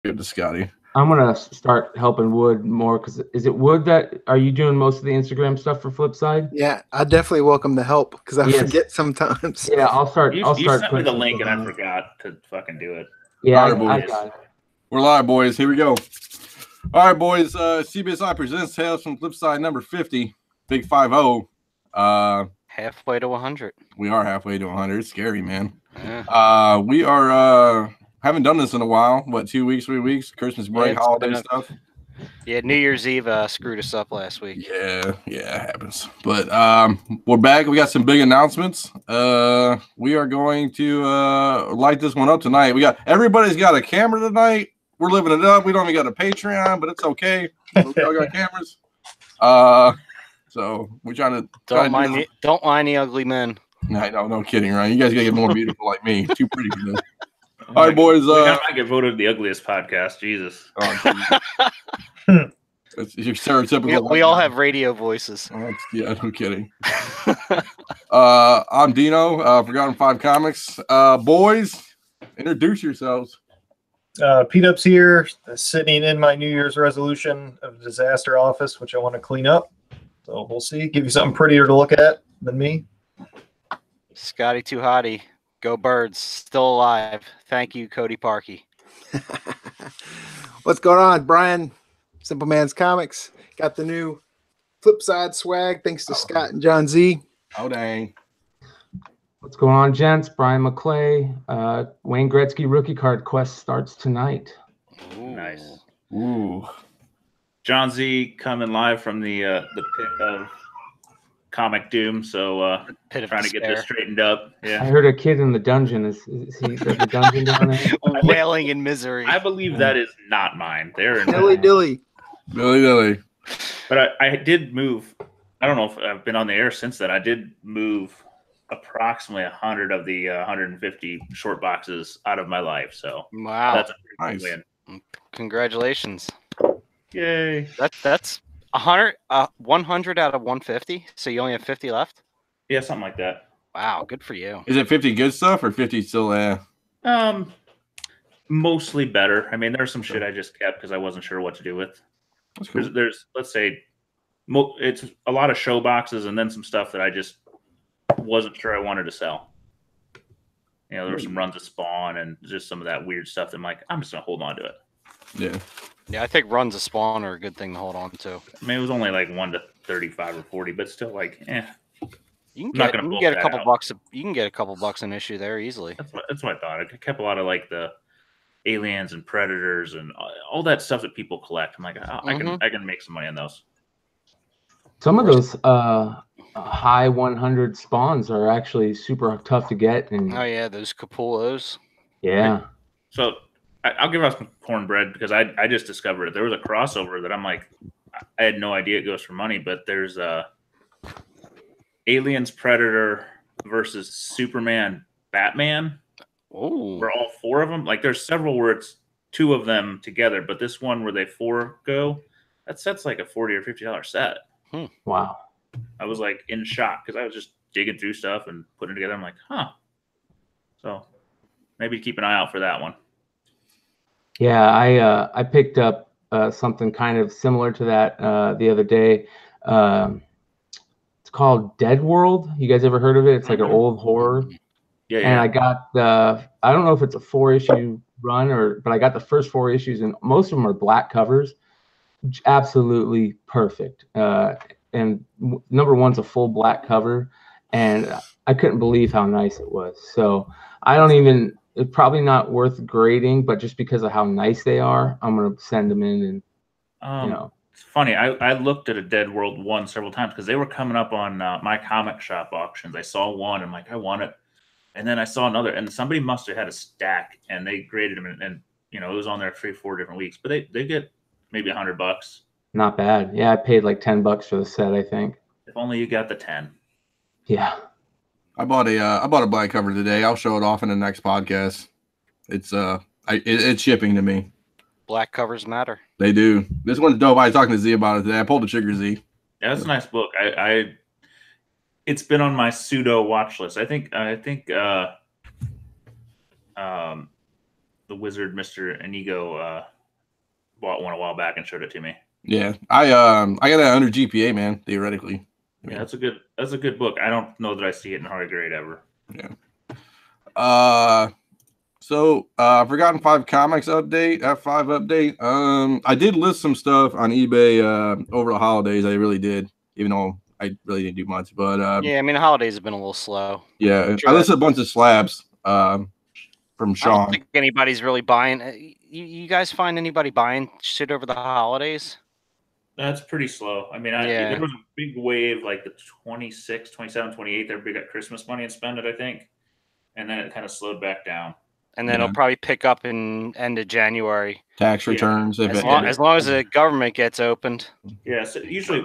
Give to Scotty. I'm gonna start helping Wood more because is it Wood that are you doing most of the Instagram stuff for Flipside? Yeah, I definitely welcome the help because I forget sometimes. Yeah, I'll start. You sent me the link and I forgot to fucking do it. Yeah, All right, I got it. We're live, boys. Here we go. All right, boys. CBSI presents Tales from Flipside number 50, Big 5-0. Halfway to 100. We are halfway to 100. It's scary, man. Yeah. We are haven't done this in a while. What, 2 weeks, 3 weeks? Christmas break, holiday stuff. Yeah, New Year's Eve screwed us up last week. Yeah, it happens. But we're back. We got some big announcements. We are going to light this one up tonight. Everybody's got a camera tonight. We're living it up. We don't even got a Patreon, but it's okay. We all got cameras. So we're trying to don't mind the ugly men. No kidding, right? You guys gotta get more beautiful like me. Too pretty for this. All right, boys. I might get voted the ugliest podcast. Jesus. It's your stereotypical. We all have radio voices. Yeah, no kidding. I'm Dino, Forgotten 5 Comics. Boys, introduce yourselves. Pete-Up's here, sitting in my New Year's resolution of disaster office, which I want to clean up. So we'll see. Give you something prettier to look at than me. Scotty Too Hottie. Go Birds. Still alive. Thank you, Cody Parkey. What's going on, Bryan? Simple Man's Comics. Got the new Flipside swag thanks to Scott and John Z. Oh, dang. What's going on, gents? Brian McClay. Wayne Gretzky rookie card quest starts tonight. Ooh. Nice. Ooh. John Z coming live from the pit of Comic Doom, so trying to get this straightened up. Yeah, I heard a kid in the dungeon. Is he the dungeon down there? Wailing in misery. I believe that is not mine. They're in Dilly. But I did move. I don't know if I've been on the air since then. I did move approximately 100 of the 150 short boxes out of my life. So wow, that's a pretty good win. Congratulations! Yay! That's 100 out of 150. So you only have 50 left. Yeah, something like that. Wow, good for you. Is it 50 good stuff or 50 still? Mostly better. I mean, there's some shit I just kept because I wasn't sure what to do with. That's cool. There's let's say, it's a lot of show boxes and then some stuff that I just wasn't sure I wanted to sell. You know, there were some runs of Spawn and just some of that weird stuff that I'm like, I'm just gonna hold on to it. Yeah. Yeah, I think runs of Spawn are a good thing to hold on to. I mean, it was only like 1 to 35 or 40, but still, like, You can get a couple bucks. You can get a couple bucks an issue there easily. That's what I thought. I kept a lot of like the Aliens and Predators and all that stuff that people collect. I'm like, I can make some money on those. Some of those high 100 spawns are actually super tough to get. And oh yeah, those Capulos. Yeah. So I'll give us some cornbread because I just discovered it. There was a crossover that I'm like, I had no idea it goes for money, but there's Aliens, Predator versus Superman, Batman. Oh, for all 4 of them. Like there's several where it's 2 of them together, but this one where they 4 go, that set's like a $40 or $50 set. Wow. I was like in shock because I was just digging through stuff and putting it together. I'm like, So maybe keep an eye out for that one. Yeah, I picked up something kind of similar to that the other day. It's called Dead World. You guys ever heard of it? It's like an old horror. Yeah. And I got I don't know if it's a 4-issue run but I got the first 4 issues and most of them are black covers. Absolutely perfect. And number 1's a full black cover, and I couldn't believe how nice it was. So it's probably not worth grading, but just because of how nice they are, I'm gonna send them in and It's funny. I looked at a Dead World 1 several times because they were coming up on my comic shop auctions. I saw one, I'm like, I want it. And then I saw another, and somebody must have had a stack, and they graded them, and it was on there 3-4 different weeks. But they get maybe $100. Not bad. Yeah, I paid like $10 for the set, I think. If only you got the 10. Yeah. I bought a black cover today. I'll show it off in the next podcast. It's shipping to me. Black covers matter. They do. This one's dope. I was talking to Z about it today. I pulled the trigger, Z. Yeah, that's a nice book. It's been on my pseudo watch list. I think the wizard, Mr. Inigo, bought one a while back and showed it to me. Yeah, I got that under GPA, man. Theoretically, Yeah, that's a good book. I don't know that I see it in hard grade ever. Yeah. So Forgotten 5 Comics update, F5 update. I did list some stuff on eBay over the holidays. I really did, even though I really didn't do much. But yeah, I mean, the holidays have been a little slow. yeah, Sure I listed a bunch of slabs from I Sean. don't think anybody's really buying. You guys find anybody buying shit over the holidays? That's pretty slow. I mean, Yeah. there was a big wave like the 26, 27, 28. Everybody got Christmas money and spend it, I think. And then it kind of slowed back down. And then it'll probably pick up in end of January. Tax returns. Yeah. As long as the government gets opened. Yeah, so usually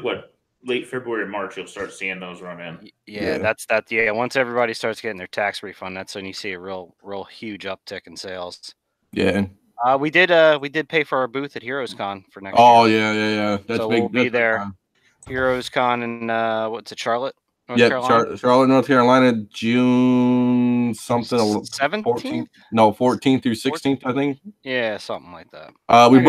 late February, March, you'll start seeing those run in. Yeah, that's that. Yeah, once everybody starts getting their tax refund, that's when you see a real huge uptick in sales. Yeah. We did pay for our booth at HeroesCon for next year. Oh yeah. That's so big. we'll be there. HeroesCon in what's it, Charlotte? North Carolina? Charlotte, North Carolina, June something. 17th? 14th through 16th, I think. Yeah, something like that. We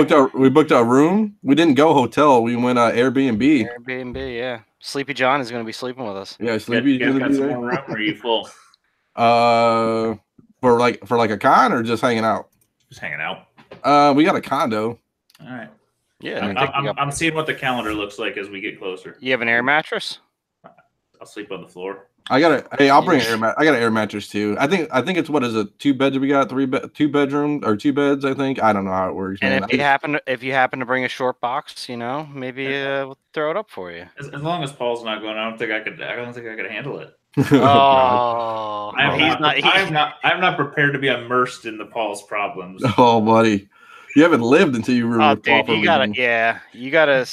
booked our room. We didn't go hotel. We went Airbnb. Airbnb, yeah. Sleepy John is going to be sleeping with us. Yeah, Sleepy's You guys gonna got be some there. more room, or are you full? For like a con or just hanging out? Just hanging out. We got a condo. All right. Yeah, I'm seeing what the calendar looks like as we get closer. You have an air mattress? I'll sleep on the floor. I'll bring an I got an air mattress too. I think it's what is it? 2 beds we got? 2 bedroom or 2 beds? I think. I don't know how it works. And man. if you happen to bring a short box, maybe we'll throw it up for you. As long as Paul's not going, I don't think I could handle it. Oh, I'm not prepared to be immersed in the Paul's problems. Oh, buddy, you haven't lived until you were. Oh, dude, you gotta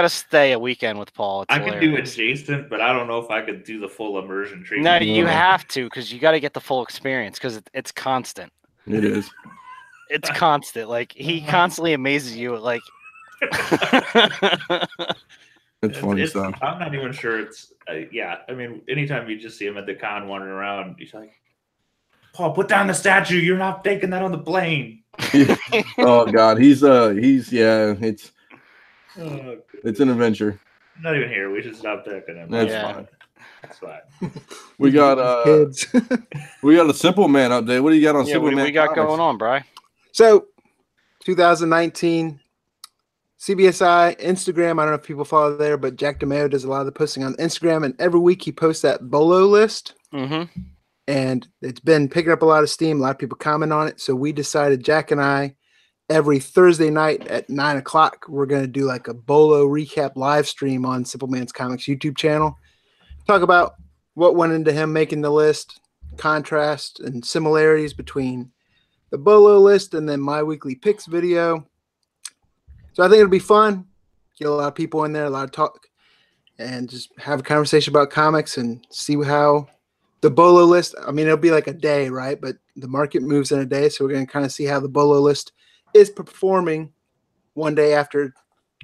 stay a weekend with Paul. It's I could do hilarious. adjacent, but I don't know if I could do the full immersion No, treatment. you have to, because you got to get the full experience, because it's constant. It is. It's constant. Like, he constantly amazes you. Like, It's funny stuff. I'm not even sure it's. I mean, anytime you just see him at the con wandering around, he's like, "Paul, put down the statue. You're not taking that on the plane." Oh God, it's an adventure. Not even here. We should stop taking him. That's Yeah. fine. That's fine. We got Kids. we got a Simple Man update. What do you got on yeah, Simple what do Man? we got Comics? going on, Bri? So, 2019 CBSI Instagram. I don't know if people follow there, but Jack DeMeo does a lot of the posting on Instagram, and every week he posts that Bolo list. Mm-hmm. And it's been picking up a lot of steam. A lot of people comment on it. So we decided, Jack and I, every Thursday night at 9:00, we're going to do like a Bolo recap live stream on Simple Man's Comics YouTube channel. Talk about what went into him making the list, contrast and similarities between the Bolo list and then my weekly picks video. So I think it'll be fun. Get a lot of people in there, a lot of talk, and just have a conversation about comics and see how the Bolo list, I mean, it'll be like a day, right? But the market moves in a day, so we're going to kind of see how the Bolo list is performing one day after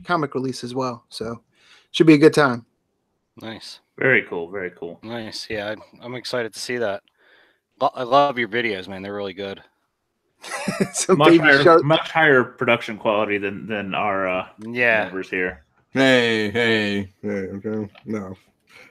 comic release as well. So should be a good time. Nice. Very cool. Very cool. Nice. Yeah, I'm excited to see that. I love your videos, man. They're really good. Some Much baby shark. higher production quality than our members here. Hey, okay. No.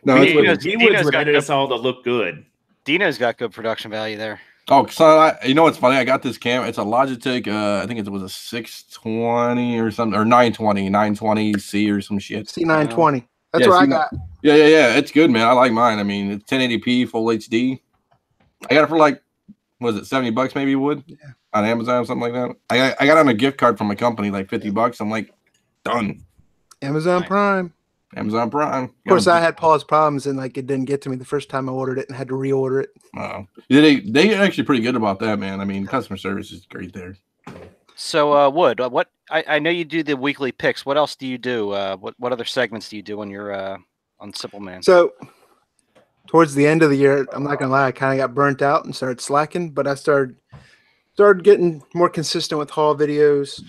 Dino's got us all to look good. Dino's got good production value there. Oh, so you know what's funny? I got this camera. It's a Logitech. I think it was a 620 or something, or 920C or some shit. C920. That's Yeah, what I C9. got. Yeah. It's good, man. I like mine. I mean, it's 1080p, full HD. I got it for like, was it $70 maybe? On Amazon or something like that. I got on a gift card from a company like $50. I'm like, done. Amazon Prime. Amazon Prime. Of course, I had Paul's problems and like it didn't get to me the first time I ordered it and had to reorder it. Wow. They actually pretty good about that, man. I mean, customer service is great there. So, Wood, what I know you do the weekly picks. What else do you do? What other segments do you do when you're on Simple Man? So, towards the end of the year, I'm not gonna lie, I kind of got burnt out and started slacking. But I started getting more consistent with haul videos.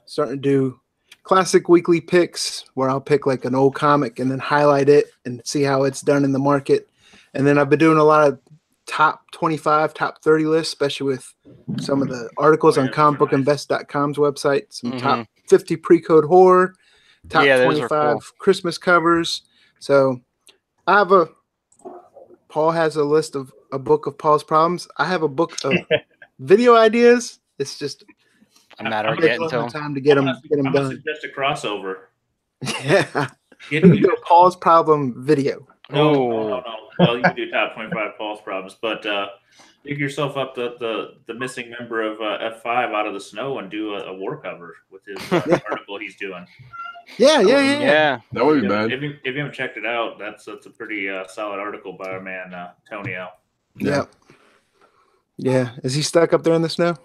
Starting to do classic weekly picks where I'll pick like an old comic and then highlight it and see how it's done in the market. And then I've been doing a lot of top 25, top 30 list, especially with some of the articles on comicbookinvest.com's website. Some top 50 pre-code horror, top Yeah, those are 25 cool. Christmas covers. So I have Paul has a list of a book of Paul's problems. I have a book of video ideas. It's just a matter of taking getting a to little them. time to get them I'm gonna done. suggest a crossover. Yeah. Get We're gonna me- do a Paul's problem video. No. Well, you can do top 25 Paul's problems, but dig yourself up the missing member of F5 out of the snow and do a war cover with his article he's doing. Yeah. That would be bad. If you haven't checked it out, that's a pretty solid article by our man Tonio. Yeah. Is he stuck up there in the snow?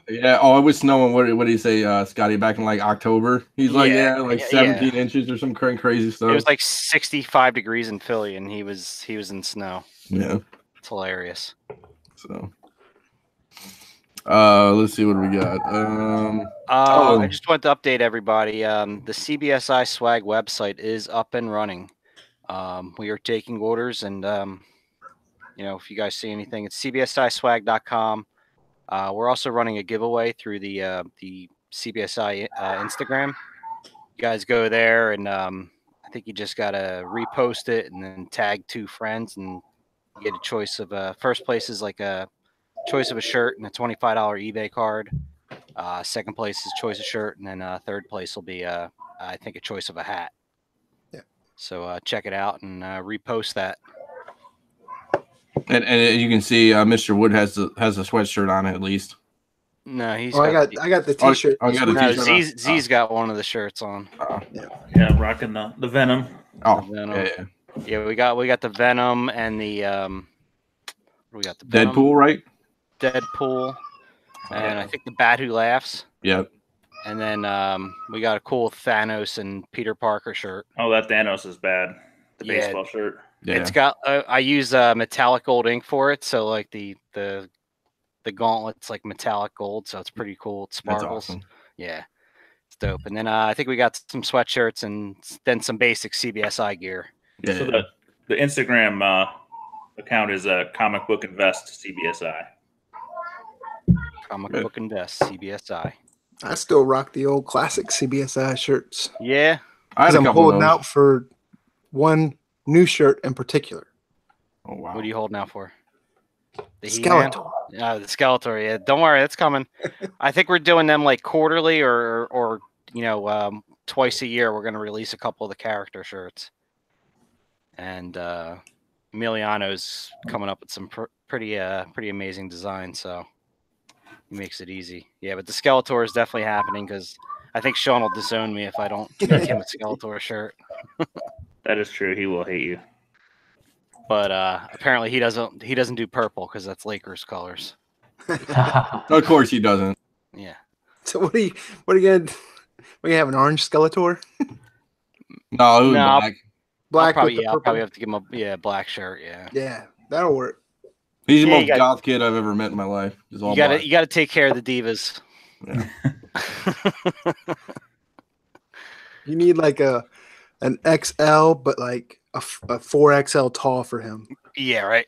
Yeah. Oh, it was snowing. What did he say, Scotty? Back in like October, he's like, like 17 inches or some crazy stuff. It was like 65 degrees in Philly, and he was in snow. Yeah, it's hilarious. So, let's see what we got. I just want to update everybody. The CBSI swag website is up and running. We are taking orders, and if you guys see anything, it's cbsiswag.com. We're also running a giveaway through the CBSI Instagram. You guys go there, and I think you just gotta repost it and then tag 2 friends, and you get a choice of first place is like a choice of a shirt and a $25 eBay card. Second place is choice of shirt, and then third place will be I think a choice of a hat. Yeah. So check it out and repost that. And you can see Mr. Wood has a sweatshirt on it at least. No, he's. I got the T-shirt. I got the t-shirt. Z's got one of the shirts on. Yeah, rocking the Venom. Oh, The Venom. yeah. Yeah, we got the Venom and the we got the Venom, Deadpool, right? Deadpool, and I think the Bat Who Laughs. Yep. And then we got a cool Thanos and Peter Parker shirt. Oh, that Thanos is bad. The Yeah. baseball shirt. Yeah. It's got I use metallic gold ink for it, so like the gauntlet's like metallic gold, so it's pretty cool. It sparkles. That's awesome. Yeah, it's dope. And then I think we got some sweatshirts and then some basic CBSI gear. Yeah. So the Instagram account is Comic Book Invest CBSI. Comic Good. Book Invest CBSI. I still rock the old classic CBSI shirts. Yeah, I had Because a I'm couple of holding those. out for one new shirt in particular. Oh wow. what are you holding out for? The He-Man? Skeletor. The Skeletor. Yeah, don't worry, it's coming. I think we're doing them like quarterly or twice a year. We're going to release a couple of the character shirts. And Emiliano's coming up with some pretty amazing designs, so he makes it easy. Yeah, but the Skeletor is definitely happening because I think Sean will disown me if I don't make him a Skeletor shirt. That is true. He will hate you. But apparently he doesn't do purple because that's Lakers colors. Of course he doesn't. Yeah. So what are you gonna have an orange Skeletor? No, it was No, black. Black I'll with the purple. probably have to give him a black shirt. Yeah. Yeah, that'll work. He's the Yeah, you most got- goth kid I've ever met in my life. Just all You got black. to take care of the divas. Yeah. You need like an XL, but like a 4XL tall for him. Yeah, right.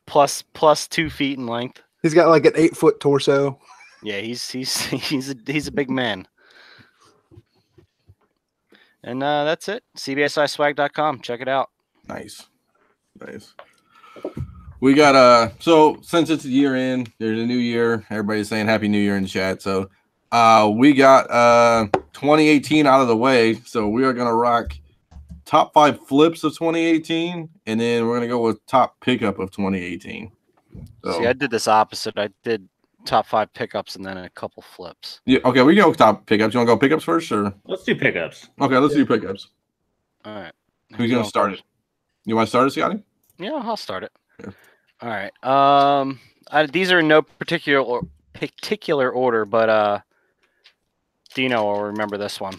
plus 2 feet in length. He's got like an 8-foot torso. Yeah, he's a big man. And that's it. CBSIswag.com. Check it out. Nice. We got so since it's a year in, there's a new year. Everybody's saying Happy New Year in the chat. So we got 2018 out of the way. So we are gonna rock top 5 flips of 2018, and then we're gonna go with top pickup of 2018. So See, I did this opposite. I did top 5 pickups and then a couple flips. yeah, okay, we can go top pickups. You wanna go pickups first, or Let's do pickups. okay, let's do pickups. All right. Who's gonna start it? You want to start it, Scotty? Yeah, I'll start it. Yeah. All right. These are in no particular order, but Dino will remember this one.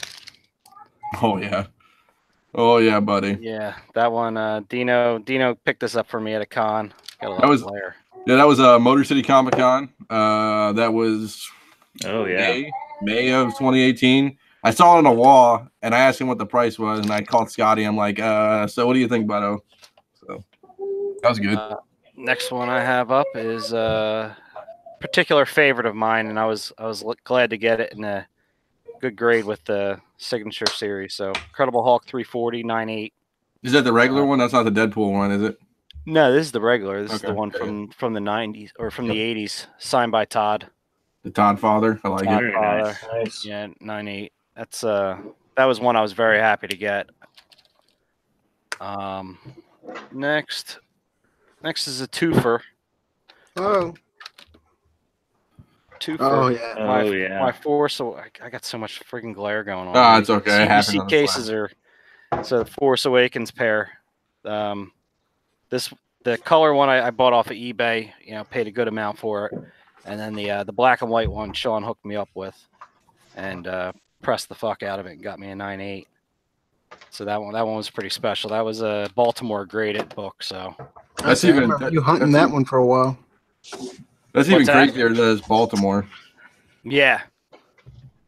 Oh yeah, buddy. Yeah, that one. Dino picked this up for me at a con. Got a lot That was- of player. Yeah, that was Motor City Comic Con. That was Oh yeah. May of 2018. I saw it on the wall, and I asked him what the price was, and I called Scotty. I'm like, so what do you think, Beto? So That was good. Next one I have up is a particular favorite of mine, and I was glad to get it in a good grade with the signature series. So Incredible Hulk 340 9.8. Is that the regular one? That's not the Deadpool one, is it? No, this is the regular. This is Okay. the one from the 90s or from the 80s, signed by Todd. The Todd father. I like Todd it. Very Father. Nice. Yeah, 9.8. That's that was one I was very happy to get. Next is a twofer. Oh, Twofer. oh yeah. Oh yeah. My four. So I got so much freaking glare going on. Ah, it's okay. It happens CBC on the cases are so the Force Awakens pair. The color one I bought off of eBay. You know, paid a good amount for it, and then the black and white one Sean hooked me up with, and pressed the fuck out of it and got me a 9.8. So that one was pretty special. That was a Baltimore graded book. So That's I even remember you hunting that one for a while. That's even What's that? crazier than it's Baltimore. yeah.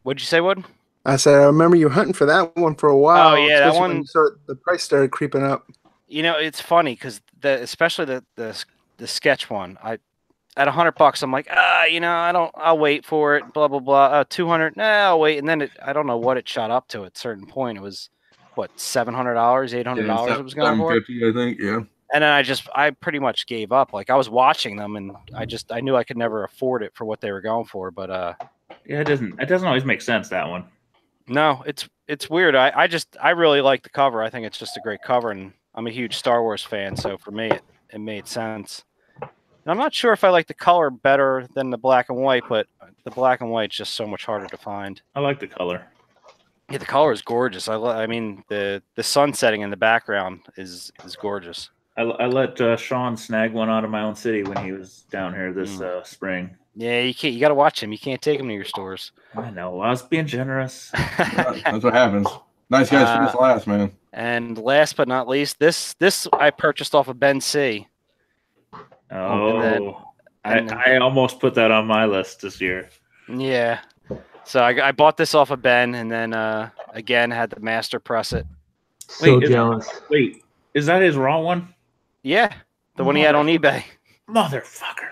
What'd you say, Wood? I said I remember you hunting for that one for a while. Oh, yeah, that especially when one- you the price started creeping up. You know, it's funny because especially the sketch one. At $100, I'm like, you know, I'll wait for it. Blah blah blah. 200, nah, I'll wait. And then I don't know what it shot up to at a certain point. It was what, $700, $800 it was going for. $750, I think. Yeah. And then I pretty much gave up. Like I was watching them, and I knew I could never afford it for what they were going for. But Yeah, it doesn't always make sense, that one. no, it's weird. I really like the cover. I think it's just a great cover, and I'm a huge Star Wars fan, so for me it made sense. And I'm not sure if I like the color better than the black and white, but the black and white's just so much harder to find. I like the color. Yeah, the color is gorgeous. I mean, the sun setting in the background is gorgeous. I let Sean snag one out of my own city when he was down here this spring. Yeah, you got to watch him. You can't take him to your stores. I know. I was being generous. That's what happens. Nice guys for this last, man. And last but not least, this I purchased off of Ben C. Oh, I almost put that on my list this year. Yeah. So I bought this off of Ben, and then again had the master press it. So jealous. Wait, is that his raw one? Yeah, the one he had on eBay. Motherfucker.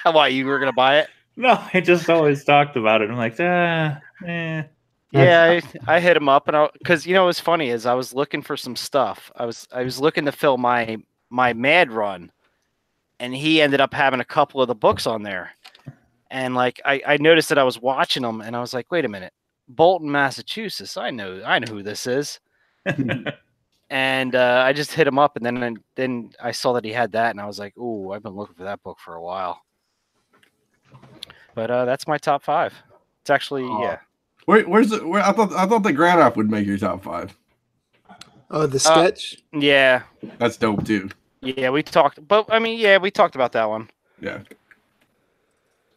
Why, you were gonna buy it? No, I just always talked about it. I'm like, eh. Yeah, I hit him up, and because you know what's funny is I was looking for some stuff. I was looking to fill my Mad Run, and he ended up having a couple of the books on there. And like I noticed that I was watching them, and I was like, wait a minute, Bolton, Massachusetts. I know who this is. And I just hit him up, and then I saw that he had that, and I was like, ooh, I've been looking for that book for a while. But that's my top 5. It's actually yeah. Where's I thought the Granoff would make your top 5. Oh, the sketch. Yeah. That's dope too. Yeah, we talked, but I mean, yeah, we talked about that one. Yeah.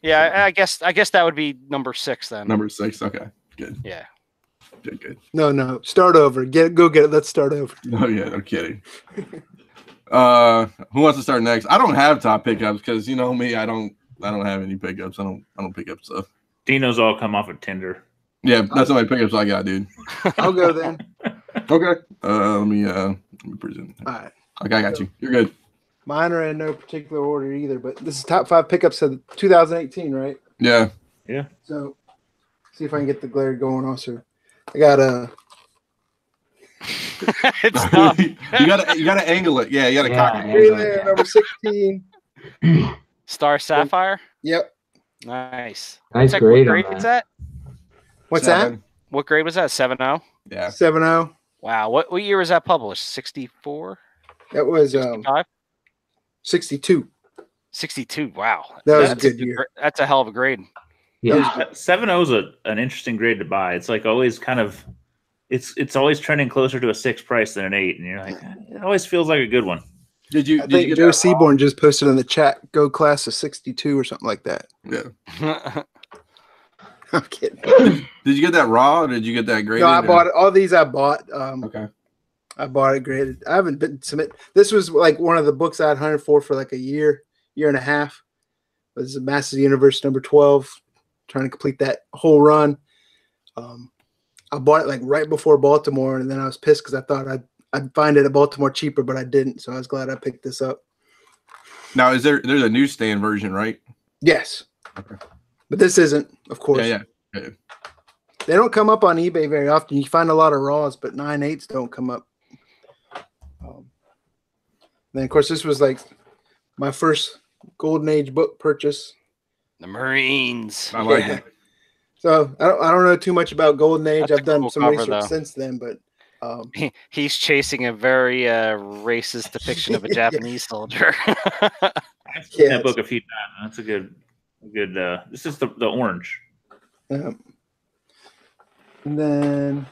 Yeah, I guess that would be number 6 then. Number 6. Okay. Good. Yeah. Good. No. Start over. Go get it. Let's start over. Oh yeah, no kidding. Who wants to start next? I don't have top pickups because you know me, I don't have any pickups. I don't pick up stuff. Dino's all come off of Tinder. Yeah, that's how many pickups I got, dude. I'll go then. Okay. Let me present. All right. Okay, I got you. You're good. Mine are in no particular order either, but this is top 5 pickups of 2018, right? Yeah. Yeah. So, see if I can get the glare going also. I got It's tough. you gotta angle it. Yeah, you gotta cock it. Yeah. Alien number 16. Star Sapphire. Yep. Nice. Nice What grade grade on was that. that? What's 7. What grade was that? 7.0. Yeah. that? 7.0. Wow. What year was that published? 64? That was 65? 62. 62. Wow. That was a That's good year. That's a hell of a grade. Yeah. 7.0 is an interesting grade to buy. It's like always kind of, it's always trending closer to a 6 price than an 8, and you're like, it always feels like a good one. Did you I get think Joe that Seaborn just posted in the chat, go class of 62 or something like that. raw? I'm kidding. Did you get that raw or did you get that graded? No, I or- bought it. All these I bought. Okay. I bought it graded. I haven't been submit. This was like one of the books I had hunted for like a year and a half. This is Masters of the Universe number 12. Trying to complete that whole run. I bought it like right before Baltimore, and then I was pissed because I thought I'd find it at Baltimore cheaper, but I didn't. So I was glad I picked this up. Now, there's a newsstand version, right? Yes. Okay. But this isn't, of course. Yeah. They don't come up on eBay very often. You find a lot of raws, but 9/8s don't come up. Then, of course, this was like my first Golden Age book purchase. The Marines. I like it. So I don't know too much about Golden Age. That's I've done cool some cover, research though. since then, but He's chasing a very racist depiction of a Japanese soldier. I've seen that book a few times. That's a good. This is the orange. And then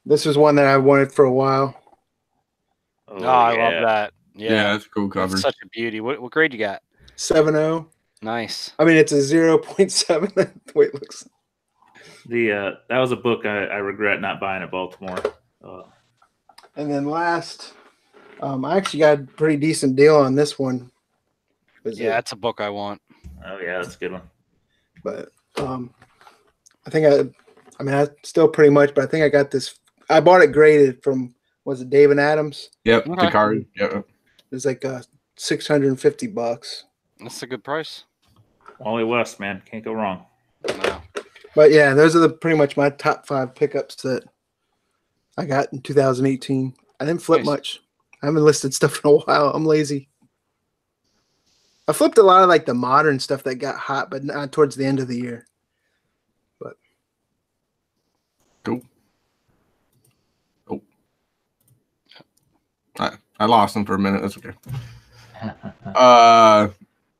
this was one that I wanted for a while. Oh, I love that. Yeah, that's a cool cover. That's such a beauty. What grade you got? 7.0. Nice. I mean, it's a 0.7. The way it looks. That was a book I regret not buying at Baltimore. And then last, I actually got a pretty decent deal on this one. That's a book I want. Oh yeah, that's a good one. But I think I still pretty much, but I think I got this. I bought it graded from, was it David Adams? Yep, Okay. the card. Yep. It's like $650. That's a good price. Wally West, man, can't go wrong. No. But yeah, those are pretty much my top 5 pickups that I got in 2018. I didn't flip much. I haven't listed stuff in a while. I'm lazy. I flipped a lot of like the modern stuff that got hot, but not towards the end of the year. But cool. Oh, I lost him for a minute. That's okay.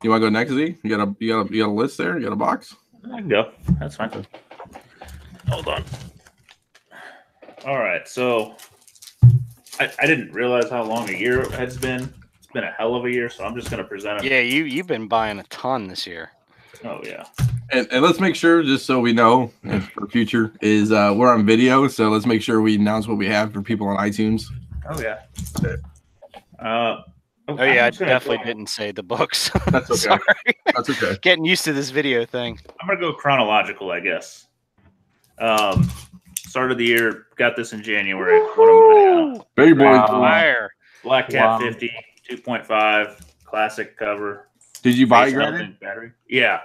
You want to go next, Z? You got a list there? You got a box? I can go. That's fine. Hold on. All right, so I didn't realize how long a year it has been. It's been a hell of a year, so I'm just going to present it. Yeah, you've been buying a ton this year. Oh yeah. And let's make sure, just so we know for future, is we're on video, so let's make sure we announce what we have for people on iTunes. Oh yeah. I definitely didn't say the books. That's okay. Sorry. That's okay. Getting used to this video thing. I'm gonna go chronological, I guess. Start of the year, got this in January. Big boy. Fire. Black Cat 50, 2.5, classic cover. Did you buy it, battery? Yeah.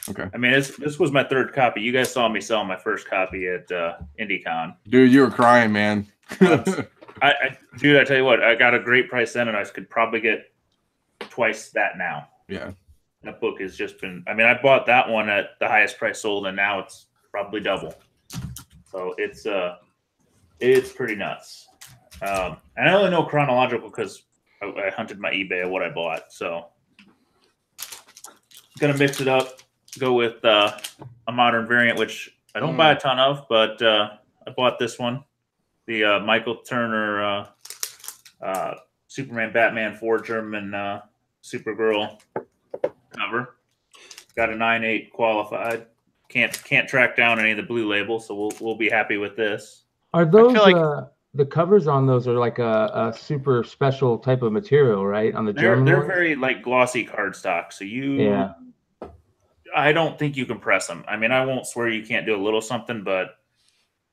Okay. I mean, this was my 3rd copy. You guys saw me sell my first copy at IndyCon. Dude, you were crying, man. Dude, I tell you what, I got a great price then, and I could probably get twice that now. Yeah. That book has just been. I mean, I bought that one at the highest price sold, and now it's probably double. So it's pretty nuts. And I only know chronological because I hunted my eBay of what I bought. So gonna mix it up. Go with a modern variant, which I don't buy a ton of, but I bought this one. The Michael Turner Superman, Batman, 4 German Supergirl cover. Got a 9.8 qualified. Can't track down any of the blue labels, so we'll be happy with this. Are those the covers on those are like a super special type of material, right? On the German they're ones? very like glossy cardstock, so I don't think you can press them. I mean, I won't swear you can't do a little something, but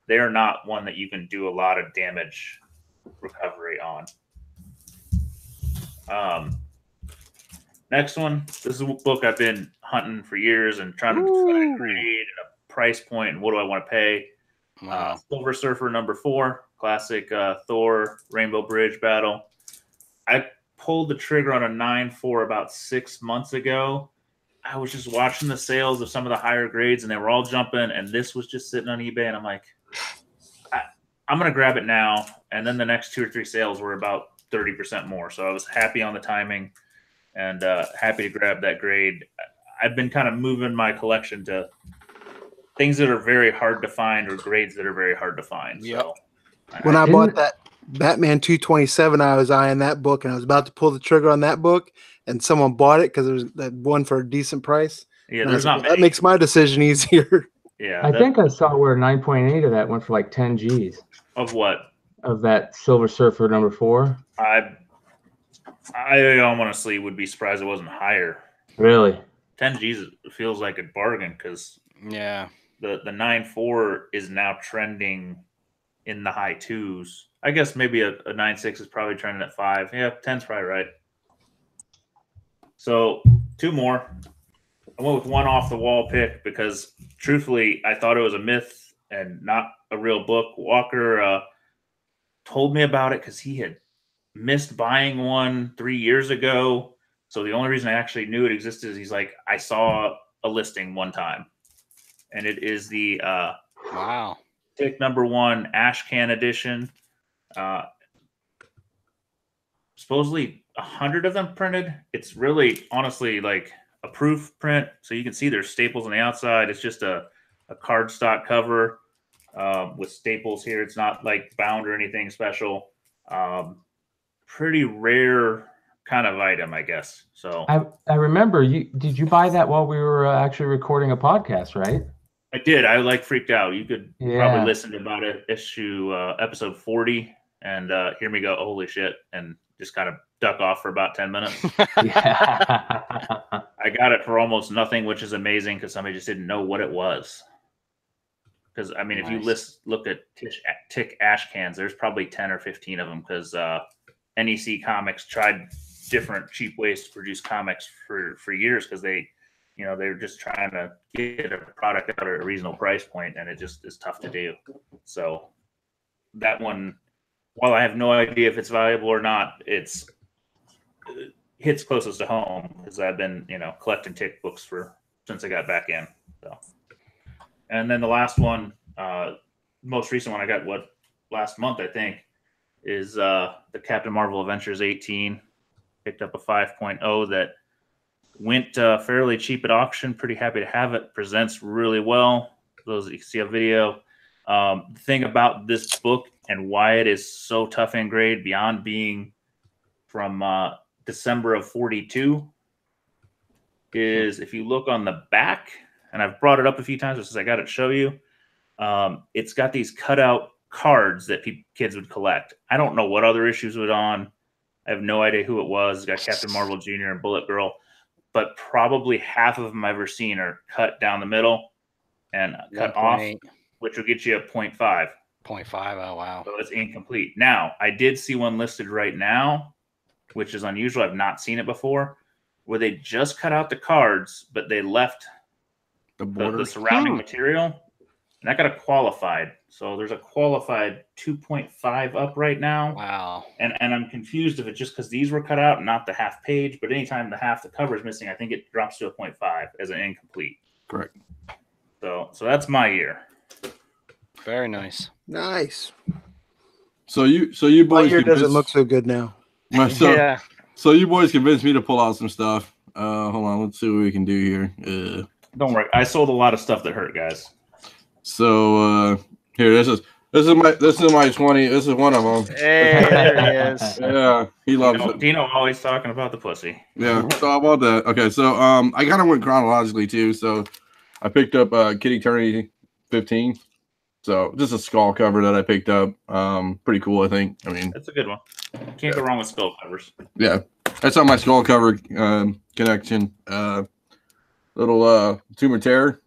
they are not one that you can do a lot of damage recovery on. Next one. This is a book I've been hunting for years and trying to decide a grade and a price point and what do I want to pay. Wow. Silver Surfer #4, classic Thor Rainbow Bridge battle. I pulled the trigger on a 9.4 about 6 months ago. I was just watching the sales of some of the higher grades and they were all jumping, and this was just sitting on eBay, and I'm like, I'm going to grab it now. And then the next 2 or 3 sales were about 30% more. So I was happy on the timing and happy to grab that grade. I've been kind of moving my collection to things that are very hard to find or grades that are very hard to find. Yep. So when I bought that Batman 227, I was eyeing that book and I was about to pull the trigger on that book, and someone bought it because there was that one for a decent price. Yeah, and there's not many. That makes my decision easier. Yeah, I think I saw where 9.8 of that went for like 10 G's. Of what? Of that Silver Surfer #4. I honestly would be surprised it wasn't higher. Really? 10 G's feels like a bargain because the 9.4 is now trending in the high 2s. I guess maybe a 9.6 is probably trending at 5. Yeah, 10's probably right. So 2 more. I went with one off the wall pick because truthfully, I thought it was a myth and not a real book. Walker told me about it because he had missed buying one 3 years ago. So the only reason I actually knew it existed is he's like, I saw a listing one time. And it is the Wow. pick number 1 Ash Can edition. Supposedly 100 of them printed. It's really honestly like a proof print, so you can see there's staples on the outside. It's just a cardstock cover with staples here. It's not like bound or anything special. Pretty rare kind of item, I guess. So I remember did you buy that while we were actually recording a podcast, right? I did. I like freaked out. You could probably listen to about it episode 40 and hear me go, holy shit, and just kind of duck off for about 10 minutes. I got it for almost nothing, which is amazing because somebody just didn't know what it was. Because, I mean, if you look at Tick Ash Cans, there's probably 10 or 15 of them because NEC Comics tried different cheap ways to produce comics for years because they were just trying to get a product out at a reasonable price point, and it just is tough to do. So that one, while I have no idea if it's valuable or not, it hits closest to home because I've been, collecting Tick books since I got back in. So, and then the last one, most recent one I got last month I think is the Captain Marvel Adventures 18. Picked up a 5.0 that went fairly cheap at auction. Pretty happy to have it. Presents really well. Those you can see a video. The thing about this book and why it is so tough and grade beyond being from December of 42 is if you look on the back, and I've brought it up a few times since I got it to show you, it's got these cutout cards that kids would collect. I don't know what other issues it was on. I have no idea who it was. It's got Captain Marvel Jr. and Bullet Girl, but probably half of them I've ever seen are cut down the middle and cut off, which will get you a 0.5. 0.5, oh wow. So it's incomplete. Now, I did see one listed right now, which is unusual. I've not seen it before, where they just cut out the cards, but they left the surrounding material, and that got a qualified. So there's a qualified 2.5 up right now. Wow. And I'm confused if it's just because these were cut out and not the half page, but anytime the cover is missing, I think it drops to a 0.5 as an incomplete. Correct. So that's my year. Very nice. Nice. So you boys, my year doesn't look so good now. Yeah. So you boys convinced me to pull out some stuff. Hold on, let's see what we can do here. Don't worry, I sold a lot of stuff that hurt, guys. So here, this is my 20. This is one of them. Hey, there he is. Yeah, he loves it. Dino always talking about the pussy. Yeah, so about that. Okay, so I kind of went chronologically too. So I picked up Kid Eternity 15. So just a skull cover that I picked up. Pretty cool, I think. I mean, that's a good one. Can't go wrong with skull covers. Yeah, that's on my skull cover connection. Little Tomb of Terror.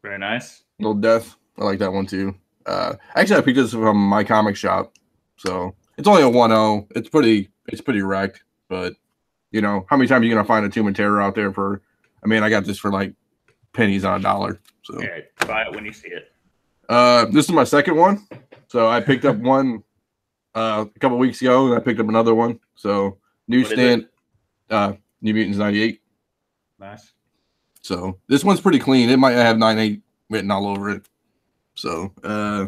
Very nice. Little Death. I like that one too. Actually, I picked this from my comic shop, so it's only a 1.0. It's pretty wrecked, but how many times are you gonna find a Tomb of Terror out there for? I mean, I got this for like pennies on $1. So yeah, buy it when you see it. This is my second one. So I picked up one a couple weeks ago, and I picked up another one. So newsstand, New Mutants 98. Nice. So this one's pretty clean. It might have 98 written all over it. So I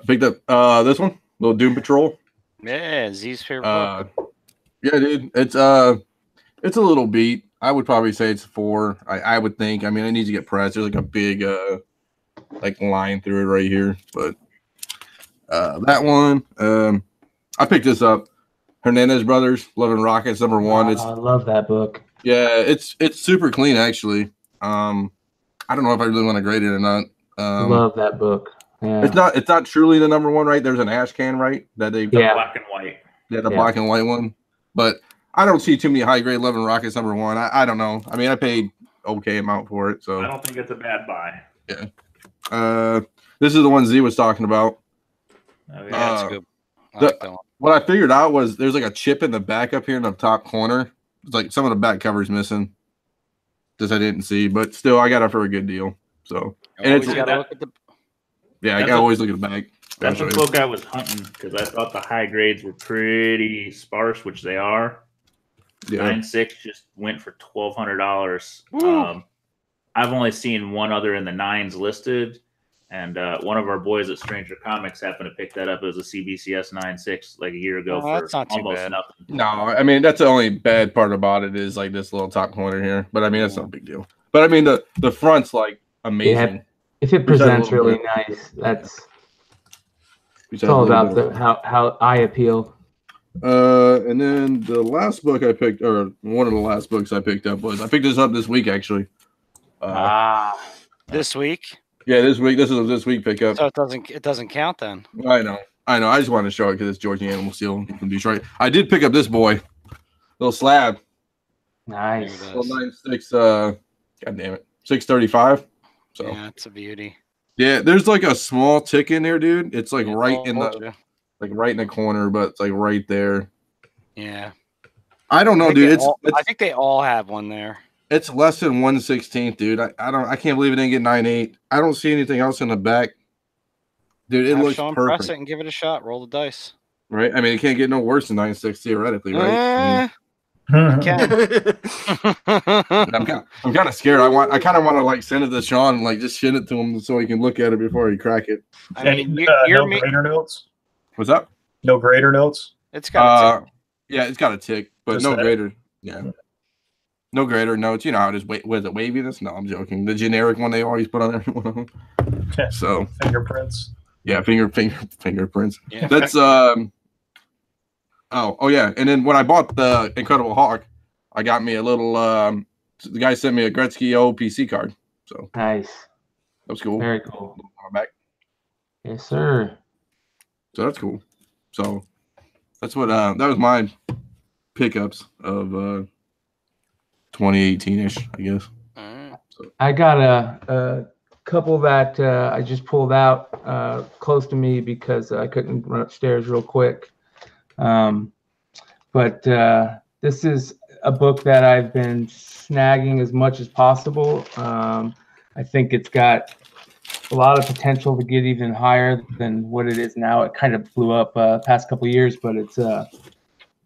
picked up this one, little Doom Patrol. Yeah, Z's favorite book. Yeah, dude. It's a little beat. I would probably say it's a 4. I would think. I mean, it needs to get pressed. There's like a big line through it right here. But that one, I picked this up. Hernandez Brothers, Love and Rockets, #1. I love that book. Yeah, it's super clean actually. I don't know if I really want to grade it or not. Love that book. Yeah. It's not truly the #1, right? There's an Ash Can, right? That they black and white. Yeah, the black and white one. But I don't see too many high grade Love and Rockets #1. I don't know. I mean, I paid okay amount for it, so I don't think it's a bad buy. Yeah. This is the one Z was talking about. Oh, yeah, that's good. I like that one. What I figured out was there's like a chip in the back up here in the top corner. It's like some of the back covers missing. This I didn't see, but still, I got it for a good deal. So, and it's gotta look at the. Yeah, I gotta always look at the back. That's the book I was hunting because I thought the high grades were pretty sparse, which they are. Yeah. 9.6 just went for $1,200. I've only seen one other in the 9s listed, and one of our boys at Stranger Comics happened to pick that up. It was a CBCS 9.6 like a year ago for that's not too almost bad. nothing. No, I mean that's the only bad part about it is like this little top corner here. But I mean that's not a big deal. But I mean the front's like amazing. Yeah, if it presents really nice, it's all about how eye appeal. And then the last book I picked, or one of the last books I picked up was I picked this up this week actually. This week? Yeah, this week. This is a this week pickup. So it doesn't count then. I know. I just wanted to show it because it's Georgia Animal Steel from Detroit. I did pick up this boy, little slab. Nice. Little 9.6. God damn it, 635. So yeah, it's a beauty. Yeah, there's like a small tick in there, dude. It's like right in the corner, but it's like right there. Yeah. I don't know, dude. I think they all have one there. It's less than 1/16th, dude. I can't believe it didn't get 9.8. I don't see anything else in the back. Dude, it looks perfect. Press it and give it a shot. Roll the dice. Right? I mean, it can't get no worse than 9.6 theoretically, right? I'm kind of scared. I kind of want to like send it to Sean and like just send it to him so he can look at it before he crack it. No grader notes? What's up? No grader notes? It's got a tick. Yeah, it's got a tick, but Just no that? grader. Yeah. No grader notes. You know how it is. Was it waviness? No, I'm joking. The generic one they always put on every one of them. So fingerprints. Yeah, fingerprints. Yeah. That's Oh yeah. And then when I bought the Incredible Hulk, I got me a little the guy sent me a Gretzky OPC card. So nice. That was cool. Very cool. On my back. Yes, sir. So that's cool. So that's what that was my pickups of 2018-ish, I guess. So. I got a couple that I just pulled out close to me because I couldn't run upstairs real quick. But this is a book that I've been snagging as much as possible. I think it's got a lot of potential to get even higher than what it is now. It kind of blew up past couple of years, but it's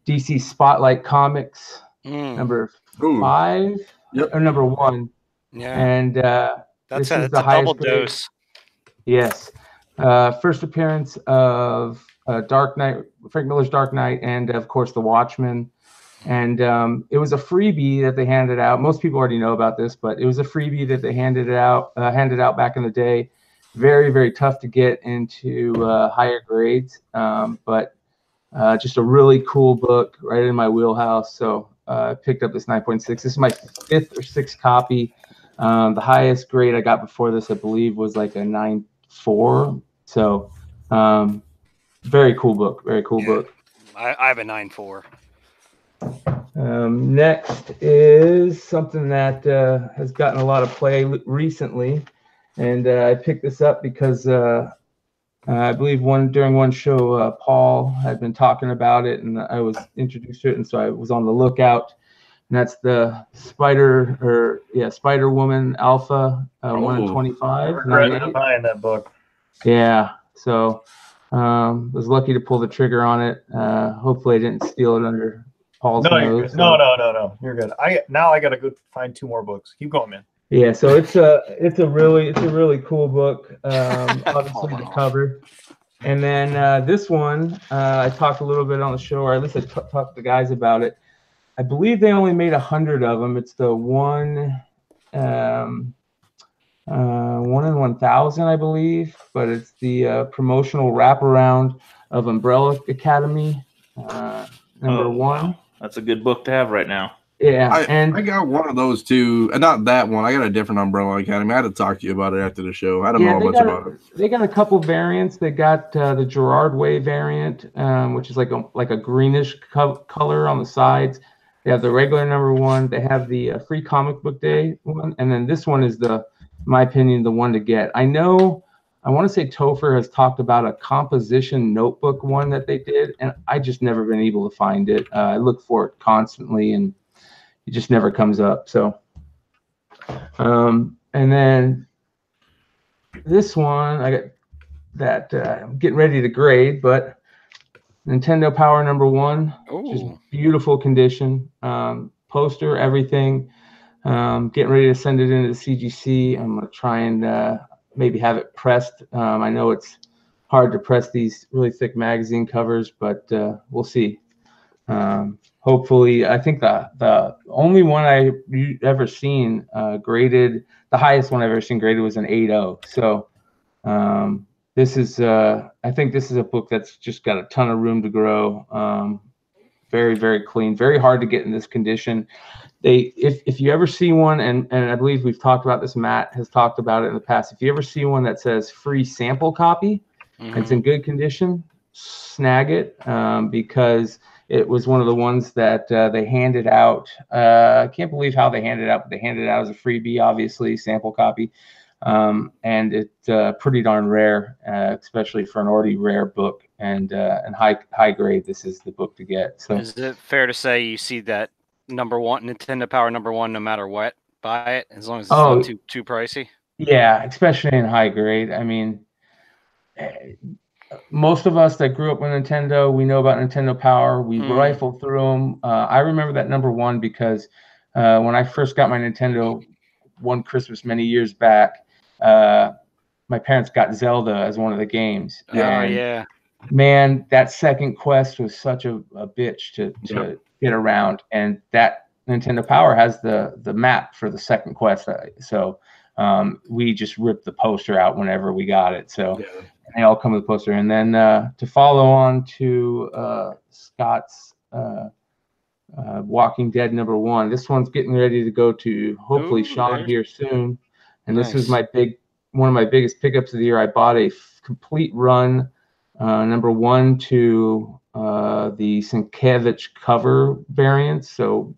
DC Spotlight Comics number 5 or number 1. Yeah, and that's a double dose. Yes, first appearance of Dark Knight, Frank Miller's Dark Knight, and of course The Watchmen. And it was a freebie that they handed out. Most people already know about this, but it was a freebie that they handed out back in the day. Very, very tough to get into higher grades, but just a really cool book right in my wheelhouse. So I picked up this 9.6. This is my 5th or 6th copy. The highest grade I got before this, I believe, was like a 9.4. So very cool book. Very cool book. I have a 9.4. Next is something that has gotten a lot of play recently, and I picked this up because I believe during one show Paul had been talking about it, and I was introduced to it, and so I was on the lookout. And that's the Spider Woman Alpha 1 in 25. I regret not buying that book. Yeah, so was lucky to pull the trigger on it. Hopefully I didn't steal it under Paul's nose. No, you're good. I got to go find 2 more books. Keep going, man. Yeah, so it's a really cool book. Obviously the cover, and then this one I talked a little bit on the show, or at least I talked to the guys about it. I believe they only made 100 of them. It's the 1 in 1,000, I believe, but it's the promotional wraparound of Umbrella Academy number 1. Wow. That's a good book to have right now. Yeah, I got one of those too. Not that one. I got a different Umbrella Academy. I had to talk to you about it after the show. I don't know much about it. They got a couple variants. They got the Gerard Way variant, which is like a greenish color on the sides. They have the regular number 1. They have the free comic book day one, and then this one is in my opinion, the one to get. I know. I want to say Topher has talked about a composition notebook one that they did, and I just never been able to find it. I look for it constantly, and it just never comes up. So, and then this one, I got that I'm getting ready to grade, but Nintendo Power #1, just beautiful condition, poster, everything. Getting ready to send it into the CGC. I'm gonna try and maybe have it pressed. I know it's hard to press these really thick magazine covers, but we'll see. Hopefully, I think the only one I've ever seen graded, the highest one I've ever seen graded was an 8.0. So this is, I think this is a book that's just got a ton of room to grow. Very, very clean, very hard to get in this condition. If you ever see one, and I believe we've talked about this, Matt has talked about it in the past. If you ever see one that says free sample copy, and it's in good condition, snag it, because it was one of the ones that they handed out. I can't believe how they handed it out, but they handed it out as a freebie, obviously, sample copy. And it's pretty darn rare, especially for an already rare book and high grade. This is the book to get. So, is it fair to say you see that #1 Nintendo Power #1 no matter what, buy it as long as it's not too pricey? Yeah, especially in high grade. I mean, most of us that grew up with Nintendo, we know about Nintendo Power. We rifled through them. I remember that #1 because when I first got my Nintendo one Christmas many years back, my parents got Zelda as one of the games. Yeah. Man, that second quest was such a bitch to get around, and that Nintendo Power has the map for the second quest. So we just ripped the poster out whenever we got it. So they all come with the poster. And then to follow on to Scott's Walking Dead #1, this one's getting ready to go to hopefully Sean here soon. And this was one of my biggest pickups of the year. I bought a complete run, #1 to the Sienkiewicz cover variants, so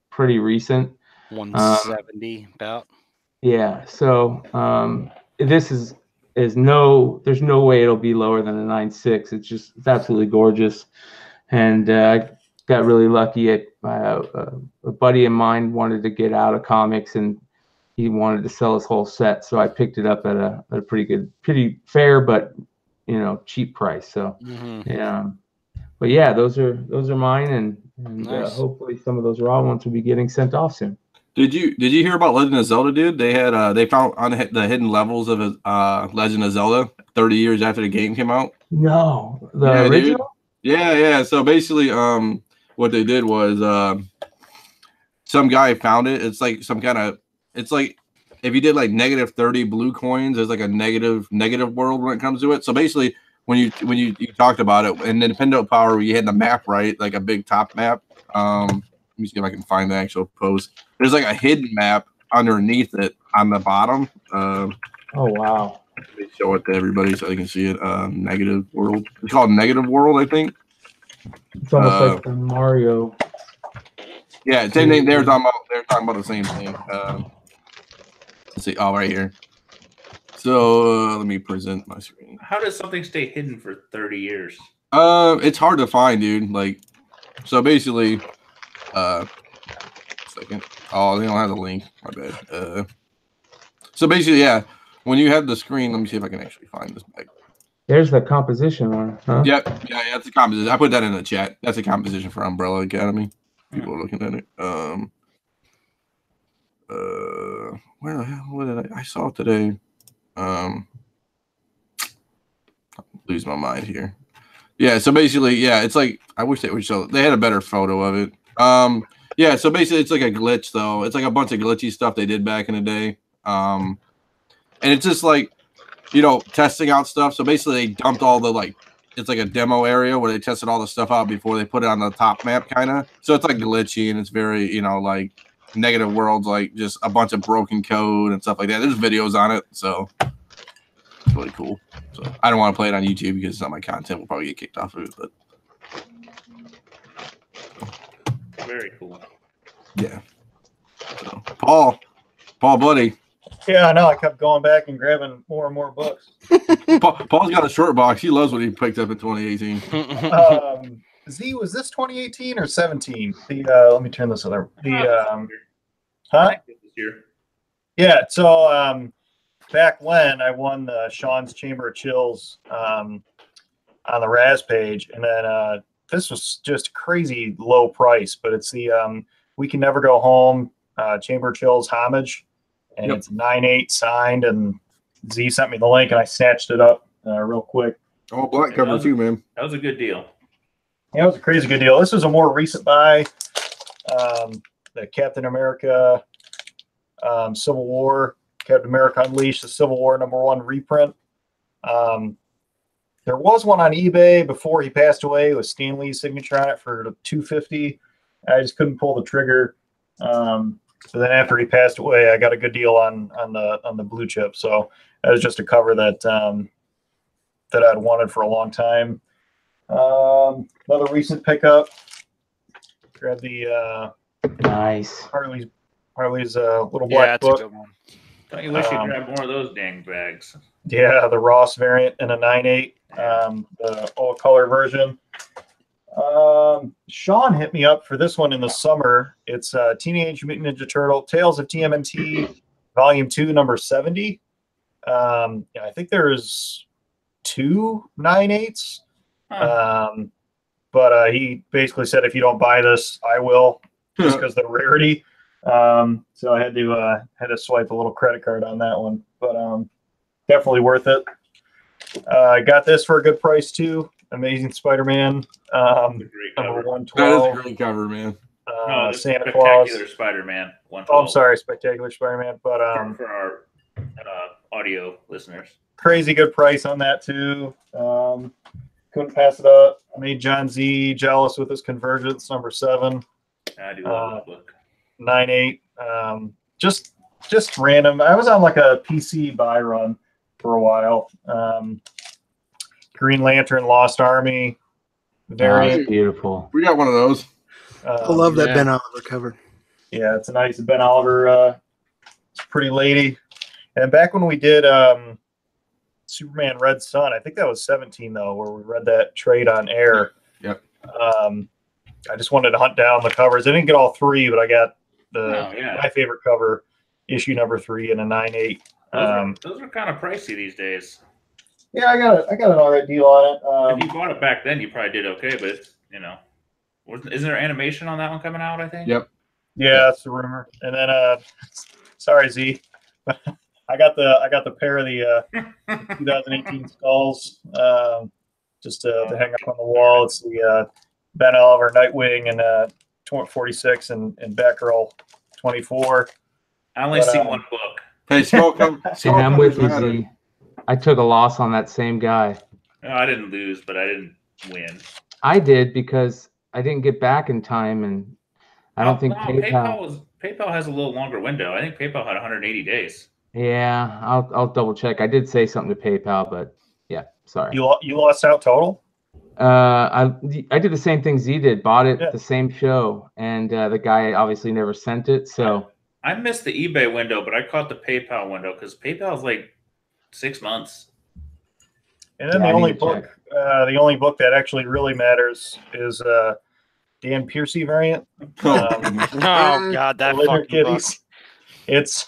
pretty recent. 170 about. Yeah, so this is there's no way it'll be lower than a 9.6. It's absolutely gorgeous, and I got really lucky. A buddy of mine wanted to get out of comics, and he wanted to sell his whole set, so I picked it up at a pretty fair, but cheap price. So but yeah, those are mine, and nice. Hopefully some of those raw ones will be getting sent off soon. Did you hear about Legend of Zelda, dude? They had they found on the hidden levels of Legend of Zelda 30 years after the game came out. No, the original. Dude. Yeah. So basically, what they did was some guy found it. It's like some kind of, it's like if you did like -30 blue coins, there's like a negative world when it comes to it. So basically, when you talked about it in Nintendo Power, you had the map, right, like a big top map. Let me see if I can find the actual post. There's like a hidden map underneath it on the bottom. Oh wow! Let me show it to everybody so they can see it. Negative world. It's called Negative World, I think. It's almost like the Mario. Yeah, same thing. They're talking about the same thing. Let's see. Oh, right here. So let me present my screen. How does something stay hidden for 30 years? It's hard to find, dude. Like, so basically, second. Oh, they don't have the link. My bad. So basically, yeah. When you have the screen, let me see if I can actually find this back. There's the composition one, huh? Yeah, that's the composition. I put that in the chat. That's a composition for Umbrella Academy. People are looking at it. Where the hell? What did I saw it today? Lose my mind here. Yeah, so basically, yeah, it's like I wish they would show. They had a better photo of it. Yeah, so basically, it's like a glitch, though. It's like a bunch of glitchy stuff they did back in the day. And it's just like, testing out stuff. So basically, they dumped all the it's like a demo area where they tested all the stuff out before they put it on the top map, kind of. So it's like glitchy and it's very, like Negative Worlds, like just a bunch of broken code and stuff like that. There's videos on it, so it's really cool. So I don't want to play it on YouTube because it's not my content. We'll probably get kicked off of it, but very cool. Yeah. So, Paul, buddy. Yeah, I know. I kept going back and grabbing more and more books. Paul's got a short box. He loves what he picked up in 2018. Z, was this 2018 or 17? Let me turn this other. Huh? This year. Yeah. So back when I won the Sean's Chamber of Chills on the Raz page, and then this was just crazy low price, but it's the We Can Never Go Home Chamber of Chills homage, and it's 9/8 signed, and Z sent me the link, and I snatched it up real quick. Oh, black cover too, man. That was a good deal. Yeah, it was a crazy good deal. This was a more recent buy. The Captain America Civil War, Captain America Unleashed, the Civil War #1 reprint. There was one on eBay before he passed away with Stan Lee's signature on it for $250. I just couldn't pull the trigger. So then after he passed away, I got a good deal on the blue chip. So that was just a cover that that I'd wanted for a long time. Another recent pickup. Grab the Nice Harley's little black book. A good one. Don't you wish you grabbed more of those dang bags? Yeah, the Ross variant in a 9/8, the all color version. Sean hit me up for this one in the summer. It's Teenage Mutant Ninja Turtle Tales of TMNT Volume 2, number 70. I think there's 2 9/8s. But he basically said, if you don't buy this, I will, just because of the rarity. So I had to swipe a little credit card on that one, but definitely worth it. I got this for a good price too. Amazing Spider-Man, number 112. That is a great cover, man. Santa Claus. Spectacular Spider-Man. Oh, I'm sorry, Spectacular Spider-Man. But for our audio listeners, crazy good price on that too. Couldn't pass it up. I made John Z jealous with his Convergence number 7. I do love that book. 9/8. Just random. I was on like a PC buy run for a while. Green Lantern Lost Army variant. Beautiful. We got one of those. I love that Ben Oliver cover. Yeah, it's a nice Ben Oliver. It's a pretty lady. And back when we did Superman Red Sun, I think that was 17 though, where we read that trade on air. Yep. I just wanted to hunt down the covers. I didn't get all 3, but I got my favorite cover, issue number 3 in a 9/8. Those are kind of pricey these days. Yeah, I got an all right deal on it. If you bought it back then, you probably did okay, but it's, isn't there animation on that one coming out, I think? Yep. Yeah, that's the rumor. And then sorry Z, I got the pair of the 2018 skulls just to hang up on the wall. It's the Ben Oliver Nightwing and 46 and Batgirl 24. I only see one book. Hey, I'm with you, Z. I took a loss on that same guy. No, I didn't lose, but I didn't win. I did because I didn't get back in time, and I don't think PayPal has a little longer window. I think PayPal had 180 days. Yeah, I'll double check. I did say something to PayPal, but yeah, sorry. You lost out total? I did the same thing Z did. Bought it the same show, and the guy obviously never sent it. So I missed the eBay window, but I caught the PayPal window because PayPal is like 6 months. And then the only book that actually really matters is Dan Piercy variant. Oh God, that fucking book. It's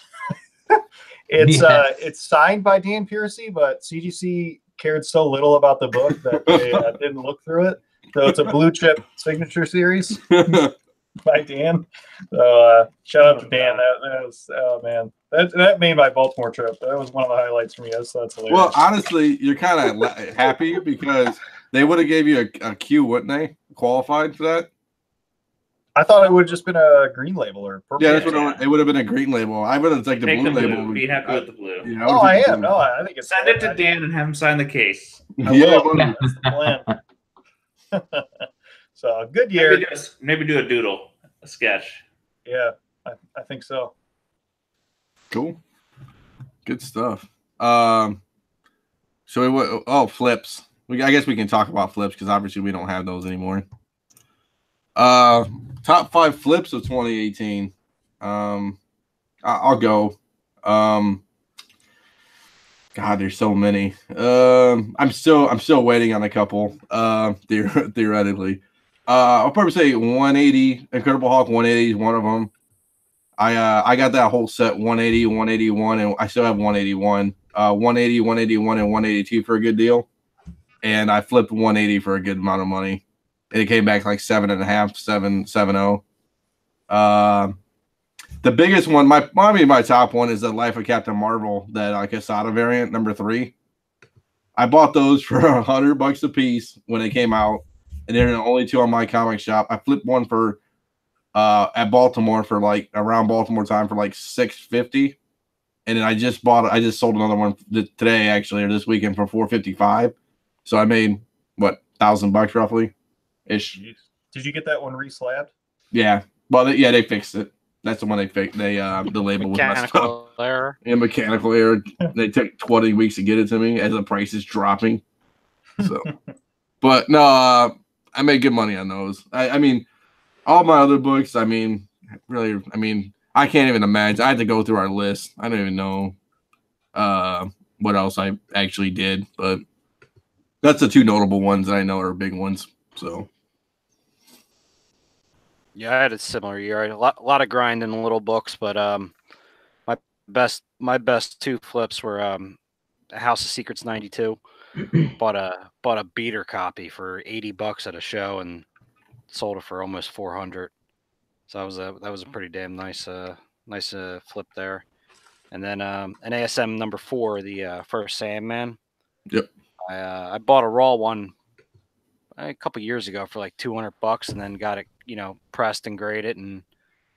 it's signed by Dan Piercy, but CGC cared so little about the book that they didn't look through it. So it's a blue chip signature series by Dan. So shout out to Dan. That was, oh man, that made my Baltimore trip. That was one of the highlights for me. That's hilarious. Well, honestly, you're kind of happy because they would have gave you a Q, wouldn't they? Qualified for that. I thought it would have just been a green label or purple. Yeah, it would have been a green label. I would have taken the blue label. Be happy with the blue. Yeah, I am. No, I think it's send it to Dan and have him sign the case. So good year. Maybe do a doodle, a sketch. Yeah, I think so. Cool. Good stuff. So flips. I guess we can talk about flips because obviously we don't have those anymore. Top 5 flips of 2018. I'll go. God, there's so many. I'm still waiting on a couple. Theoretically, I'll probably say 180. Incredible Hulk 180 is one of them. I got that whole set 180, 181, and I still have 181. 180, 181, and 182 for a good deal. And I flipped 180 for a good amount of money. And it came back like 7.5, 770. The biggest one, my top one is the Life of Captain Marvel, that Quesada variant, number 3. I bought those for $100 a piece when they came out, and they're the only 2 on my comic shop. I flipped one for at Baltimore for like around Baltimore time for like $650, and then I just sold another one today actually, or this weekend, for $455. So I made what, $1,000 roughly ish. Did you get that one reslabbed? Yeah, well, they fixed it. That's the one they fixed. The label was messed up. Error. Yeah, mechanical error. They took 20 weeks to get it to me as the price is dropping. So, but no, I made good money on those. I mean, all my other books, I mean, really, I mean, I can't even imagine. I had to go through our list. I don't even know what else I actually did, but that's the 2 notable ones that I know are big ones. So. Yeah, I had a similar year. A lot of grinding in little books, but my best 2 flips were House of Secrets 92. bought a beater copy for $80 at a show and sold it for almost $400. So that was a pretty damn nice flip there. And then an ASM number 4, the first Sandman. Yep. I bought a raw one a couple years ago for like $200, and then got it, pressed and graded, and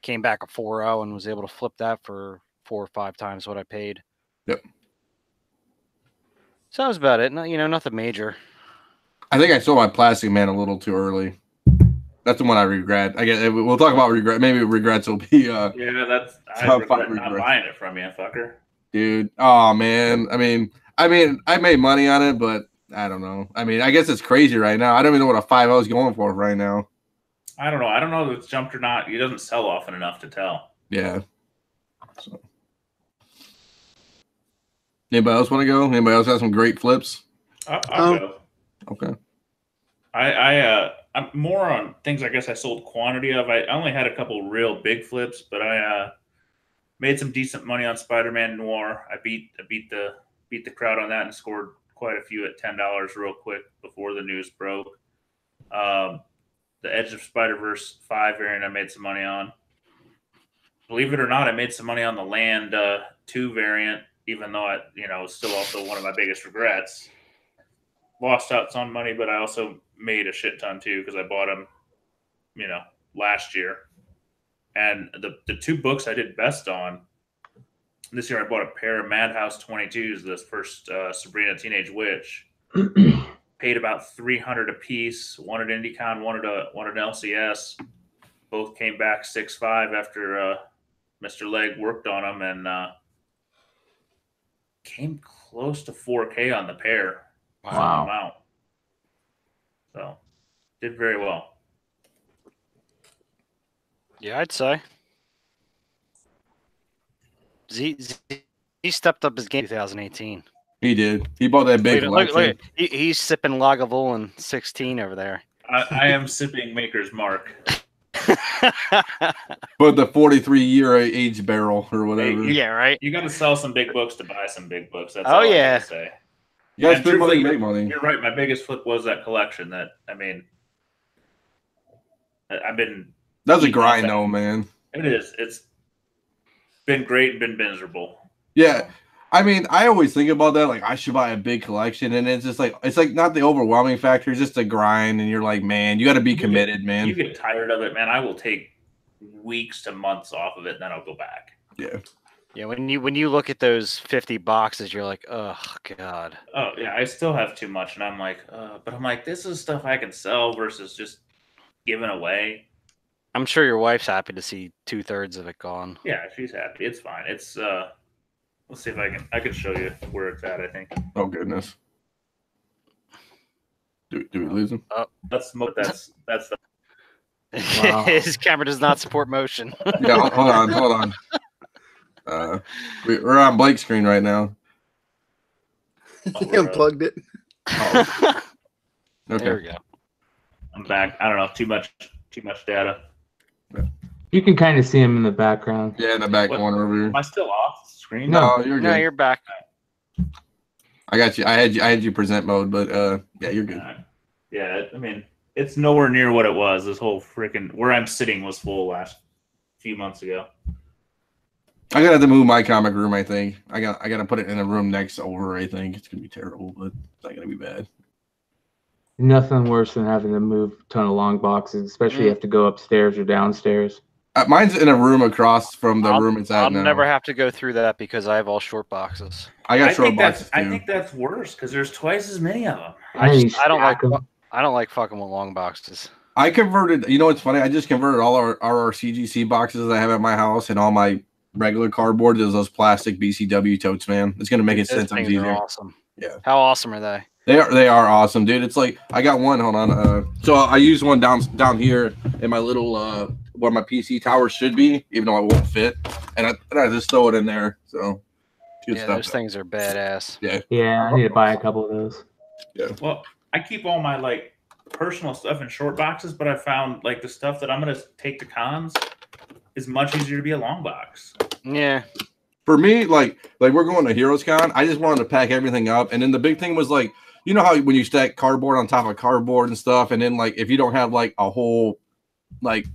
came back a 4.0 and was able to flip that for 4 or 5 times what I paid. Yep. So that was about it. No, nothing major. I think I sold my Plastic Man a little too early. That's the one I regret. I guess we'll talk about regret. Maybe regrets will be. Yeah, I regret not buying it from you, fucker. Dude, oh man. I mean, I made money on it, but I don't know. I mean, I guess it's crazy right now. I don't even know what a 5.0 is going for right now. I don't know. I don't know if it's jumped or not. It doesn't sell often enough to tell. Yeah. So. Anybody else want to go? Anybody else have some great flips? I'll go. Okay. I'm more on things I guess I sold quantity of. I only had a couple real big flips, but I made some decent money on Spider-Man Noir. I beat the crowd on that and scored quite a few at $10 real quick before the news broke. The Edge of Spider-Verse 5 variant I made some money on. Believe it or not, I made some money on the Land 2 variant, even though it's still also one of my biggest regrets. Lost out some money, but I also made a shit ton too because I bought them, last year. And the 2 books I did best on this year, I bought a pair of Madhouse 22s, this first Sabrina Teenage Witch. Paid about $300 a piece. One at IndieCon, one at an LCS. Both came back 6.5 after Mr. Legg worked on them, and came close to 4K on the pair. Wow. So, did very well. Yeah, I'd say. Z stepped up his game in 2018. He did. He bought that big look. He's sipping Lagavulin 16 over there. I am sipping Maker's Mark. But the 43-year age barrel or whatever. Yeah, right. You got to sell some big books to buy some big books. That's all I yeah. got to say. You guys spend money, make money. You're right. My biggest flip was that collection. I've been. That's a grind, though, man. It is. It's been great and been miserable. Yeah. I mean, I always think about that. Like, I should buy a big collection. And it's just like, it's like not the overwhelming factor. It's just a grind. And you're like, man, you got to be committed, man. You get tired of it, man. I will take weeks to months off of it. And then I'll go back. Yeah. Yeah. When you look at those 50 boxes, you're like, oh, God. Oh, yeah. I still have too much. And I'm like, but I'm like, this is stuff I can sell versus just giving away. I'm sure your wife's happy to see 2/3 of it gone. Yeah, she's happy. It's fine. It's let's see if I can show you where it's at, I think. Oh goodness. Do we lose him? That's the Wow. His camera does not support motion. Yeah, hold on. We're on Blake's screen right now. He unplugged it. Oh. Okay. There we go. I'm back. I don't know. Too much data. You can kind of see him in the background. Yeah, in the back What? corner over here. Am I still off the screen? No. you're good. No, you're back. I got you. I had you present mode, but yeah, you're good. Yeah, I mean, it's nowhere near what it was. This whole freaking where I'm sitting was full last few months ago. I gotta have to move my comic room. I think I gotta put it in a room next over. I think it's gonna be terrible, but it's not gonna be bad. Nothing worse than having to move a ton of long boxes, especially you have to go upstairs or downstairs. Mine's in a room across from the room it's at I'll now. never have to go through that because I have all short boxes. I got short boxes too. I think that's worse because there's twice as many of them. I don't like fucking with long boxes. I converted. You know what's funny? I just converted all our CGC boxes I have at my house and all my regular cardboard to those plastic BCW totes, man. It's gonna make it 10 times easier. Awesome. Yeah. How awesome are they? They are awesome, dude. It's like I got one. Hold on. So I use one down here in my little where my PC tower should be, even though it won't fit, and I just throw it in there. So good stuff. Those things are badass. Yeah, I need to buy a couple of those. Yeah. Well, I keep all my like personal stuff in short boxes, but I found like the stuff that I'm gonna take to cons is much easier to be a long box. Yeah. For me, like we're going to Heroes Con, I just wanted to pack everything up, and then the big thing was like, you know how when you stack cardboard on top of cardboard and stuff, and then like if you don't have like a whole like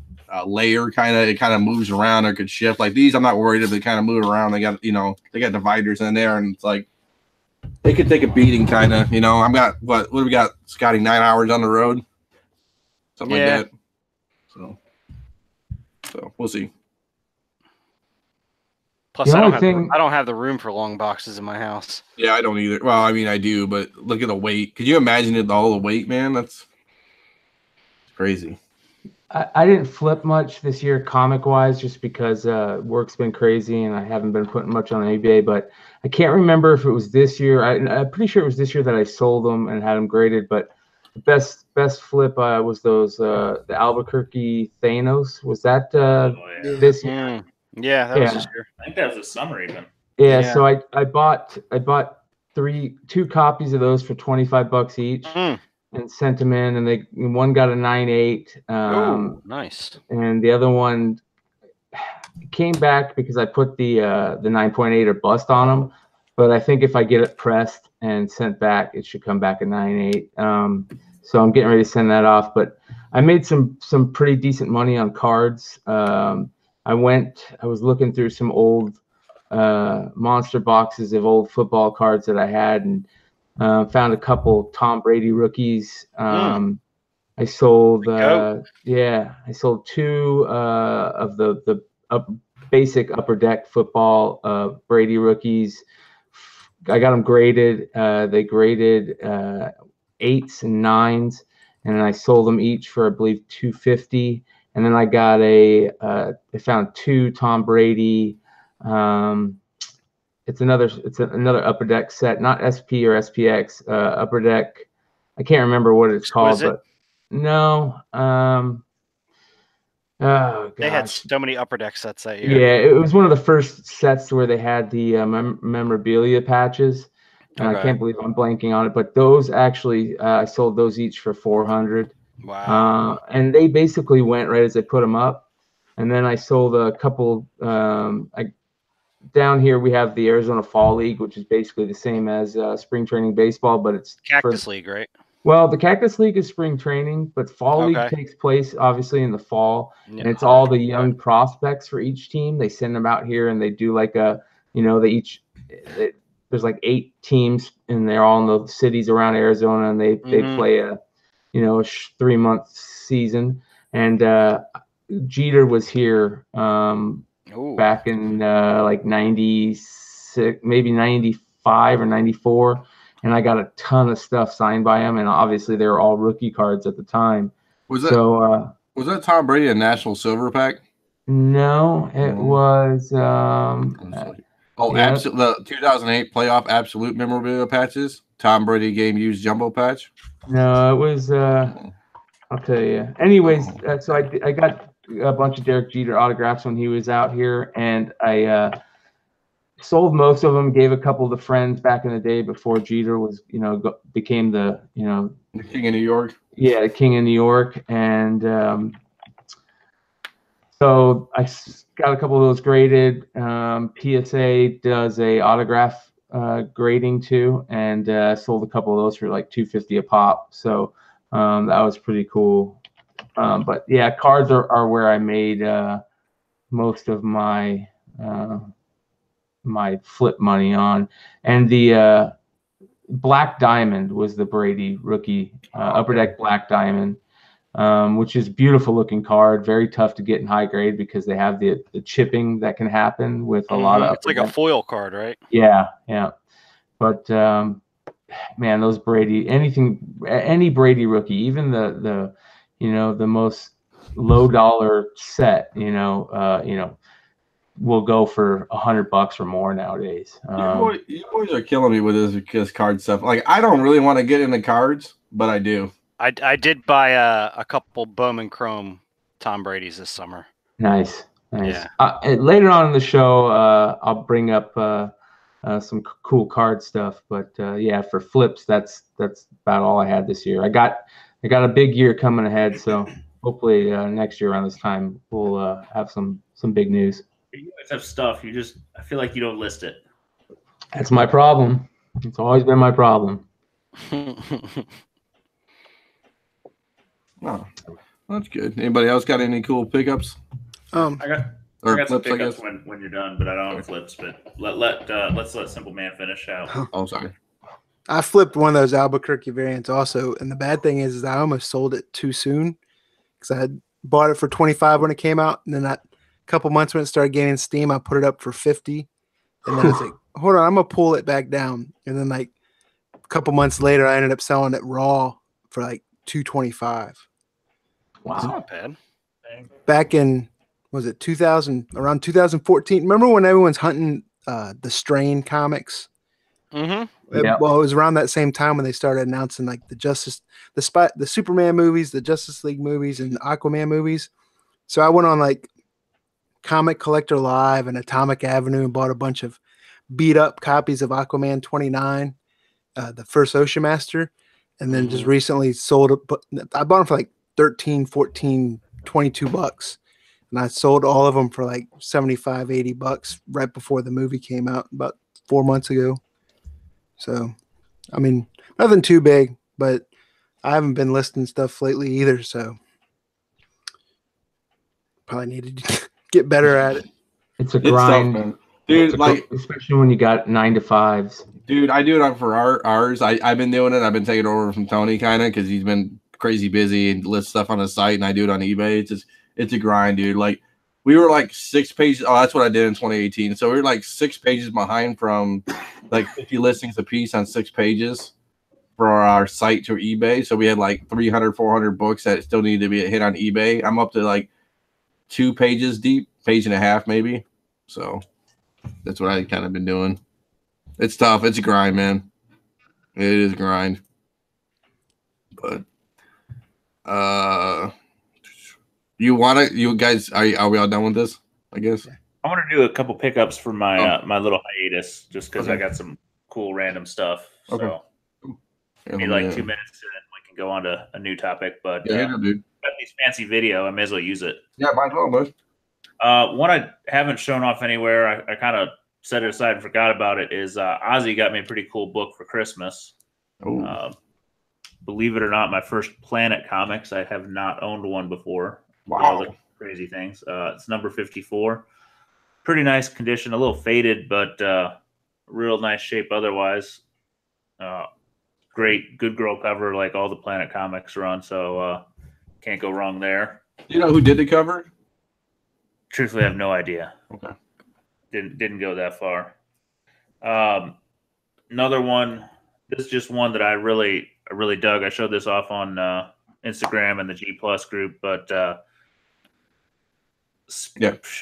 layer, it kind of moves around or could shift. Like these, I'm not worried if they kind of move around. They got they got dividers in there, and it's like they could take a beating, kind of. I've got what do we got, Scotty? 9 hours on the road, something like that. So we'll see. Plus, I don't have the room for long boxes in my house. Yeah, I don't either. Well, I mean, I do, but look at the weight. Could you imagine all the weight, man? That's crazy. I didn't flip much this year comic-wise just because work's been crazy and I haven't been putting much on eBay, but I can't remember if it was this year. I'm pretty sure it was this year that I sold them and had them graded, but the best flip was those the Albuquerque Thanos. Was that this year? Yeah, that was this year. I think that was a summer even. Yeah, so I bought two copies of those for $25 each and sent them in, and one got a 9.8. Oh, nice. And the other one came back because I put the 9.8 or bust on them, but I think if I get it pressed and sent back, it should come back a 9.8. So I'm getting ready to send that off, but I made some pretty decent money on cards. I was looking through some old monster boxes of old football cards that I had, and found a couple Tom Brady rookies. I sold two of the basic Upper Deck football Brady rookies. I got them graded. They graded 8s and 9s, and I sold them each for, I believe, $250. And then I got I found two Tom Brady. It's another Upper Deck set, not SP or SPX. Upper Deck. I can't remember what it's called, but no. Oh gosh. They had so many Upper Deck sets that year. Yeah, it was one of the first sets where they had the memorabilia patches. And I can't believe I'm blanking on it, but those actually, I sold those each for $400. Wow. And they basically went right as I put them up. And then I sold a couple. Down here we have the Arizona Fall League, which is basically the same as spring training baseball, but it's Cactus League, right? Well, the Cactus League is spring training, but Fall League takes place obviously in the fall, and it's all the young prospects for each team. They send them out here, and they do like there's like 8 teams, and they're all in the cities around Arizona, and they play a 3-month season. And Jeter was here back in like 96, maybe 95 or 94, and I got a ton of stuff signed by him, and obviously they were all rookie cards at the time. Was that Tom Brady a National Silver Pack? No, it was the 2008 playoff absolute memorabilia patches. Tom Brady game used jumbo patch. No, it was I'll tell you. Anyways, so I got a bunch of Derek Jeter autographs when he was out here, and sold most of them. Gave a couple to friends back in the day before Jeter was, became the, The King of New York. Yeah, the King of New York, and so I got a couple of those graded. PSA does a autograph grading too, and sold a couple of those for like $250 a pop. So that was pretty cool. But yeah, cards are where I made most of my my flip money on, and the Black Diamond was the Brady rookie Upper Deck Black Diamond. Which is beautiful looking card, very tough to get in high grade because they have the chipping that can happen with a lot of. It's like a foil card, right? Yeah. But man, those Brady, any Brady rookie, even the most low dollar set, will go for $100 or more nowadays. You boys are killing me with this card stuff. Like, I don't really want to get into cards, but I do. I did buy a couple Bowman Chrome Tom Brady's this summer. Nice. Yeah. Later on in the show, I'll bring up some cool card stuff. But yeah, for flips, that's about all I had this year. I got a big year coming ahead, so hopefully next year around this time we'll have some big news. You guys have stuff. I feel like you don't list it. That's my problem. It's always been my problem. Oh, that's good. Anybody else got any cool pickups? I got some flips, pickups when you're done, but I don't have flips. But let's let Simple Man finish out. Oh, sorry. I flipped one of those Albuquerque variants also, and the bad thing is I almost sold it too soon because I had bought it for 25 when it came out, and then a couple months when it started gaining steam, I put it up for 50, and then I was like, hold on, I'm gonna pull it back down, and then like a couple months later, I ended up selling it raw for like 225. Wow, that's not bad. Back in around 2014. Remember when everyone's hunting the Strain comics? Mm-hmm. Yeah. Well, it was around that same time when they started announcing like the Superman movies, the Justice League movies, and the Aquaman movies. So I went on like Comic Collector Live and Atomic Avenue and bought a bunch of beat up copies of Aquaman 29, the first Ocean Master, and then just recently sold it. But I bought them for like 13, 14, $22. And I sold all of them for like $75, $80 right before the movie came out about 4 months ago. So, I mean, nothing too big, but I haven't been listing stuff lately either. So, probably need to get better at it. It's a grind, tough, man. Dude. Especially when you got 9 to 5s. Dude, I do it for ours. I've been doing it. I've been taking it over from Tony kind of because he's been crazy busy and lists stuff on the site, and I do it on eBay. It's a grind, dude. Like, we were like 6 pages. Oh, that's what I did in 2018. So we were like 6 pages behind from like 50 listings a piece on 6 pages for our site to eBay. So we had like 300, 400 books that still needed to be hit on eBay. I'm up to like 2 pages deep, page and a half maybe. So that's what I kind of been doing. It's tough. It's a grind, man. It is a grind. But you guys, are we all done with this? I guess. I want to do a couple pickups for my my little hiatus, just because I got some cool random stuff. Okay. So maybe like 2 minutes, and then we can go on to a new topic. But dude. got these fancy video. I may as well use it. Yeah, might as well, bud. One I haven't shown off anywhere. I kind of set it aside and forgot about it. Is Ozzy got me a pretty cool book for Christmas. Believe it or not, my first Planet Comics. I have not owned one before. Wow. All the crazy things. It's number 54. Pretty nice condition, a little faded, but real nice shape otherwise. Great, good girl cover like all the Planet Comics run, so can't go wrong there. You know who did the cover? Truthfully, I have no idea. Okay. Didn't go that far. Another one. This is just one that I really dug. I showed this off on Instagram and the G Plus group, but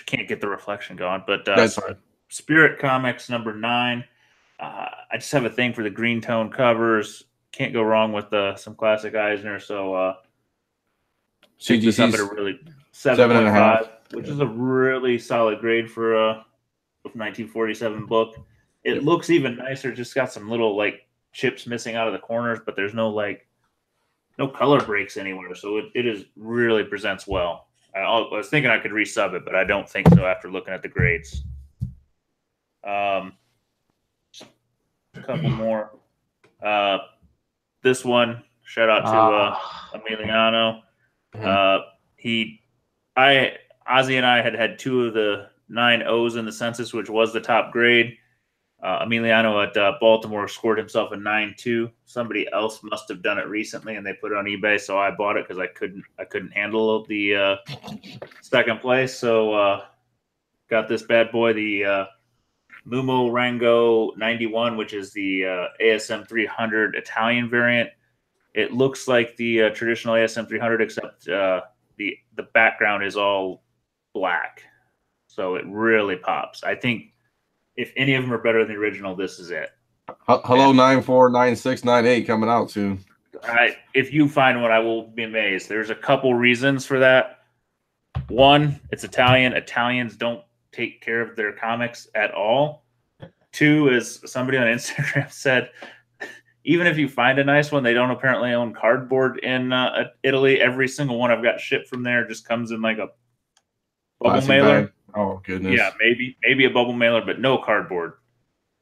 can't get the reflection going. But That's fine. Spirit Comics number 9. I just have a thing for the green tone covers. Can't go wrong with some classic Eisner. So picked this up at a really 7.5, which is a really solid grade for 1947 book. It looks even nicer. Just got some little like chips missing out of the corners, but there's no color breaks anywhere. So it is really presents well. I was thinking I could resub it, but I don't think so after looking at the grades. A couple more. This one, shout out to Emiliano. Ozzy and I had 2 of the 9 O's in the census, which was the top grade. Emiliano at Baltimore scored himself a 9.2. Somebody else must have done it recently, and they put it on eBay, so I bought it because I couldn't handle the second place. So got this bad boy, the Mumo Rango 91, which is the ASM 300 Italian variant. It looks like the traditional ASM 300, except the background is all black, so it really pops. I think if any of them are better than the original, this is it. Hello, 949698 coming out soon. If you find one, I will be amazed. There's a couple reasons for that. One, it's Italian. Italians don't take care of their comics at all. 2, as somebody on Instagram said, even if you find a nice one, they don't apparently own cardboard in Italy. Every single one I've got shipped from there just comes in like a bubble mailer. Bag. Oh, goodness. Yeah, maybe a bubble mailer, but no cardboard.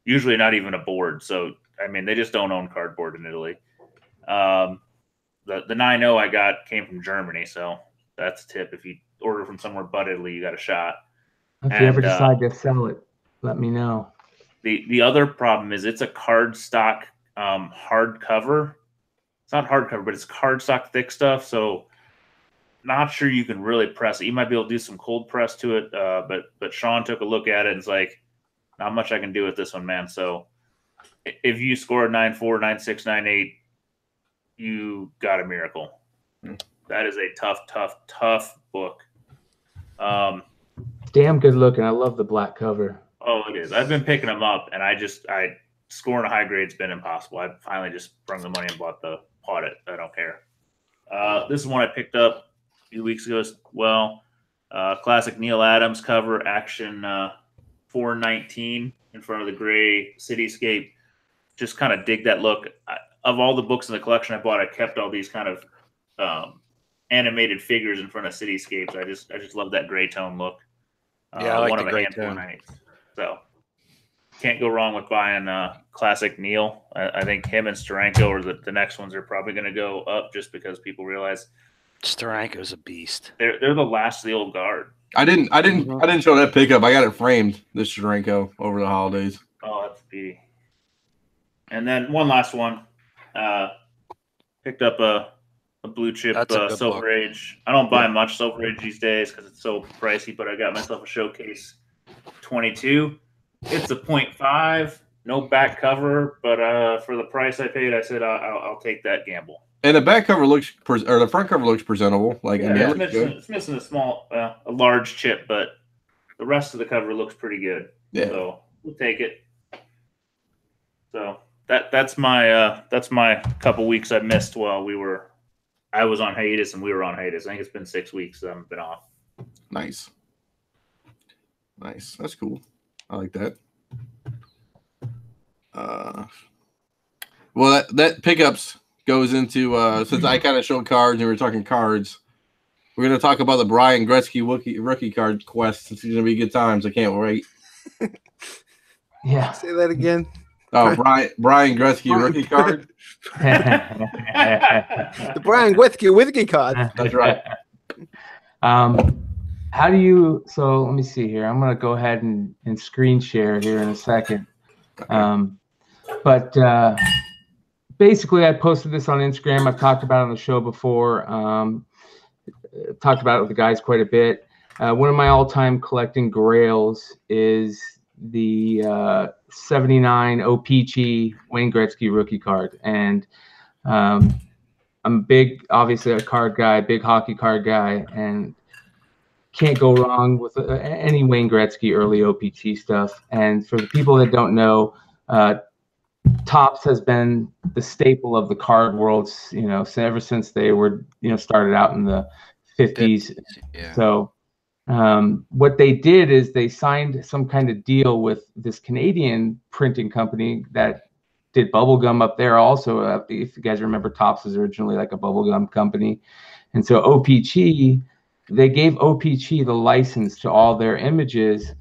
Usually not even a board. So, I mean, they just don't own cardboard in Italy. The 9.0 I got came from Germany, so that's a tip. If you order from somewhere but Italy, you got a shot. If you ever decide to sell it, let me know. The other problem is it's a cardstock hardcover. It's not hardcover, but it's cardstock thick stuff. So not sure you can really press it. You might be able to do some cold press to it, but Sean took a look at it and it's like, not much I can do with this one, man. So if you score 9.4, 9.6, 9.8, you got a miracle. That is a tough book. Damn good looking. I love the black cover. Oh, it is. I've been picking them up, and scoring a high grade's been impossible. I finally just sprung the money and bought it. I don't care. This is one I picked up a few weeks ago as well. Classic Neil Adams cover, Action 419 in front of the gray cityscape. Just kind of dig that look. Of all the books in the collection I bought, I kept all these kind of animated figures in front of cityscapes. I just love that gray tone look. Yeah, I like the gray tone. So can't go wrong with buying classic Neil. I think him and Steranko or the next ones are probably going to go up just because people realize Steranko's a beast. They're the last of the old guard. I didn't show that pickup. I got it framed, this Steranko, over the holidays. Oh, that's a beauty. And then one last one. Picked up a blue chip Silver Age. I don't buy much Silver Age these days because it's so pricey, but I got myself a Showcase 22. It's a 0.5, no back cover, but for the price I paid, I said I'll take that gamble. And the back cover the front cover looks presentable. It's missing a large chip, but the rest of the cover looks pretty good. Yeah. So we'll take it. So that's my couple weeks I missed while I was on hiatus and we were on hiatus. I think it's been 6 weeks that I've been off. Nice. That's cool. I like that. Well, that pickups goes into since I kind of showed cards and we were talking cards, we're going to talk about the Bryan Gretzky rookie card quest. It's going to be good times. I can't wait. Yeah. Say that again. Oh, Bryan Gretzky rookie card. The Bryan Gretzky card. That's right. How do you? So let me see here. I'm going to go ahead and screen share here in a second. But basically, I posted this on Instagram. I've talked about it on the show before. Talked about it with the guys quite a bit. One of my all-time collecting grails is the 79 O-Pee-Chee Wayne Gretzky rookie card. And I'm obviously a card guy, big hockey card guy, and can't go wrong with any Wayne Gretzky early O-Pee-Chee stuff. And for the people that don't know, Topps has been the staple of the card world, ever since they were, started out in the 50s. Yeah. So What they did is they signed some kind of deal with this Canadian printing company that did bubblegum up there also. If you guys remember, Topps was originally like a bubblegum company. And so OPG, they gave OPG the license to all their images,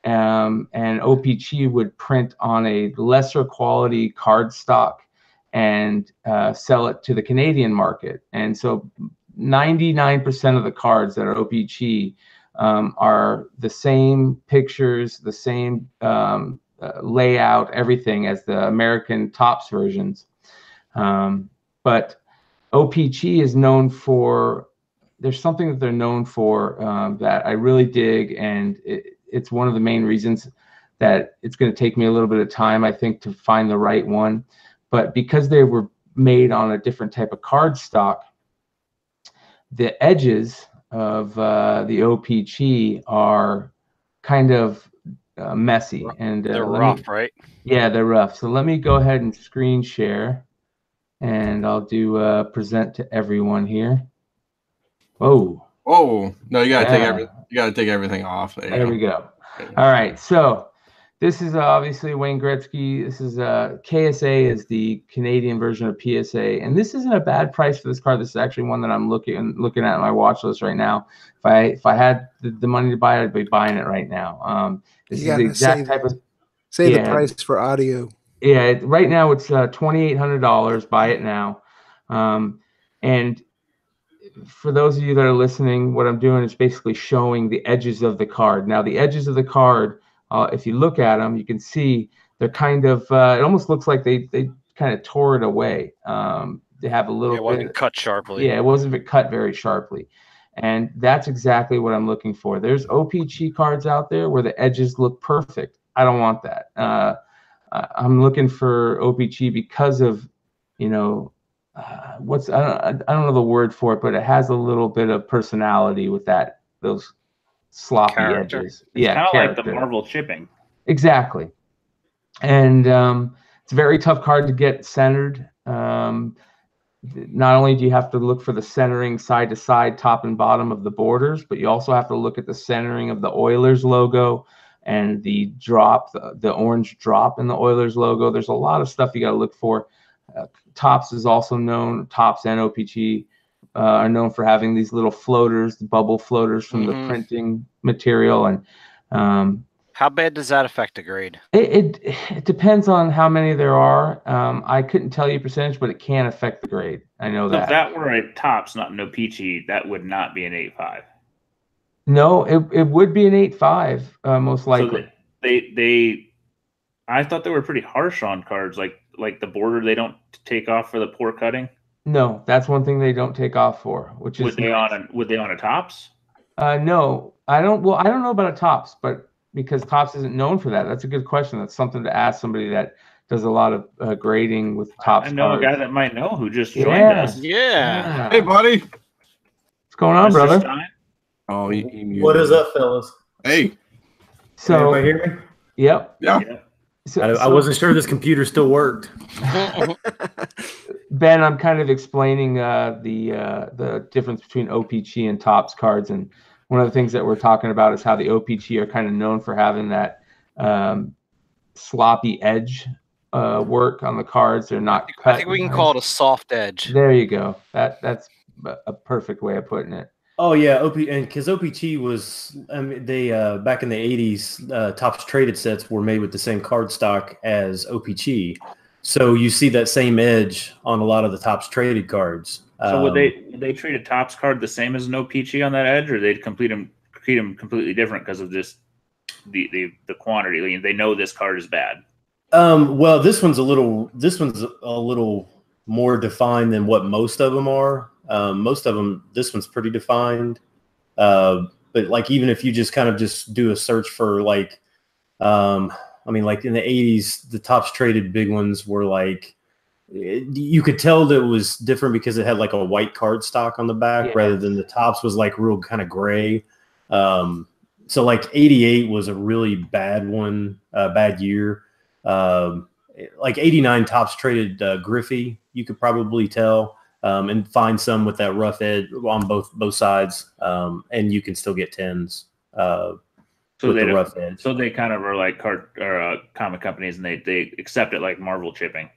and OPG would print on a lesser quality cardstock and sell it to the Canadian market. And so 99% of the cards that are OPG are the same pictures, the same layout, everything as the American Topps versions. But OPG is known for, there's something that they're known for that I really dig, and it's one of the main reasons that it's going to take me a little bit of time, I think, to find the right one. But because they were made on a different type of cardstock, the edges of the OPG are kind of messy, and they're rough, right? Yeah, they're rough. So let me go ahead and screen share, and I'll do present to everyone here. Oh no, you gotta take everything off. There we go. All right, so this is obviously Wayne Gretzky. This is KSA is the Canadian version of PSA, and this isn't a bad price for this card. This is actually one that I'm looking at my watch list right now. If I had the money to buy it, I'd be buying it right now. This is the exact type of the price for audio. Yeah, right now it's $2,800. Buy it now. And for those of you that are listening, what I'm doing is basically showing the edges of the card. Now, the edges of the card, if you look at them, you can see they're kind of, it almost looks like they kind of tore it away. They have a little bit. It wasn't cut sharply. Yeah, it wasn't cut very sharply. And that's exactly what I'm looking for. There's OPG cards out there where the edges look perfect. I don't want that. I'm looking for OPG because of, you know, I don't know the word for it, but it has a little bit of personality with those sloppy edges. It's kind of like the Marvel chipping. Exactly. And it's a very tough card to get centered. Not only do you have to look for the centering side to side, top and bottom of the borders, but you also have to look at the centering of the Oilers logo and the drop, the orange drop in the Oilers logo. There's a lot of stuff you got to look for. Topps is also known, Topps and OPG are known for having these little floaters, the bubble floaters from the printing material. And how bad does that affect the grade? It depends on how many there are. I couldn't tell you percentage, but it can affect the grade. I know that. If that were a Topps, not an OPG, that would not be an 8.5. No, it would be an 8.5, most likely. So I thought they were pretty harsh on cards, like the border they don't take off for the poor cutting. No, that's one thing they don't take off for, which is would they on a Topps? No, I don't. Well, I don't know about a Topps, but because Topps isn't known for that. That's a good question. That's something to ask somebody that does a lot of grading with Topps. I know cards. a guy that might know who just joined us. Yeah. Hey, buddy. What's going on, brother? Stein? Oh, what is up, fellas? Hey. So, everybody hear me? Yep. Yeah. So, I wasn't sure this computer still worked. Ben, I'm kind of explaining the difference between OPG and Topps cards, and one of the things that we're talking about is how the OPG are kind of known for having that sloppy edge work on the cards. They're not cut. I think we can call it a soft edge. There you go. That's a perfect way of putting it. Oh yeah, because OPG was, I mean, they back in the 80s, Topps traded sets were made with the same cardstock as OPG, so you see that same edge on a lot of the Topps traded cards. So would they treat a Topps card the same as an OPG on that edge, or they'd treat them completely different because of just the quantity? They know this card is bad. Well, this one's a little more defined than what most of them are. Most of them, this one's pretty defined. But like, even if you just kind of just do a search for like, I mean, like in the 80s, the Topps traded big ones were like, you could tell that it was different because it had like a white cardstock on the back rather than the Topps was like real kind of gray. So like 88 was a really bad one, bad year. Like 89 Topps traded Griffey, you could probably tell. And find some with that rough edge on both sides, and you can still get 10s. So with they the rough edge. So they kind of are like comic companies, and they accept it like Marvel chipping.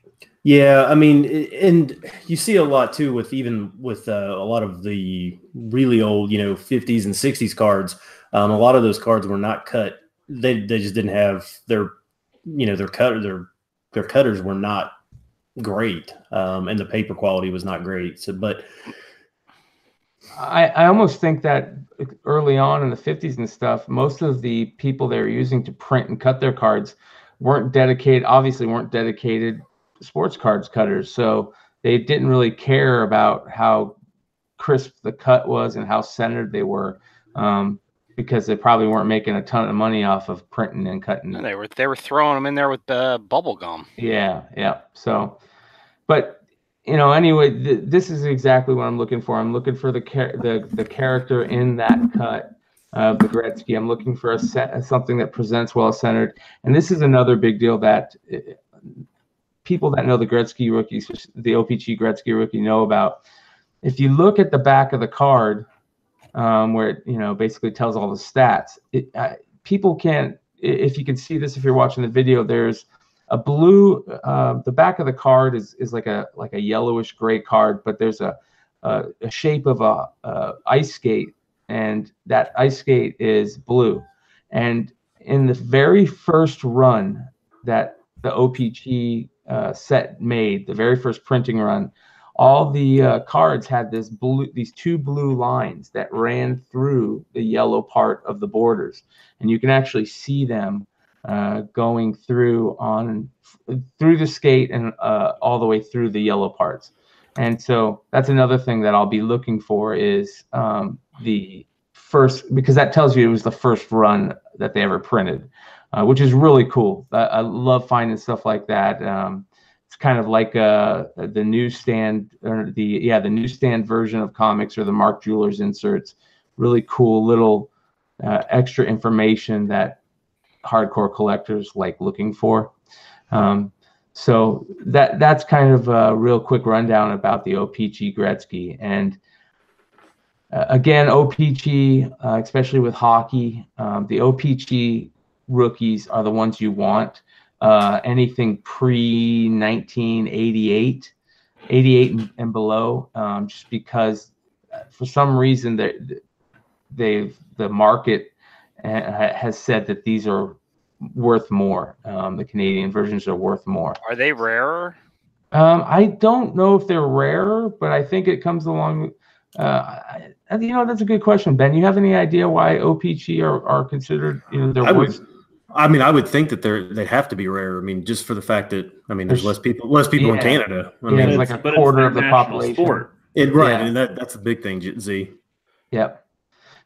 Yeah, I mean, and you see a lot too with a lot of the really old, 50s and 60s cards. A lot of those cards were not cut. They just didn't have their cutters were not great, and the paper quality was not great. So, but I almost think that early on in the 50s and stuff, most of the people they were using to print and cut their cards weren't dedicated sports cards cutters. So they didn't really care about how crisp the cut was and how centered they were, because they probably weren't making a ton of money off of printing and cutting. And they were throwing them in there with bubble gum. Yeah. So, but anyway, this is exactly what I'm looking for. I'm looking for the character in that cut of the Gretzky. I'm looking for something that presents well centered. And this is another big deal that people that know the Gretzky rookies, the OPG Gretzky rookie, know about. If you look at the back of the card, where it basically tells all the stats, people can't. If you can see this, if you're watching the video, there's a blue. The back of the card is like a yellowish gray card, but there's a shape of a ice skate, and that ice skate is blue. And in the very first run that the OPG set made, the very first printing run, all the cards had these two blue lines that ran through the yellow part of the borders, and you can actually see them going through the skate and all the way through the yellow parts. And so that's another thing that I'll be looking for is the first, because that tells you it was the first run that they ever printed, which is really cool. I love finding stuff like that. It's kind of like the newsstand, or the newsstand version of comics, or the Mark Jewelers inserts. Really cool little extra information that hardcore collectors like looking for. So that's kind of a real quick rundown about the OPG Gretzky. And again, OPG, especially with hockey, the OPG rookies are the ones you want. Anything pre-1988, 88 and below, just because for some reason the market has said that these are worth more. The Canadian versions are worth more. Are they rarer? I don't know if they're rarer, but I think it comes along. That's a good question, Ben. You have any idea why OPG are considered, they're worth? I would think that they have to be rare. I mean, just for the fact that there's less people in Canada. It's like a quarter of the population. Sport. And that's a big thing, Z. Yep.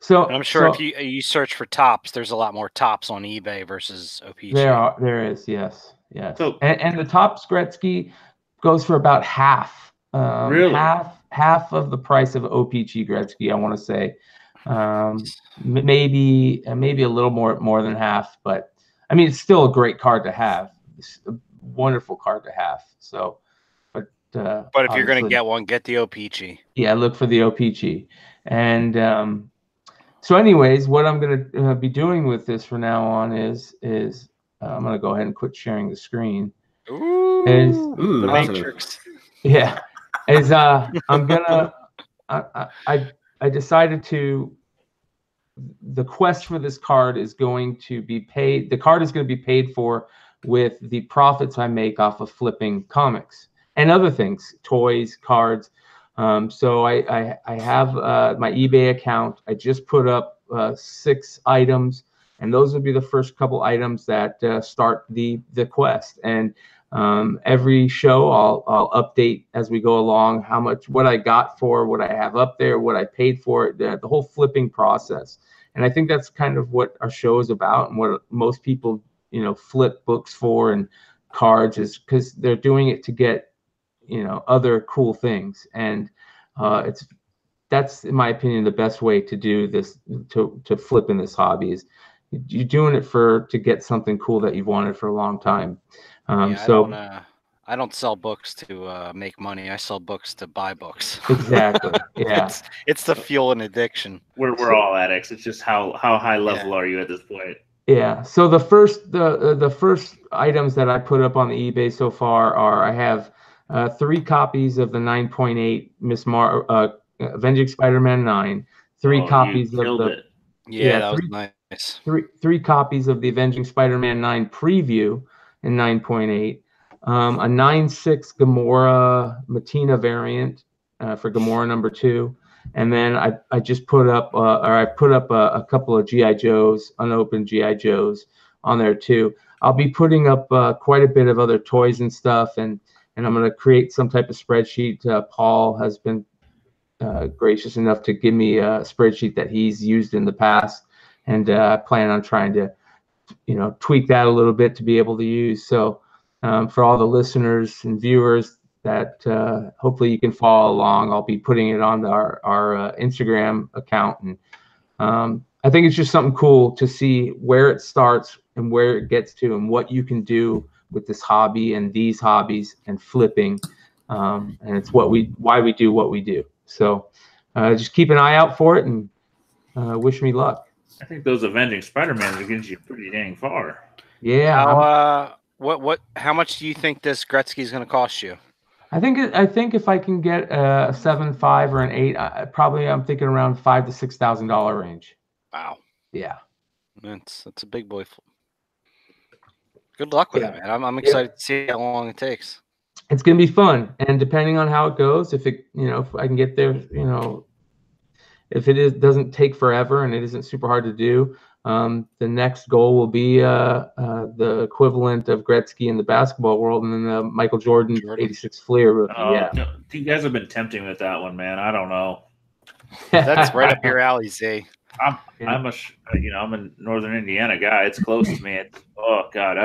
So and I'm sure if you search for tops, there's a lot more tops on eBay versus OPG. There is, yes. So, and the Topps Gretzky goes for about half. Really? Half of the price of OPG Gretzky, I want to say. Maybe a little more than half, but I mean, it's still a great card to have. It's a wonderful card to have. So, but if you're going to get one, get the OPG. Yeah, look for the OPG. And so anyways, what I'm going to be doing with this from now on is I'm going to go ahead and quit sharing the screen. Ooh, the Matrix. Yeah. I'm going to I decided the quest for this card is going to be paid. The card is going to be paid for with the profits I make off of flipping comics and other things, toys, cards. So I have my eBay account. I just put up 6 items, and those will be the first couple items that start the quest. And every show I'll update as we go along what I got for what I have up there, what I paid for it, the whole flipping process. And I think that's kind of what our show is about, and what most people flip books for and cards, is because they're doing it to get other cool things. And that's in my opinion the best way to do this, to flip in this hobby, is you're doing it to get something cool that you've wanted for a long time. I I don't sell books to make money. I sell books to buy books. Exactly. Yeah. It's the fuel and addiction. We're all addicts. It's just how high level are you at this point? Yeah. So the first items that I put up on the eBay so far are, I have 3 copies of the 9.8 Avenging Spider-Man 9, 3 copies of the that was nice. Three copies of the Avenging Spider-Man 9 preview in 9.8, a 9.6 Gamora Matina variant for Gamora #2. And then I just put up a couple of G.I. Joes, unopened G.I. Joes on there too. I'll be putting up quite a bit of other toys and stuff, and I'm going to create some type of spreadsheet. Paul has been gracious enough to give me a spreadsheet that he's used in the past, and I plan on trying to, tweak that a little bit to be able to use. So for all the listeners and viewers, that hopefully you can follow along. I'll be putting it on our Instagram account, and I think it's just something cool to see where it starts and where it gets to, and what you can do with this hobby and these hobbies and flipping, and it's why we do what we do. So just keep an eye out for it, and wish me luck. I think those Avenging Spider-Man are getting you pretty dang far. Yeah. How much do you think this Gretzky is going to cost you? I think if I can get a 7.5 or an 8, I'm thinking around $5,000 to $6,000 range. Wow. Yeah. That's a big boy. Good luck with it, man. I'm excited to see how long it takes. It's gonna be fun, and depending on how it goes, if I can get there, if it doesn't take forever and it isn't super hard to do, the next goal will be the equivalent of Gretzky in the basketball world, and then the Michael Jordan 86 Fleer rookie. No, you guys have been tempting with that one, man. I don't know. That's right up your alley, Z. I'm a Northern Indiana guy. It's close to me. Oh God,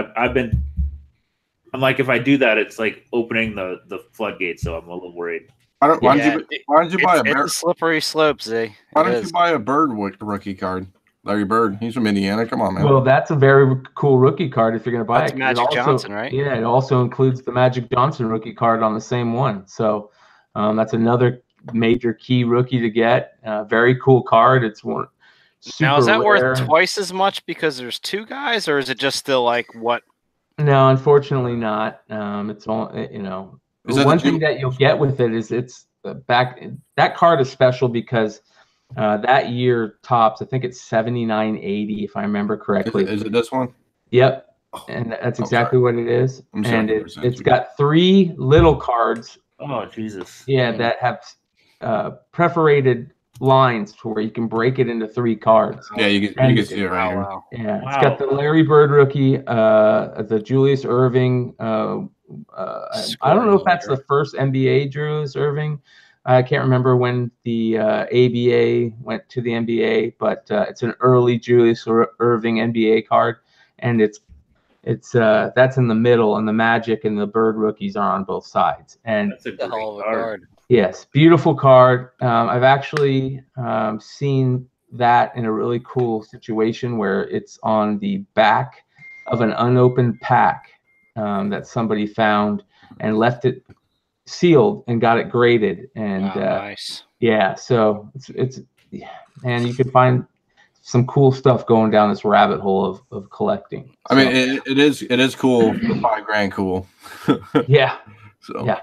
I'm like, if I do that, it's like opening the floodgates. So I'm a little worried. Why don't you buy a It's a slippery slope, Z. Why don't you buy a Bird rookie card? Larry Bird, he's from Indiana. Come on, man. Well, that's a very cool rookie card if you're going to buy it. Magic Johnson, right? Yeah, it also includes the Magic Johnson rookie card on the same one. So that's another major key rookie to get. Very cool card. It's one. Now, is that rare. worth twice as much because there's 2 guys, or is it just still like what? No, unfortunately not. It's all one thing that you'll get with it is it's that card is special because that year tops, I think it's 79.80 if I remember correctly. Is it this one? Yep, and that's exactly what it is. And it's got 3 little cards. Oh Jesus! Yeah, that have perforated lines to where you can break it into 3 cards. Yeah, you can see it right here. Wow. Yeah, it's got the Larry Bird rookie, the Julius Erving. I don't know if that's the first NBA Julius Erving. I can't remember when the ABA went to the NBA, but it's an early Julius Erving NBA card, and it's that's in the middle, and the Magic and the Bird rookies are on both sides. And that's a hell of a card. Yes, beautiful card. I've actually seen that in a really cool situation where it's on the back of an unopened pack that somebody found and left it sealed and got it graded. And nice. Yeah, so it's and you can find some cool stuff going down this rabbit hole of collecting. I mean, it is cool. $5,000 cool. Yeah. So yeah.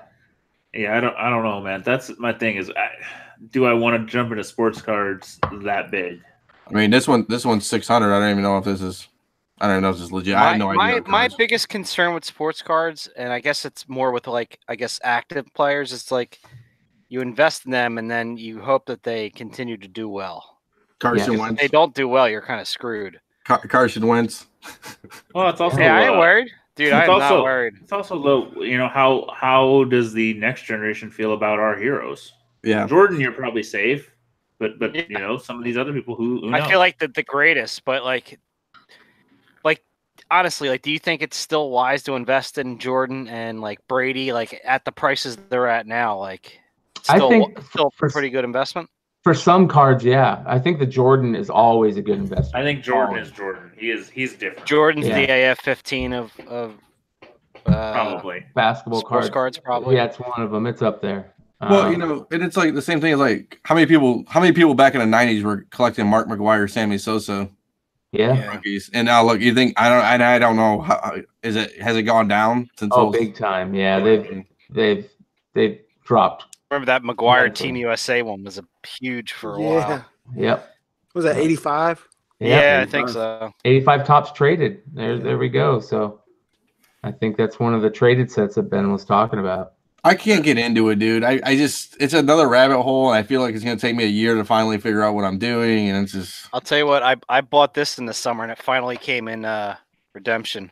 Yeah, I don't know, man. That's my thing is, do I want to jump into sports cards that big? I mean, this one's 600. I don't even know if this is. I don't even know if this is legit. I have no idea. My biggest concern with sports cards, and I guess it's more with active players, it's like you invest in them and then you hope that they continue to do well. Carson Wentz. If they don't do well, you're kind of screwed. Carson Wentz. Well, it's also. I ain't worried. Dude, I'm not worried. It's also low. How does the next generation feel about our heroes? Yeah, Jordan, you're probably safe, but some of these other people who I feel like the greatest, but like honestly, do you think it's still wise to invest in Jordan and like Brady, like at the prices they're at now? Like, still, I think still a pretty good investment. For some cards, yeah. I think the Jordan is always a good investment. I think Jordan is Jordan. He's different. Jordan's the AF-15 of Probably. basketball Sports cards, probably. Yeah, it's one of them. It's up there. Well, you know, and it's like the same thing as like how many people back in the 90s were collecting Mark McGwire, Sammy Sosa yeah. rookies, and now look, you think I don't know how has it gone down since? Oh, big time. Yeah, they've dropped. Remember that McGuire Team USA one was huge for a while. Yep. Was that 85? Yeah, I think so. 85 tops traded. There we go. So I think that's one of the traded sets that Ben was talking about. I can't get into it, dude. I just it's another rabbit hole, and I feel like it's gonna take me a year to finally figure out what I'm doing, and it's just. I'll tell you what, I bought this in the summer, and it finally came in redemption.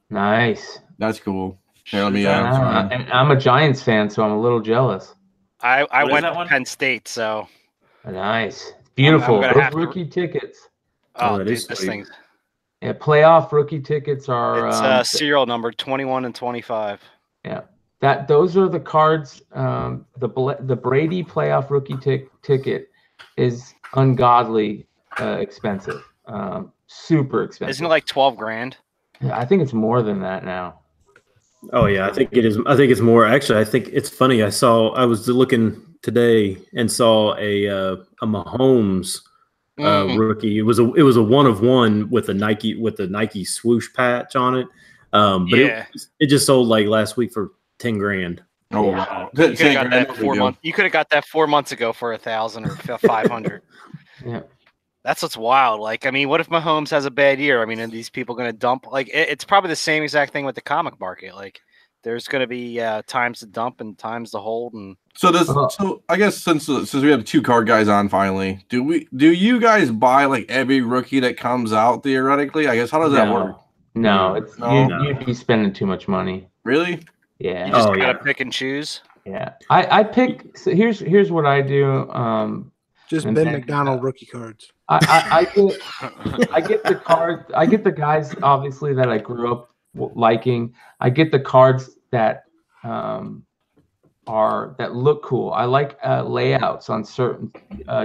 Nice. That's cool. Here, let me. And I'm a Giants fan, so I'm a little jealous. I went to Penn State, so. Nice. Beautiful. Those rookie tickets. Oh, dude, this thing. Yeah, playoff rookie tickets are. It's serial number 21 and 25. Yeah. Those are the cards. The Brady playoff rookie ticket is ungodly expensive. Super expensive. Isn't it like 12 grand? Yeah, I think it's more than that now. Oh yeah, I think it is. I think it's more. Actually, I think it's funny. I was looking today and saw a Mahomes rookie. It was a 1-of-1 with a Nike swoosh patch on it. But it just sold like last week for 10 grand. Oh wow! You could have got that 4 months. You could have got that 4 months ago for 1,000 or 500. Yeah, that's what's wild. Like, I mean, what if Mahomes has a bad year? I mean, are these people going to dump? Like, it's probably the same exact thing with the comic market. Like, there's going to be times to dump and times to hold. And so I guess since we have 2 card guys on finally, do you guys buy like every rookie that comes out theoretically? I guess how does that work? No, you'd be spending too much money. Really? Yeah. You just gotta pick and choose. Yeah. I pick. So here's what I do. Just Ben McDonald rookie cards. I get the cards. I get the guys obviously that I grew up liking. I get the cards that look cool. I like layouts on certain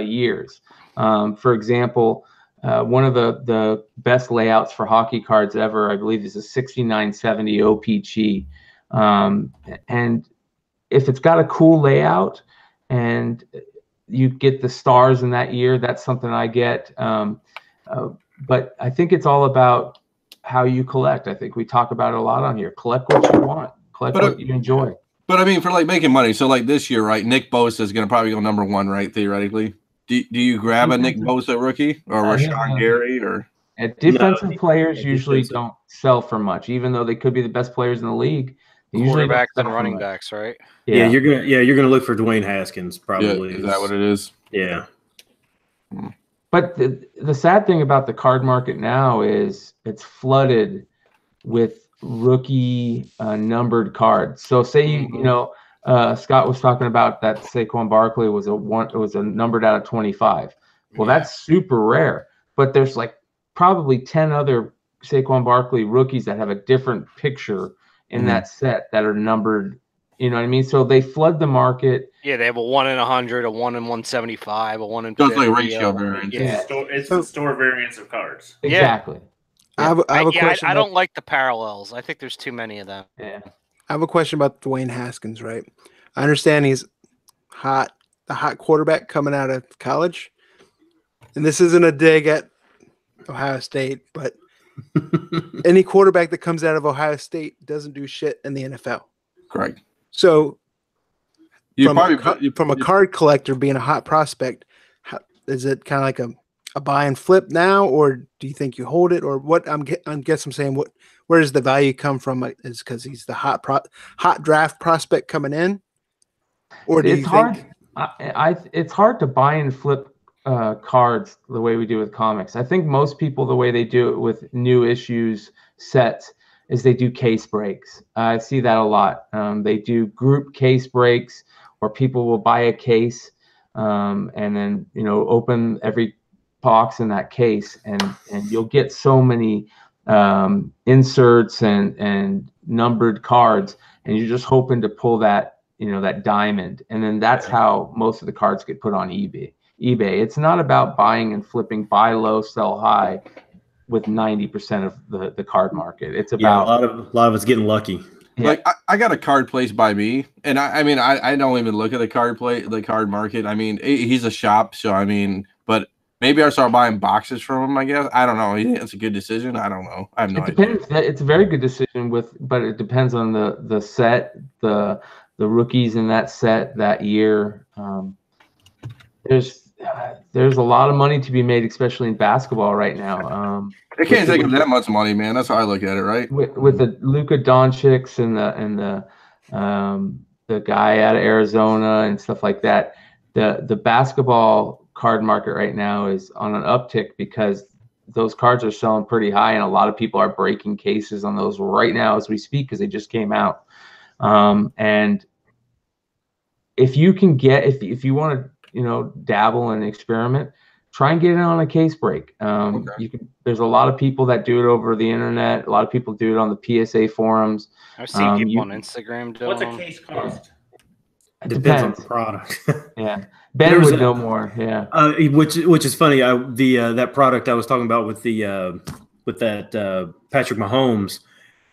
years. For example, one of the best layouts for hockey cards ever, I believe, is a 6970 OPG. And if it's got a cool layout and you get the stars in that year, that's something I get. But I think it's all about how you collect. I think we talk about it a lot on here. Collect what you want. Collect what you enjoy. But I mean, for like making money. So like this year, right? Nick Bosa is going to probably go number 1, right? Theoretically. Do you grab a Nick Bosa rookie or Rashawn Gary or? Defensive players usually don't sell for much, even though they could be the best players in the league. Quarterbacks and running backs, right? Yeah, you're gonna look for Dwayne Haskins probably. Yeah, is that what it is? Yeah. But the sad thing about the card market now is it's flooded with rookie numbered cards. So say you know Scott was talking about that Saquon Barkley was a numbered out of 25. Well, that's super rare. But there's like probably 10 other Saquon Barkley rookies that have a different picture in that set that are numbered, you know what I mean? So they flood the market. Yeah, they have a 1 in 100, a 1 in 175, a 1 in 50. Just like ratio variance. Yeah, it's the store variance of cards. Exactly. I have a question. I don't like the parallels. I think there's too many of them. Yeah. I have a question about Dwayne Haskins, right? I understand he's the hot quarterback coming out of college. And this isn't a dig at Ohio State, but any quarterback that comes out of Ohio State doesn't do shit in the NFL. Correct. So from a card collector being a hot prospect, is it kind of like a buy and flip now, or do you think you hold it, or what? I'm saying where does the value come from? Is because he's the hot draft prospect coming in, or do it's hard to buy and flip cards the way we do with comics. I think most people, the way they do it with new issues sets is they do case breaks. I see that a lot. They do group case breaks where people will buy a case and then, open every box in that case and you'll get so many inserts and numbered cards, and you're just hoping to pull that, that diamond. And then that's how most of the cards get put on eBay. It's not about buying and flipping, buy low, sell high. with 90% of the card market. It's Yeah, about a lot of us getting lucky. Yeah. Like I got a card placed by me, and I mean I don't even look at the card market. I mean he's a shop, so I mean, but maybe I start buying boxes from him. I guess I don't know. You think it's a good decision? I don't know. I have no It idea. depends. It's a very good decision but it depends on the set, the rookies in that set that year. There's a lot of money to be made, especially in basketball right now. It can't take up that much money, man. That's how I look at it, right? With the Luka Doncic and the guy out of Arizona and stuff like that, the basketball card market right now is on an uptick because those cards are selling pretty high, and a lot of people are breaking cases on those right now as we speak because they just came out. And if you can get if you want to dabble and experiment, try and get it on a case break. Okay. There's a lot of people that do it over the internet. A lot of people do it on the PSA forums. I've seen people on Instagram doing What's a them. case cost? It Depends on the product. Yeah, Ben would know more. Yeah, which is funny. That product I was talking about with that Patrick Mahomes.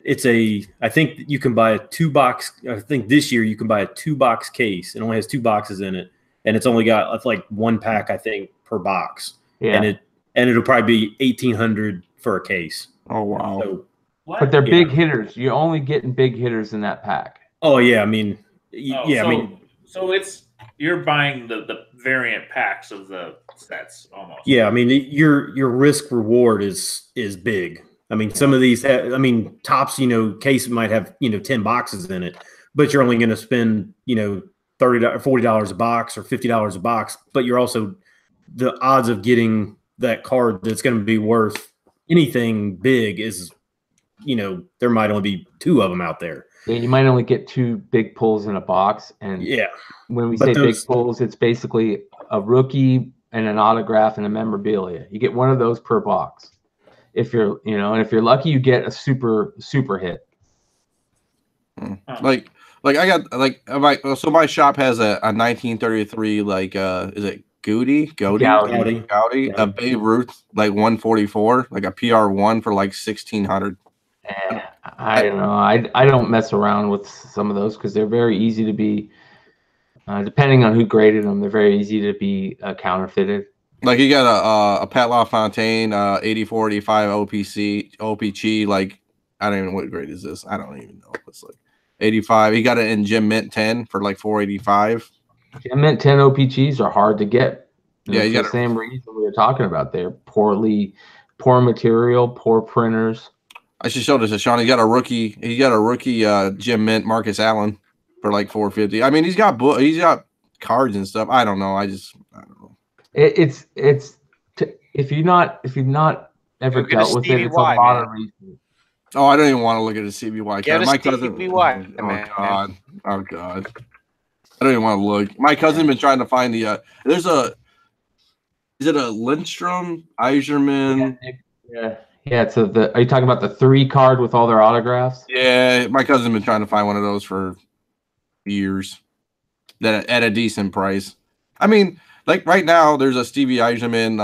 I think you can buy a 2-box. I think this year you can buy a 2-box case. It only has 2 boxes in it, and it's only got like 1 pack, I think, per box. Yeah, and it'll probably be $1,800 for a case. Oh wow! So, but they're big hitters. You're only getting big hitters in that pack. oh yeah, I mean, so you're buying the variant packs of the sets almost. yeah, I mean, your risk reward is big. I mean, some of these, Topps, case might have 10 boxes in it, but you're only going to spend $30, $40 a box or $50 a box. But you're also the odds of getting that card that's going to be worth anything big is, there might only be 2 of them out there. Yeah, you might only get 2 big pulls in a box, and yeah, when we say big pulls, it's basically a rookie and an autograph and a memorabilia. You get one of those per box. If you're, and if you're lucky, you get a super hit. Like I got so my shop has a 1933 is it Gowdy, a Babe Ruth 144 like a PR1 for 1,600. I don't know. I don't mess around with some of those because they're very easy to be. Depending on who graded them, they're very easy to be counterfeited. Like you got a Pat LaFontaine 84, 85 OPG. I don't even know what grade is this. I don't even know. It's 85. He got it in Gem Mint 10 for 485. Gem Mint 10 OPGs are hard to get. Yeah, you got the same reason we were talking about. They're poor material, poor printers. I should show this to Sean. He got a rookie Gem Mint Marcus Allen for 450. I mean, he's got cards and stuff. I don't know. I don't know. It's if you've not ever dealt with it, it's a lot of reasons. Oh, I don't even want to look at a CBY card. My cousin. CBY, oh god. I don't even want to look. My cousin's been trying to find the. Is it a Lindstrom, Eiserman? Yeah. It's are you talking about the 3 card with all their autographs? Yeah, my cousin's been trying to find one of those for years, that at a decent price. I mean, right now, there's a Stevie Eiserman.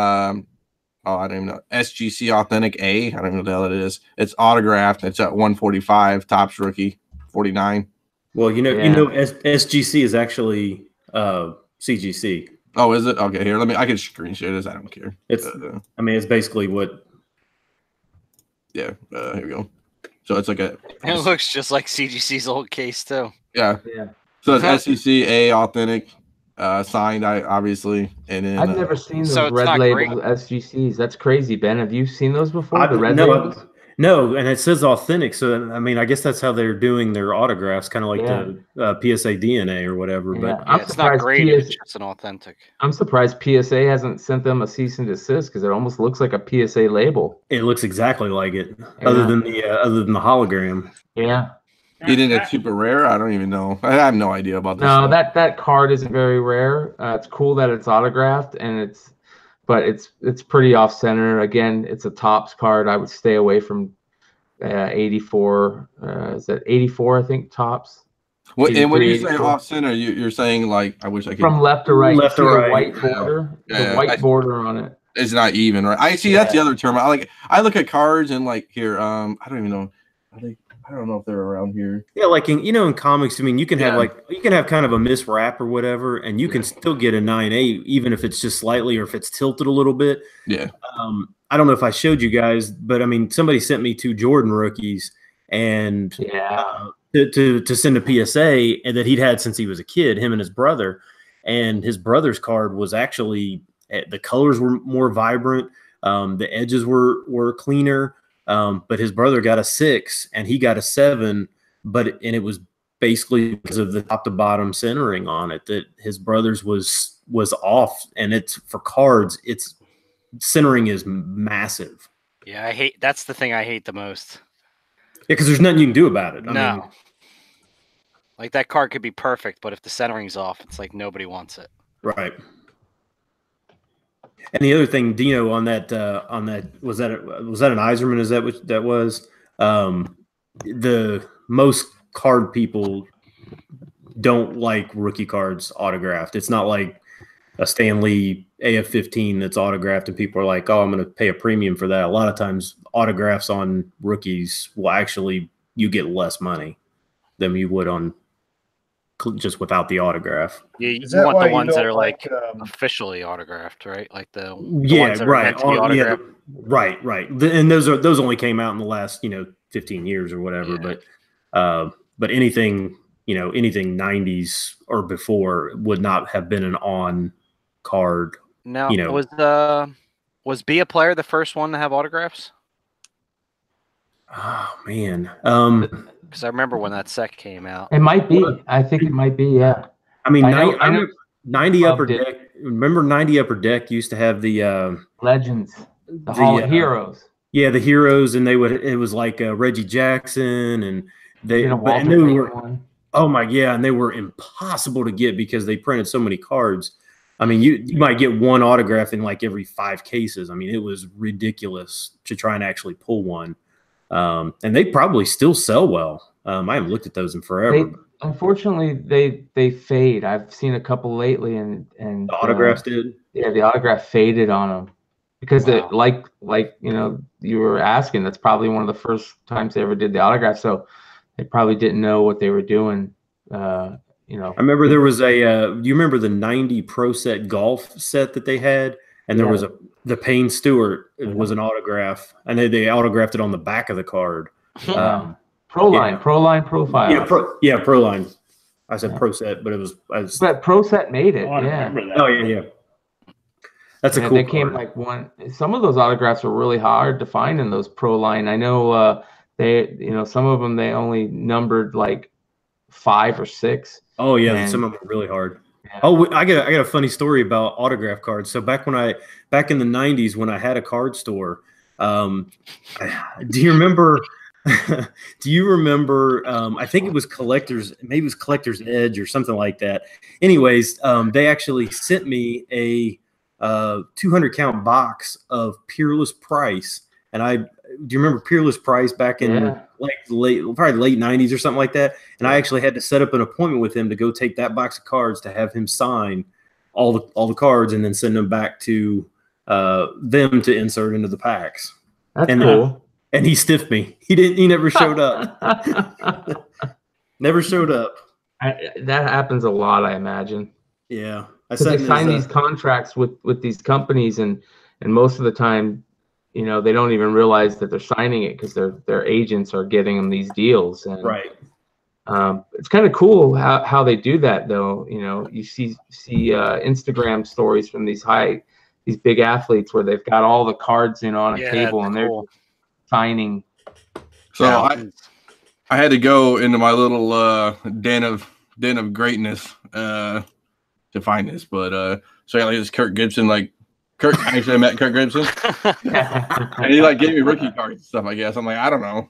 I don't even know, SGC Authentic A. I don't know what the hell it is. It's autographed. It's at 145. Topps rookie 49. Well, SGC is actually CGC. Oh, is it? Okay, here. I can screenshot this. I don't care. It's basically what. Yeah. Here we go. So it's like it looks just like CGC's old case too. Yeah. So it's SGC A Authentic. Signed, obviously, and then I've never seen those red label SGCs. That's crazy, Ben. Have you seen those before? The red labels? No, and it says authentic. So I guess that's how they're doing their autographs, kind of like the PSA DNA or whatever. Yeah. But it's not great. It's just an authentic. I'm surprised PSA hasn't sent them a cease and desist because it almost looks like a PSA label. It looks exactly like it, other than the hologram. Yeah. You think it's super rare? I don't even know. I have no idea about this. No, that card isn't very rare. It's cool that it's autographed, and it's pretty off center. Again, it's a Topps card. I would stay away from 84. Is that 84? I think Topps. What, and when you say off center, you're saying I wish I could from left to right. Left to right. White border. The white border on it. It's not even, right? I see. That's the other term. I look at cards and like here. I don't even know. I don't know if they're around here. Yeah, like in comics, I mean, you can have kind of a miswrap or whatever, and you can still get a 9/8 even if it's just slightly or if it's tilted a little bit. Yeah. I don't know if I showed you guys, but I mean, somebody sent me 2 Jordan rookies, and to send a PSA and that he'd had since he was a kid, him and his brother, and his brother's card was actually the colors were more vibrant, the edges were cleaner. But his brother got a 6 and he got a 7, and it was basically because of the top to bottom centering on it that his brother's was off. And it's for cards, its centering is massive. Yeah, that's the thing I hate the most. Yeah, because there's nothing you can do about it. I mean, like that card could be perfect, but if the centering's off, it's like nobody wants it. Right. And the other thing, Dino, on that was that an Iserman? Is that what that was? The most card people don't like rookie cards autographed. It's not like a Stanley AF-15 that's autographed, and people are like, "Oh, I'm going to pay a premium for that." A lot of times, autographs on rookies will actually you get less money than you would on just without the autograph. Yeah, you want the ones that are like officially autographed, right? Like the ones that are meant to be autographed. Right. And those only came out in the last 15 years or whatever. Yeah. But anything 90s or before would not have been an on card. Now was Be a Player the first one to have autographs? Oh man. Because I remember when that set came out. It might be. I think it might be. Yeah. I mean, I know 90 Upper Deck. Remember 90 Upper Deck used to have the Legends, the Hall of Heroes. Yeah, the heroes, and it was like Reggie Jackson, and they were. Oh my, yeah, and they were impossible to get because they printed so many cards. I mean, you might get one autograph in like every 5 cases. I mean, it was ridiculous to try and actually pull one. And they probably still sell well. I haven't looked at those in forever. Unfortunately, they fade. I've seen a couple lately, and the autographs did. Yeah, the autograph faded on them because like you were asking. That's probably one of the first times they ever did the autograph, so they probably didn't know what they were doing. I remember there was a. Do you remember the 90 Pro Set golf set that they had? And there was the Payne Stewart was an autograph, and they autographed it on the back of the card. Proline profile. Proline. I said Pro Set, but it was. But Pro Set made it. I remember that. Oh yeah. That's a cool. They came like one. Some of those autographs were really hard to find in those Proline. I know some of them they only numbered like 5 or 6. Oh yeah, some of them were really hard. Yeah. Oh, I got a funny story about autograph cards. So back in the 90s when I had a card store, do you remember? Do you remember? I think it was maybe it was Collector's Edge or something like that. Anyways, they actually sent me a 200 count box of Peerless Price, and do you remember Peerless Price back in late 90s or something like that? And I actually had to set up an appointment with him to go take that box of cards to have him sign all the cards and then send them back to them to insert into the packs. That's cool. And he stiffed me. He never showed up. Never showed up. That happens a lot, I imagine. Yeah. They sign these contracts with these companies, and most of the time, they don't even realize that they're signing it because their agents are getting them these deals. And, right. It's kind of cool how they do that, though. You see Instagram stories from these big athletes where they've got all the cards in on a table and they're signing. So I had to go into my little den of greatness to find this, but so like this Kirk Gibson, actually I met Kirk Gibson, and he gave me rookie cards and stuff. I guess I'm like, I don't know,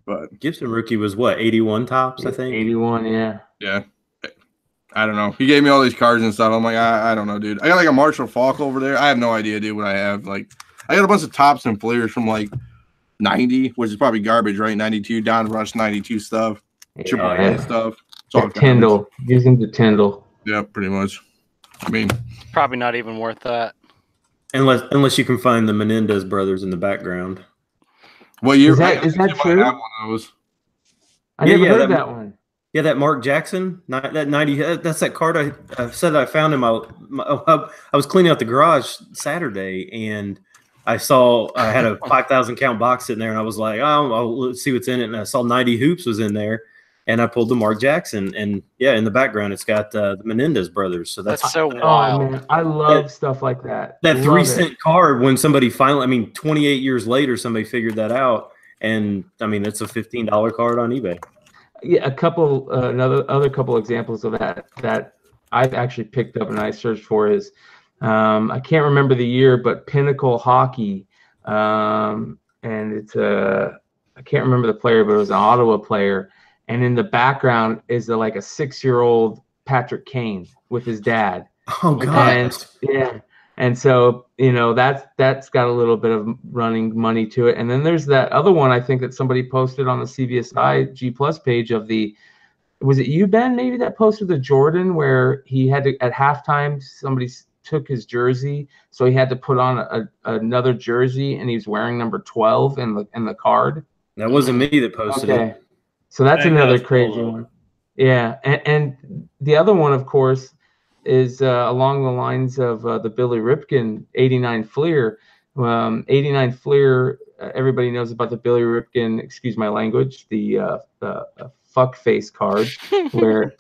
but Gibson rookie was what, 81 tops, I think. 81, yeah. Yeah, I don't know. He gave me all these cards and stuff. I'm like, I don't know, dude. I got a Marshall Faulk over there. I have no idea, dude, what I have. I got a bunch of tops and flares from 90, which is probably garbage, right? 92, Don Rush 92 stuff, Triple A stuff. Tyndall, using the Tyndall. Yeah, pretty much. I mean, probably not even worth that. Unless you can find the Menendez brothers in the background. Well, you Is that true? have one of those. I never heard that one. Yeah, that Mark Jackson, that 90. That's that card I said I found in my. I was cleaning out the garage Saturday, and I had a 5,000 count box sitting there, and I was like, oh, let's see what's in it. And I saw 90 Hoops was in there, and I pulled the Mark Jackson, and yeah, in the background it's got the Menendez brothers. So that's so wild. Oh man, I love stuff like that. That Love 3-cent card. When somebody finally, 28 years later, somebody figured that out, and it's a $15 card on eBay. Yeah, a couple other couple examples of that I've actually picked up and I searched for is I can't remember the year, but Pinnacle Hockey, and it's I can't remember the player, but it was an Ottawa player, and in the background is like a 6-year-old Patrick Kane with his dad. Oh God! And so, that's got a little bit of running money to it. And then there's that other one I think that somebody posted on the CBSI G Plus page of was it you, Ben, maybe, that posted the Jordan where he had to, at halftime, somebody took his jersey, so he had to put on another jersey, and he was wearing number 12 in the card. That wasn't me that posted it. So that's another crazy one. Yeah. And the other one, of course, is along the lines of the Billy Ripken 89 Fleer. 89 Fleer, everybody knows about the Billy Ripken, excuse my language, the fuck face card, where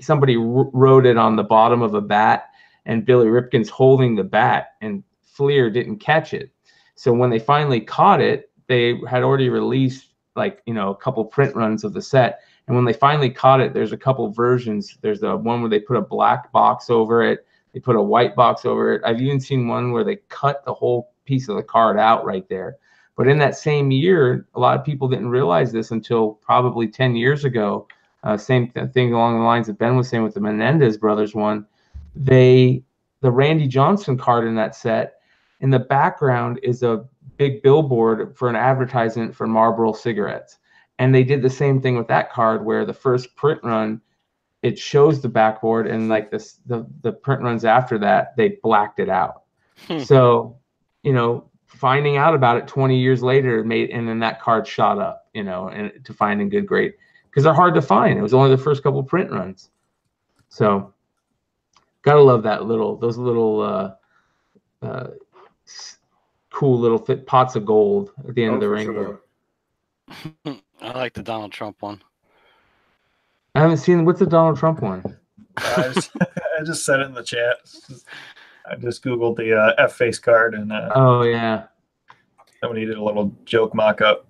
somebody wrote it on the bottom of a bat, and Billy Ripken's holding the bat, and Fleer didn't catch it. So when they finally caught it, they had already released a couple print runs of the set. And when they finally caught it, there's a couple versions. There's the one where they put a black box over it. They put a white box over it. I've even seen one where they cut the whole piece of the card out right there. But in that same year, a lot of people didn't realize this until probably 10 years ago. Same thing along the lines that Ben was saying with the Menendez brothers one. The Randy Johnson card in that set, in the background is a big billboard for an advertisement for Marlboro cigarettes. And they did the same thing with that card, where the first print run, it shows the backboard, and like the print runs after that, they blacked it out. So, finding out about it 20 years later and then that card shot up, and to find in good grade, because they're hard to find. It was only the first couple print runs. So gotta love those little cool little pots of gold at the end of the rainbow. Sure. I like the Donald Trump one. I haven't seen. What's the Donald Trump one? I just said it in the chat. I just Googled the F face card, and oh yeah, somebody did a little joke mock-up.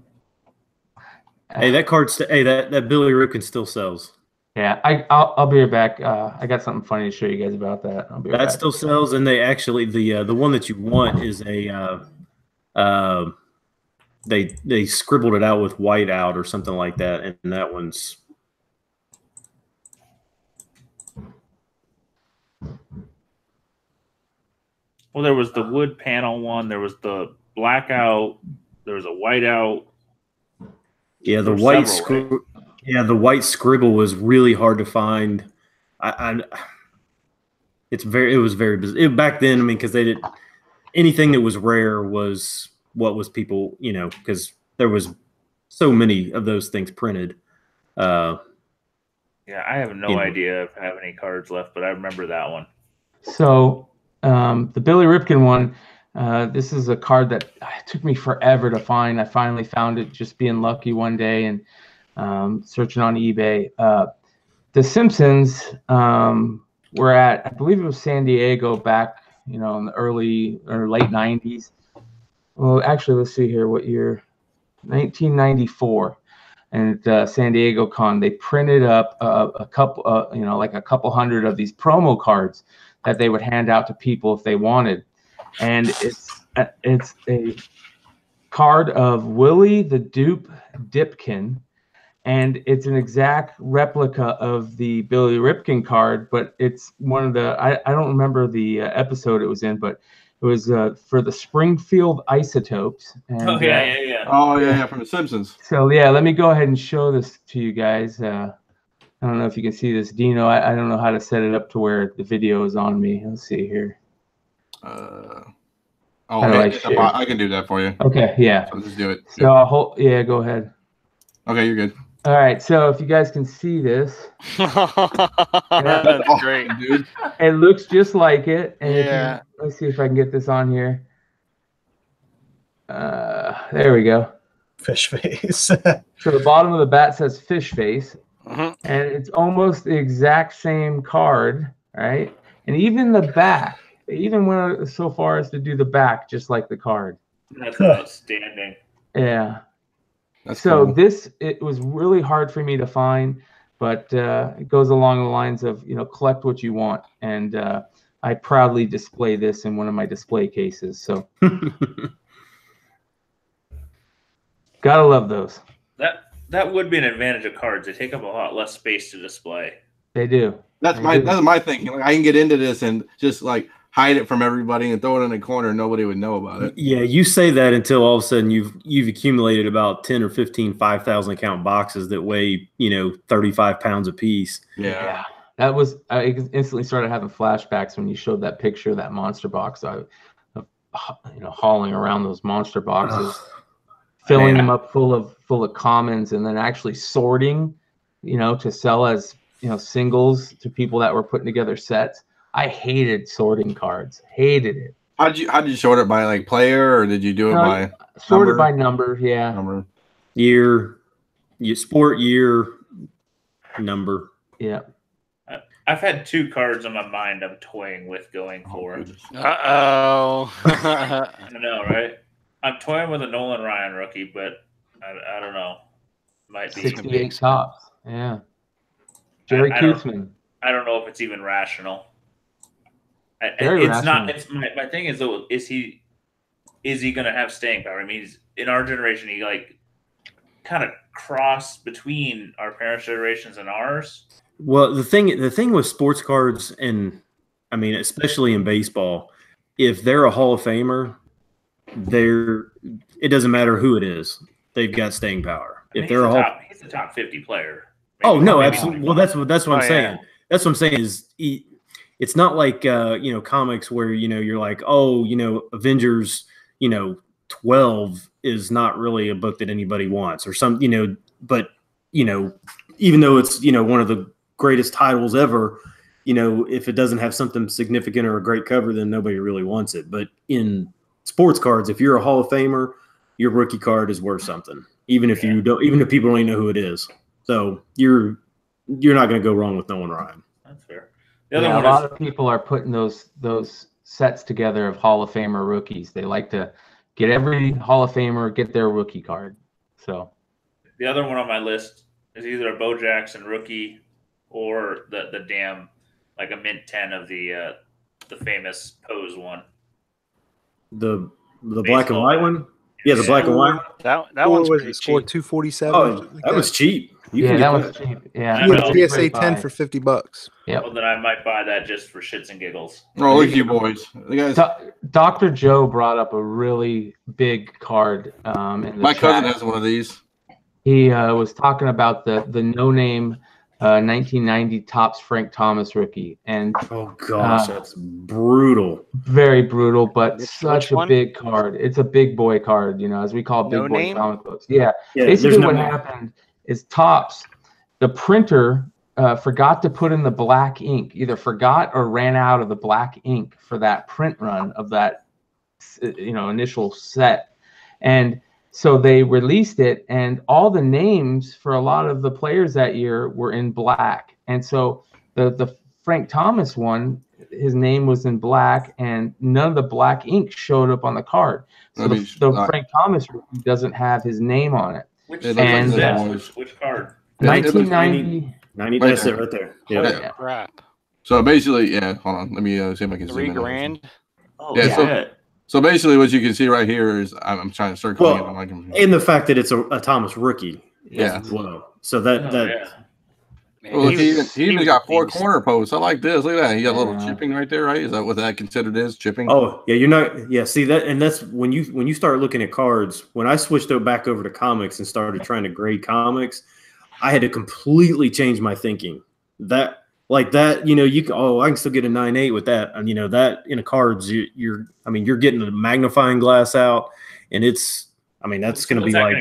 Hey, that card's that Billy Ripken still sells. Yeah, I'll be right back. I got something funny to show you guys about that. I'll be right back. That still sells, and they actually the one that you want is they scribbled it out with white out or something like that, and that one's. Well, there was the wood panel one. There was the blackout. There was a whiteout. Yeah, the white the white scribble was really hard to find. It was very bizarre back then. Because they did anything that was rare was what was people, because there was so many of those things printed. Yeah, I have no idea if I have any cards left, but I remember that one. So the Billy Ripken one, this is a card that took me forever to find. I finally found it, just being lucky one day and searching on eBay. The Simpsons were at, I believe it was San Diego back, in the early or late 90s. Well, actually, let's see here. What year? 1994. And at San Diego Con, they printed up a couple, like a couple hundred of these promo cards that they would hand out to people if they wanted. And it's a card of Willie the Dupe Dipkin, and it's an exact replica of the Billy Ripken card, but it's one of the, I don't remember the episode it was in, but it was for the Springfield Isotopes. And, Oh, yeah, from The Simpsons. So, yeah, let me go ahead and show this to you guys. I don't know if you can see this. Dino, I don't know how to set it up to where the video is on me. Let's see here. Oh, How do I hit the share? I can do that for you. Okay, yeah. So just do it. So I'll go ahead. Okay, you're good. All right, so if you guys can see this, That's great. dude. it looks just like it. And Yeah. let's see if I can get this on here. There we go. Fish face. So the bottom of the bat says fish face, Mhm. and it's almost the exact same card, right? And even the back, they even went so far as to do the back just like the card. That's outstanding. Yeah. That's So cool. it was really hard for me to find, but it goes along the lines of, collect what you want. And I proudly display this in one of my display cases. So gotta love those. That would be an advantage of cards. They take up a lot less space to display. They do. That's my thinking. Like, I can get into this and just like hide it from everybody and throw it in a corner and nobody would know about it. Yeah, you say that until all of a sudden you've accumulated about 10 or 15 5,000 count boxes that weigh 35 pounds apiece. Yeah. That was, I instantly started having flashbacks when you showed that picture of that monster box. I hauling around those monster boxes, filling them up full of commons, and then actually sorting, to sell as singles to people that were putting together sets. I hated sorting cards. Hated it. How did you sort it by like player, or did you do it by sorted by number? Yeah. Number. Year, sport year, number. Yeah. I've had 2 cards on my mind I'm toying with going for. Uh-oh. I know, right? I'm toying with a Nolan Ryan rookie, but I don't know. Might be 68 tops. Yeah. Jerry Koosman. I don't know if it's even rational. Very it's rational. not. It's my thing is though. Is he going to have staying power? I mean, he's, in our generation, he like kind of crossed between our parents' generations and ours. Well, the thing with sports cards, and I mean, especially in baseball, if they're a Hall of Famer, it doesn't matter who it is, they've got staying power. He's a top 50 player. Oh no, absolutely. Well, that's what I'm saying. Yeah. That's what I'm saying is it's not like comics where you're like, oh, Avengers 12 is not really a book that anybody wants, or some but even though it's one of the greatest titles ever, if it doesn't have something significant or a great cover, then nobody really wants it. But in sports cards, if you're a Hall of Famer, your rookie card is worth something, even if people don't even know who it is. So you're not going to go wrong with Nolan Ryan. That's fair. A lot of people are putting those sets together of Hall of Famer rookies. They like to get every Hall of Famer, get their rookie card. So the other one on my list is either a Bo Jackson rookie or the damn like a mint 10 of the famous Pose one. The black and white one. Yeah, the black and white one. That one's was pretty it? Score cheap. 247. Oh, that was cheap. that was cheap. Yeah, You get a PSA 10 for $50. Yeah. Well, then I might buy that just for shits and giggles. Oh, look at you boys. The guys. Dr. Joe brought up a really big card in the My chat. cousin has one of these. He was talking about the no-name 1990 Topps Frank Thomas rookie, and oh gosh, that's brutal. Very brutal, but Which such a one? big card. It's a big boy card, as we call big No boy name? comic books. Yeah. Yeah, Basically, there's no what name. happened is Topps, the printer, forgot to put in the black ink. Either forgot or ran out of the black ink for that print run of that, initial set, and so they released it, and all the names for a lot of the players that year were in black. And so the Frank Thomas one, his name was in black, and none of the black ink showed up on the card. So the Frank Thomas rookie doesn't have his name on it. Which It and, looks like which card? 1990. 90. That's it right there. Yeah. Yeah. Crap. So basically, yeah. Hold on. Let me see if I can zoom in. $3,000. Oh, Yeah, yeah. So basically, what you can see right here is I'm trying to circle it on my computer. And the fact that it's a Thomas rookie. Yeah. As well. So that Man, Well, he he was- even was got a 4 beast. corner posts. I like this. Look at that. He got a little Yeah. chipping right there, right? Is that what that considered is chipping? Oh yeah, you're not. Yeah, see that, and that's when you start looking at cards. When I switched back over to comics and started trying to grade comics, I had to completely change my thinking. That like that, you know, I can still get a 9.8 with that. And, you know, that in a cards, you're getting a magnifying glass out, and that's going to be like,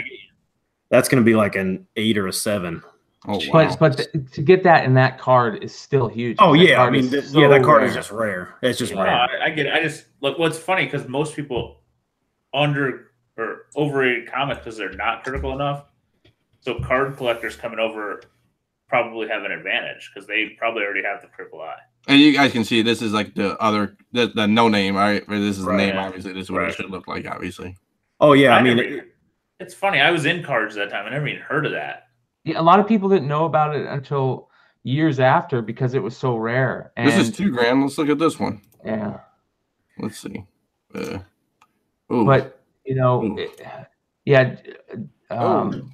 that's going to be like an 8 or a 7. Oh, wow. But to get that in that card is still huge. Oh yeah, that card rare. is just rare. It's just No, rare. I get it. I just look. What's funny because most people under or overrated comics because they're not critical enough. So card collectors coming over probably have an advantage because they probably already have the critical eye. And you guys can see this is like the no name, right? This is the name, obviously. This is what it should look like, obviously. Oh yeah, it's funny. I was in cards at that time. I never even heard of that. Yeah, a lot of people didn't know about it until years after because it was so rare. And this is $2,000. Let's look at this one. Yeah. Let's see. But you know,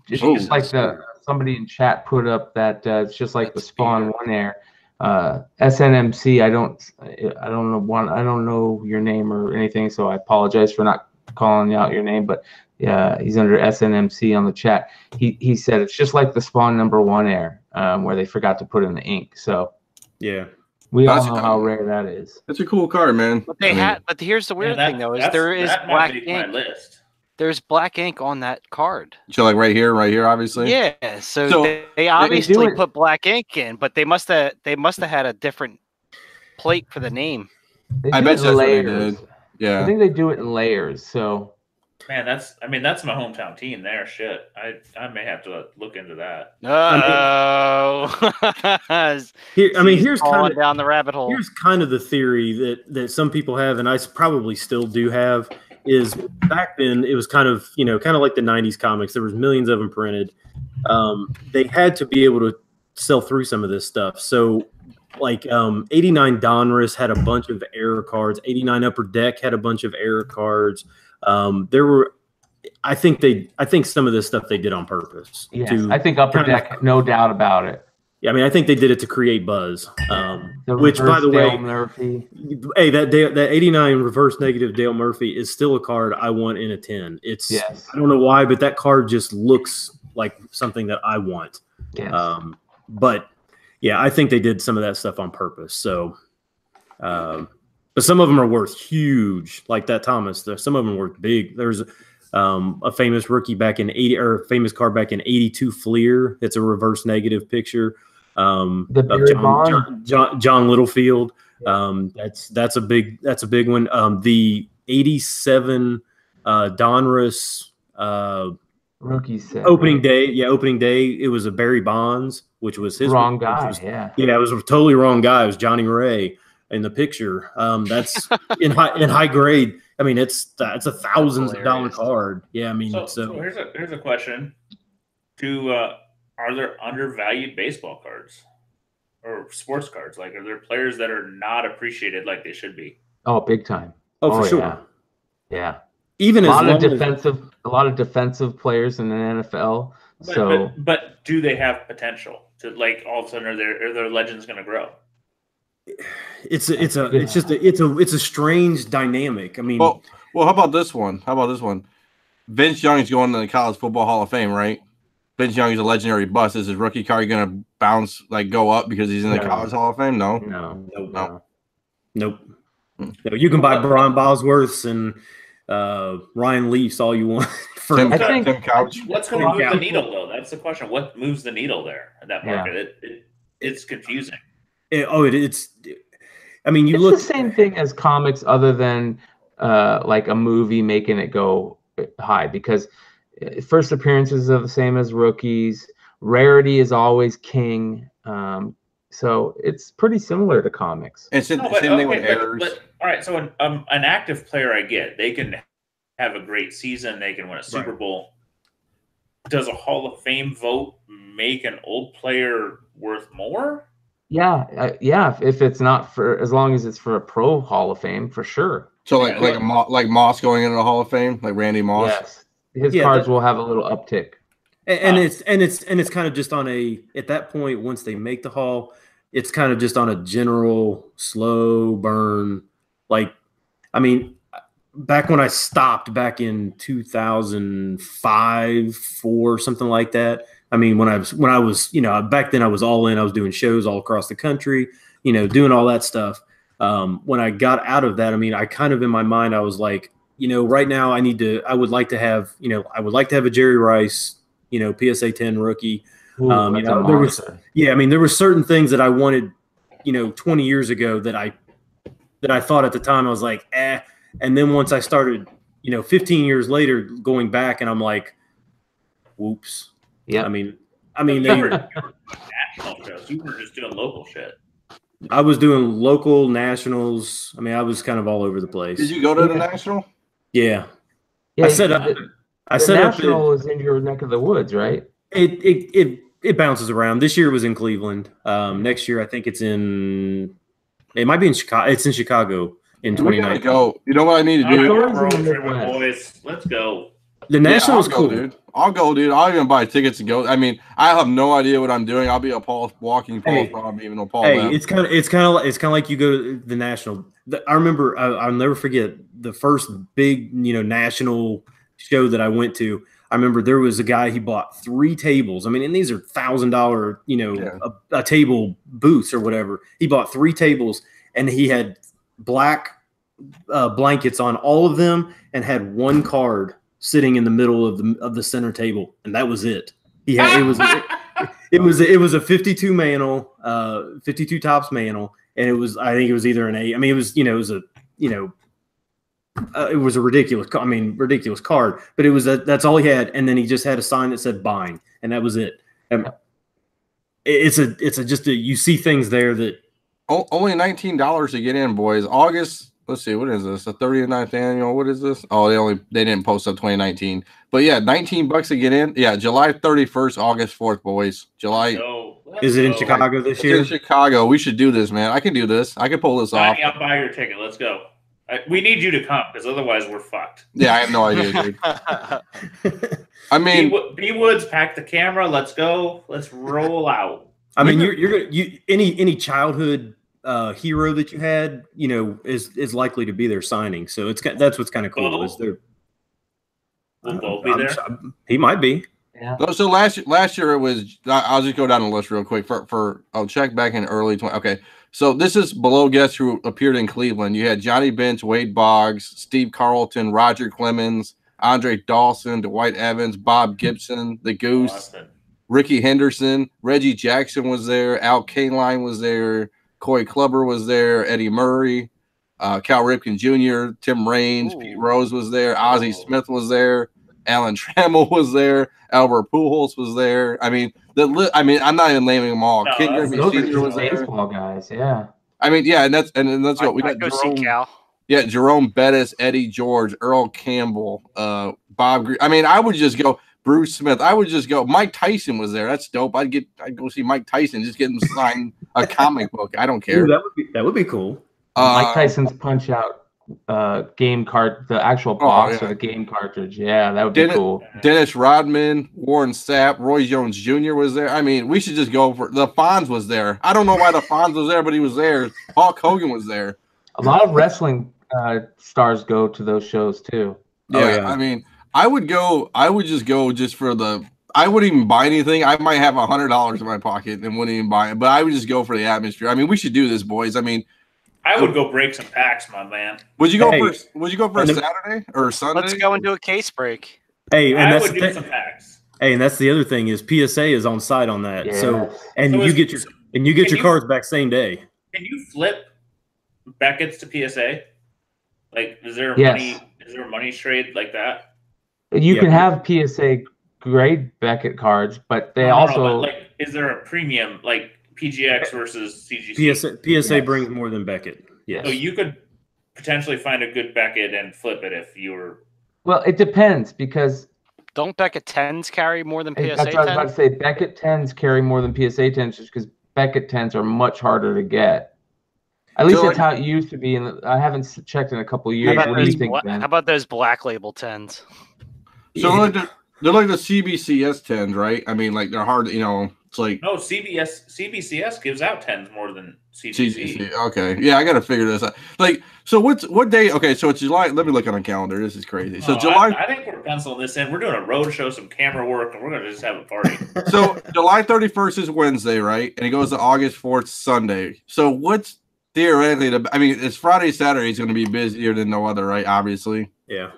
just like somebody in chat put up that it's just like the Spawn 1 Air. SNMC. I don't know your name or anything, so I apologize for not calling out your name, but yeah, he's under SNMC on the chat. He said it's just like the Spawn #1 Air, where they forgot to put in the ink. So yeah, we all know how rare that is. It's a cool card, man. But but here's the weird thing though, is there is black ink. There's black ink on that card. So like right here, obviously. Yeah. So they obviously put black ink in, but they must have had a different plate for the name. I bet that's what they did. Yeah. I think they do it in layers. So man, that's my hometown team there. Shit. I may have to look into that. Here's kind of down the rabbit hole. Here's kind of the theory that some people have, and I probably still do have. Is back then it was kind of like the 90s comics. There was millions of them printed. They had to be able to sell through some of this stuff. So like 89 Donruss had a bunch of error cards. 89 Upper Deck had a bunch of error cards. I think some of this stuff they did on purpose. Yes, I think Upper Deck, no doubt about it. Yeah, I mean, I think they did it to create buzz. Which, by the way, Murphy. Hey, that 89 reverse negative Dale Murphy is still a card I want in a 10. I don't know why, but that card just looks like something that I want. Yes. But yeah, I think they did some of that stuff on purpose. So, but some of them are worth huge, like that Thomas. Some of them are worth big. There's a famous rookie back in famous card back in 82 Fleer. It's a reverse negative picture. John Littlefield. That's a big one. The 87 Donruss rookie set opening day. Yeah, opening day. It was a Barry Bonds, which was his wrong guy. It was a totally wrong guy. It was Johnny Ray in the picture. That's in high grade. I mean, it's a thousands of dollar card. Yeah, I mean, so here's a question: are there undervalued baseball cards or sports cards? Like, are there players that are not appreciated like they should be? Oh, big time. Oh, for sure. Yeah. Even a lot of defensive players in the NFL. But do they have potential to, like, all of a sudden are their legends going to grow? It's a strange dynamic. I mean, well, how about this one? Vince Young's going to the College Football Hall of Fame, right? Vince Young is a legendary bust. Is his rookie card going to bounce, like go up because he's in the College Hall of Fame? No. Nope. No, you can buy Brian Bosworths and Ryan Leafs all you want. Tim Couch. What's going to move the needle, though? That's the question. What moves the needle there in that market? It's confusing. It's the same thing as comics, other than like a movie making it go high, because first appearances are the same as rookies. Rarity is always king. So it's pretty similar to comics. Same thing with errors. All right, so an active player, I get. They can have a great season. They can win a Super Bowl. Does a Hall of Fame vote make an old player worth more? Yeah. If it's not as long as it's for a pro Hall of Fame, for sure. So like Moss going into the Hall of Fame, like Randy Moss. Yes, his cards will have a little uptick. And it's kind of just on at that point, once they make the Hall, it's kind of just on a general slow burn. Like, I mean, back when I stopped back in 2005, 4, something like that, I mean, when I was, back then I was all in. I was doing shows all across the country, doing all that stuff. When I got out of that, I mean, I kind of in my mind, I was like, right now I would like to have a Jerry Rice, PSA 10 rookie. Ooh, that's a there was, monster. I mean, there were certain things that I wanted, 20 years ago that I thought at the time I was like, eh. And then once I started, 15 years later going back and I'm like, whoops. Yeah. I mean, you were national shows. You were just doing local shit. I was doing local nationals. I mean, I was kind of all over the place. Did you go to the national? Yeah. Yeah, I set up. The national is in your neck of the woods, right? It bounces around. This year it was in Cleveland. Next year I think it might be in Chicago. It's in Chicago in 2019. Go. You know what I need to do? Boys, let's go. The national is cool, dude. I'll go, dude. I'll even buy tickets to go. I mean, I have no idea what I'm doing. I'll be a walking Paul's problem, even though Paul. Hey, it's kind of like you go to the national. I remember. I'll never forget the first big national show that I went to. I remember there was a guy, he bought 3 tables. I mean, and these are $1,000, a table booths or whatever. He bought 3 tables and he had black blankets on all of them and had 1 card sitting in the middle of the center table. And that was it. He had, it was a 52 mantle, 52 tops mantle. And I think it was either an 8. I mean, it was a ridiculous card, but it was that's all he had, and then he just had a sign that said "buying," and that was it. You see things there that only $19 to get in, boys. August. Let's see, what is this? The 39th annual. What is this? Oh, they didn't post up 2019, but yeah, $19 to get in. Yeah, July 31st, August 4th, boys. Is it in Chicago this year? It's in Chicago. We should do this, man. I can do this. I can pull this off. I'll buy your ticket. Let's go. We need you to come because otherwise we're fucked. Yeah, I have no idea, dude. I mean, B Woods, pack the camera. Let's go. Let's roll out. I mean, any childhood hero that you had, is likely to be there signing. So that's what's kind of cool. Is there? Will Bo be there? He might be. Yeah. So last year it was. I'll just go down the list real quick. I'll check back in early 20. Okay. So this is below guests who appeared in Cleveland. You had Johnny Bench, Wade Boggs, Steve Carlton, Roger Clemens, Andre Dawson, Dwight Evans, Bob Gibson, the Goose, Austin. Ricky Henderson, Reggie Jackson was there, Al Kaline was there, Coy Clubber was there, Eddie Murray, Cal Ripken Jr., Tim Raines, Pete Rose was there, Ozzie Smith was there, Alan Trammell was there, Albert Pujols was there. I mean, I'm not even naming them all. Ken Griffey Sr. was there. Baseball guys, yeah. I mean, yeah, and that's what we got. Jerome, see Cal. Yeah, Jerome Bettis, Eddie George, Earl Campbell, Bob. I mean, I would just go Bruce Smith. I would just go. Mike Tyson was there. That's dope. I'd go see Mike Tyson. Just get him to sign a comic book. I don't care. Ooh, that would be cool. Mike Tyson's Punch Out game card, the actual box or the game cartridge. Yeah, that would be cool. Dennis Rodman, Warren Sapp, Roy Jones Jr. was there. I mean, we should just go for the Fonz was there. I don't know why the Fonz was there, but he was there. Hulk Hogan was there. A lot of wrestling stars go to those shows too. Yeah, I mean, I would just go for the. I wouldn't even buy anything. I might have $100 in my pocket and wouldn't even buy it, but I would just go for the atmosphere. I mean, we should do this, boys. I mean. I would go break some packs, my man. Would you go for a Saturday or Sunday? Let's go and do a case break. Hey, and I would do some packs. Hey, and that's the other thing is PSA is on site on that. Yeah. So you get your cards back same day. Can you flip Beckett's to PSA? Like, is there a money trade like that? You can have PSA grade Beckett cards, but they is there a premium like PGX versus CGC? PSA brings more than Beckett. Yes. So you could potentially find a good Beckett and flip it if you were. Well, it depends because. Don't Beckett 10s carry more than PSA 10s? That's what I was about to say. Beckett 10s carry more than PSA 10s just because Beckett 10s are much harder to get. At least that's how it used to be. And I haven't checked in a couple of years. What do you think, Ben? How about those black label 10s? So they're like the CBCS 10s, right? I mean, like they're hard, It's like No, CBCS gives out 10s more than CGC. CGC. Okay, yeah, I got to figure this out. Like, so what day? Okay, so it's July. Let me look on the calendar. This is crazy. So July. I think we're penciling this in. We're doing a road show, some camera work, and we're gonna just have a party. So July 31st is Wednesday, right? And it goes to August 4th Sunday. So what's theoretically I mean, it's Friday, Saturday is going to be busier than no other, right? Obviously. Yeah.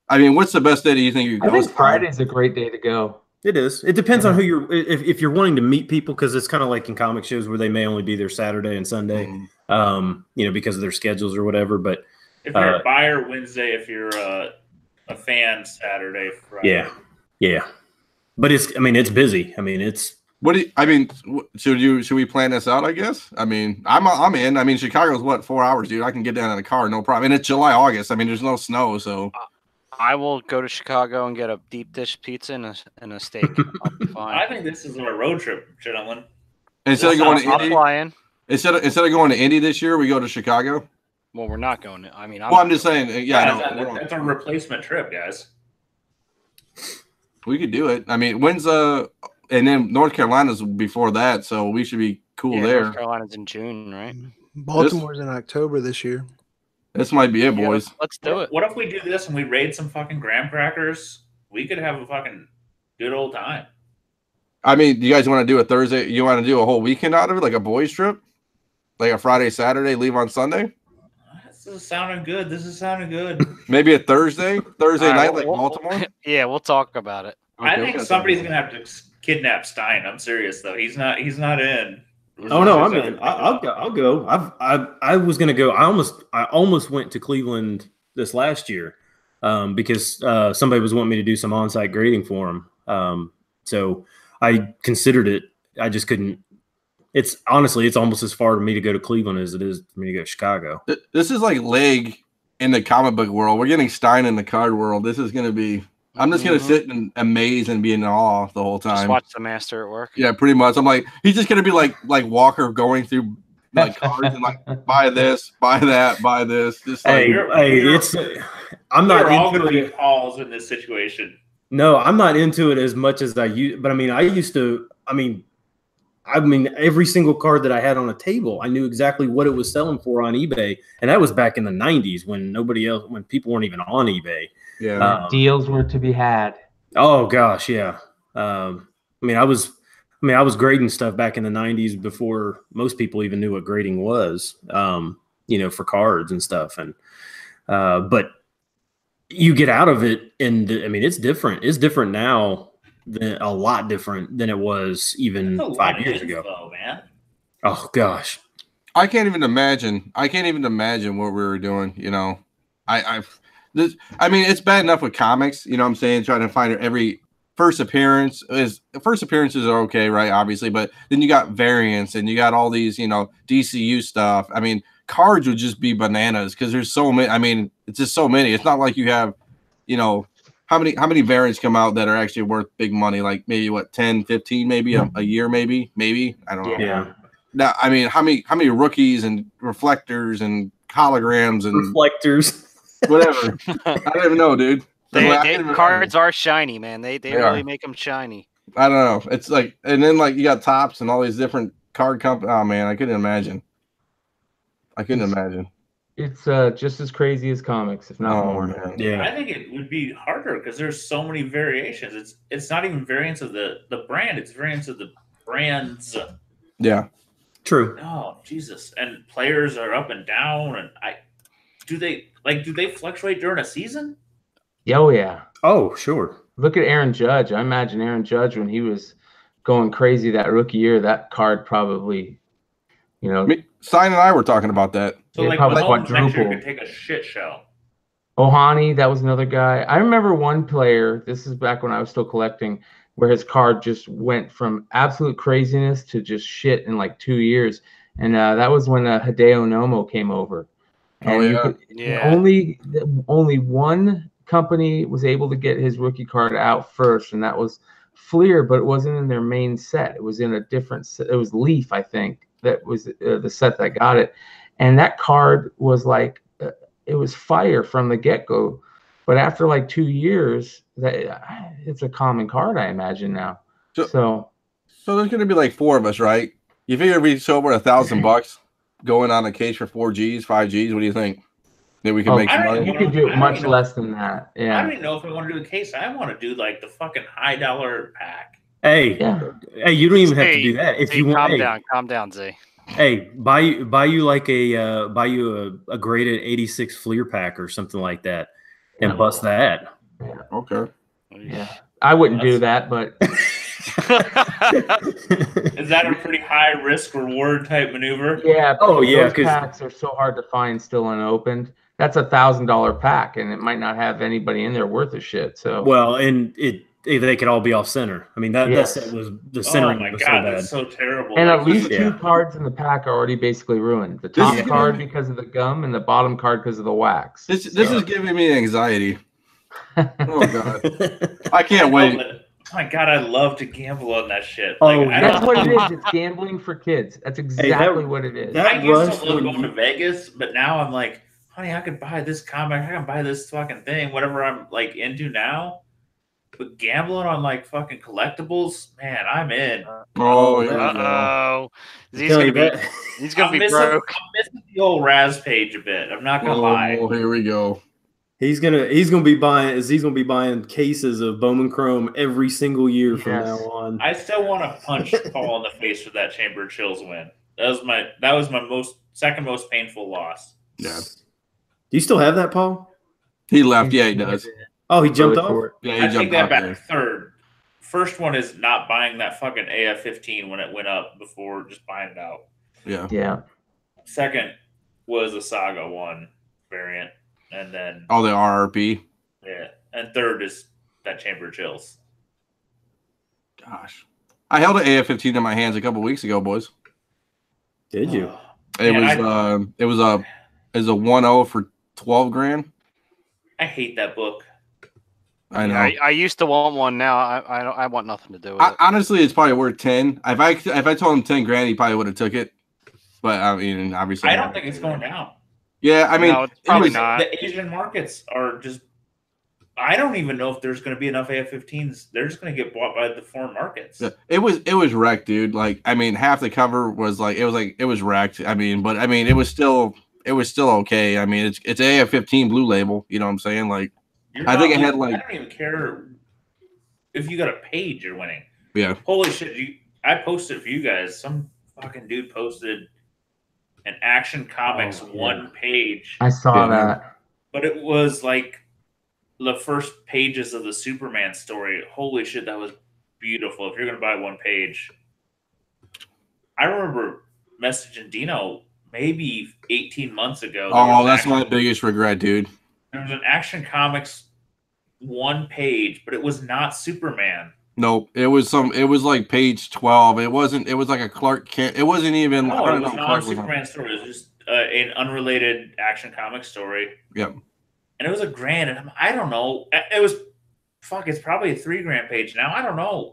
I mean, what's the best day do you think you go? I think Friday's a great day to go. It is. It depends on who you're. If you're wanting to meet people, because it's kind of like in comic shows where they may only be there Saturday and Sunday, because of their schedules or whatever. But if you're a buyer Wednesday, if you're a fan Saturday, Friday. Yeah. But it's busy. I mean, it's. Should we plan this out? I guess. I mean, I'm in. I mean, Chicago's what, 4 hours, dude. I can get down in a car, no problem. And it's July, August. I mean, there's no snow, so. I will go to Chicago and get a deep dish pizza and a steak. I'll be fine. I think this is our road trip, gentlemen. Instead of going to I'll Indy, fly in. instead of going to Indy this year, we go to Chicago. Well, we're not going to. I mean, I'm just saying. Yeah, that's a replacement trip, guys. We could do it. I mean, when's and then North Carolina's before that, so we should be cool there. North Carolina's in June, right? Baltimore's in October this year. This might be it, boys. Let's do it. What if we do this and we raid some fucking graham crackers? We could have a fucking good old time. I mean, do you guys want to do a Thursday? You want to do a whole weekend out of it, like a boys trip? Like a Friday, Saturday, leave on Sunday? This is sounding good. Maybe a Thursday night, like Baltimore? Yeah, we'll talk about it. Okay, I think somebody's going to have to kidnap Stein. I'm serious, though. He's not in. Oh no, I'm in. I'll go. I was gonna go. I almost went to Cleveland this last year, because somebody was wanting me to do some on-site grading for them. So I considered it. I just couldn't. It's honestly, it's almost as far for me to go to Cleveland as it is for me to go to Chicago. This is like Leg in the comic book world. We're getting Stein in the card world. This is gonna be. I'm just gonna sit and amaze and be in awe the whole time. Just watch the master at work. Yeah, pretty much. I'm like, he's just gonna be like Walker going through like cards and like buy this, buy that, buy this. Just like, I'm not. We're all gonna be calls in this situation. No, I'm not into it as much as I used. But I mean, I used to. I mean, every single card that I had on a table, I knew exactly what it was selling for on eBay, and that was back in the '90s when people weren't even on eBay. Yeah, deals were to be had. Oh gosh, yeah. I was grading stuff back in the '90s before most people even knew what grading was. For cards and stuff, and but you get out of it, and it's different. It's different now, a lot different than it was even 5 years ago. Man. Oh gosh, I can't even imagine. What we were doing. It's bad enough with comics, you know what I'm saying? Trying to find every first appearances are okay, right? Obviously, but then you got variants and you got all these, DCU stuff. I mean, cards would just be bananas because there's so many. I mean, it's just so many. It's not like you have, how many variants come out that are actually worth big money? Like maybe 10, 15, maybe a year, maybe. I don't know. Yeah. Now, I mean, how many rookies and reflectors and holograms and reflectors. Whatever. I don't even know, dude. Cards are shiny, man. They really make them shiny. I don't know. It's like, and then like you got Topps and all these different card companies. Oh man, I couldn't imagine. It's just as crazy as comics, if not more. Man. Yeah, I think it would be harder because there's so many variations. It's not even variants of the brand; it's variants of the brands. Yeah, true. Oh Jesus! And players are up and down, and do they fluctuate during a season? Oh yeah. Oh sure. Look at Aaron Judge. I imagine Aaron Judge when he was going crazy that rookie year. That card probably, Stein and I were talking about that. So yeah, like probably Mahomes next year quadruple. could take a shit show. Ohani, that was another guy. I remember one player. This is back when I was still collecting, where his card just went from absolute craziness to just shit in like 2 years, and that was when Hideo Nomo came over. And only one company was able to get his rookie card out first, and that was Fleer, but it wasn't in their main set. It was in a different set. It was Leaf, I think, that was the set that got it. And that card was like, it was fire from the get-go. But after like 2 years, it's a common card, I imagine now. So So there's gonna be like 4 of us, right? You figure if we show over $1,000 going on a case for 4Gs, 5Gs, what do you think? Maybe we can make some money. You could do much less than that. Yeah. I don't even know if I want to do the case. I want to do like the fucking high dollar pack. Hey, hey, you don't even have to do that. If you want, calm down, Z. Hey, buy you like a graded 86 Fleer pack or something like that, and bust that. Okay. Yeah, I wouldn't do that, but is that a pretty high risk reward type maneuver? Yeah. Oh yeah, those packs are so hard to find still unopened. That's $1,000 pack, and it might not have anybody in there worth a shit. So well, and they could all be off center. I mean that was the centering. Oh my was god, so bad. that's so terrible. And at least 2 cards in the pack are already basically ruined. The top card because of the gum, and the bottom card because of the wax. This is giving me anxiety. Oh god, I can't wait. Oh my god, I love to gamble on that shit. Oh, Like, that's what it is. It's gambling for kids. That's exactly what it is. I used to love going to Vegas, but now I'm like, honey, I could buy this comic, I can buy this fucking thing, whatever I'm like into now. But gambling on like fucking collectibles, man, I'm in. Oh, he's gonna be broke. I'm missing the old Raz page a bit. I'm not gonna lie. Oh, here we go. He's gonna be buying cases of Bowman Chrome every single year from now on. I still want to punch Paul in the face for that Chamber of Chills win. That was my second most painful loss. Yeah. Do you still have that, Paul? He left. Yeah, he does. Oh, he jumped off? Yeah, I take that back. Third. First one is not buying that fucking AF-15 when it went up before just buying it out. Yeah. Yeah. Second was the Saga 1 variant. And then... Oh, the RRP? Yeah. And third is that Chamber of Chills. Gosh. I held an AF-15 in my hands a couple weeks ago, boys. Did you? It was a 1-0 for 12 grand. I hate that book. I know. I used to want one. Now I want nothing to do with it. Honestly, it's probably worth 10. If I told him 10 grand, he probably would have took it. But I mean, obviously, I don't think it's going down. Yeah, I mean, no, it's probably not. The Asian markets are just. I don't even know if there's going to be enough AF-15s. They're just going to get bought by the foreign markets. Yeah, it was wrecked, dude. Like, I mean, half the cover was it was wrecked. I mean, but I mean, it was still okay. I mean, it's AF-15 blue label. You know what I'm saying? Like, I think it had like. I don't even care if you got a page you're winning. Yeah. Holy shit! I posted for you guys. Some fucking dude posted an Action Comics 1 page. I saw that. But it was like the first pages of the Superman story. Holy shit, that was beautiful. If you're gonna buy 1 page, I remember messaging Dino maybe 18 months ago. Oh, that's my biggest regret, dude. There was an Action Comics 1 page, but it was not Superman. Nope, it was like page 12. It was like a Clark Kent. It wasn't even. No, it was not a Superman story. It was just an unrelated Action Comics story. Yep. And it was $1,000, and I don't know. It was it's probably a $3,000 page now. I don't know.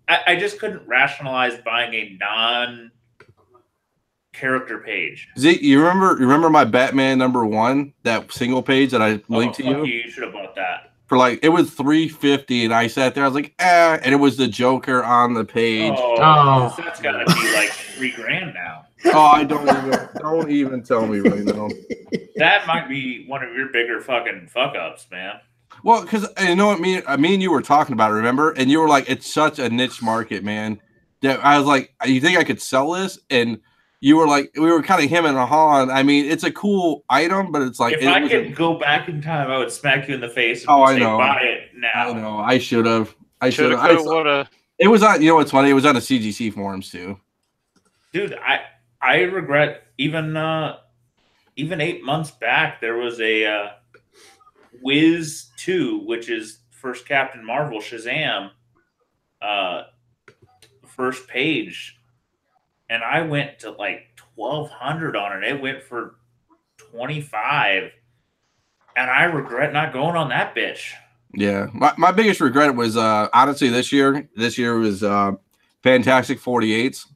I just couldn't rationalize buying a non-character page. Zeke, you remember my Batman #1, that single page that I linked to you? You should have bought that. For like, it was $350, and I sat there. I was like, and it was the Joker on the page. Oh. That's got to be like $3,000 now. Oh, I don't even tell me right now. That might be one of your bigger fucking fuck ups, man. Well, because you know what, me and you were talking about it, remember? And you were like, it's such a niche market, man. That I was like, you think I could sell this? And you were like, we were kind of hemming and hawing. I mean, it's a cool item, but it's like, if I could go back in time, I would smack you in the face. And I say, know. Buy it now. I know. I should have. Would have. It was on. You know what's funny? It was on the CGC forums too. Dude, I regret even 8 months back there was a Wiz 2, which is first Captain Marvel Shazam, first page. And I went to like 1,200 on it. It went for 25, and I regret not going on that bitch. Yeah, my biggest regret was honestly this year. This year was Fantastic 48s,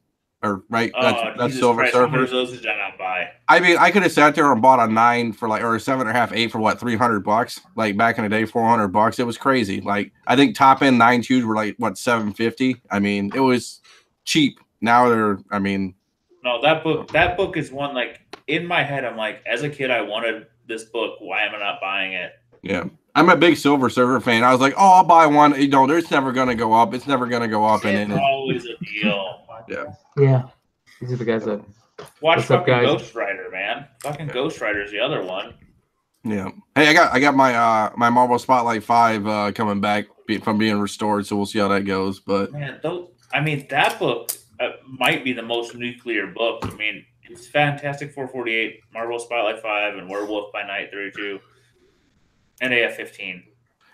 or right? That's Silver Surfer. Those did I not buy? I mean, I could have sat there and bought a 9 for like, or a 7.5, 8 for what, $300? Like back in the day, $400. It was crazy. Like I think top end 9.2s were like what, $750. I mean, it was cheap. Now they're, I mean, no, that book is one, like, in my head, I'm like, as a kid, I wanted this book. Why am I not buying it? yeah. I'm a big Silver Surfer fan. I was like, oh, I'll buy one. You know, it's never going to go up. It's never going to go up. It's always a deal. Yeah. These are the guys that watch What's up, fucking guys? Ghost Rider, man. Fucking Ghost Rider's the other one. Yeah. Hey, I got my my Marvel Spotlight 5 coming back from being restored, so we'll see how that goes. But man, that book might be the most nuclear book. I mean, it's Fantastic 448, Marvel Spotlight 5, and Werewolf by Night 32, and AF-15.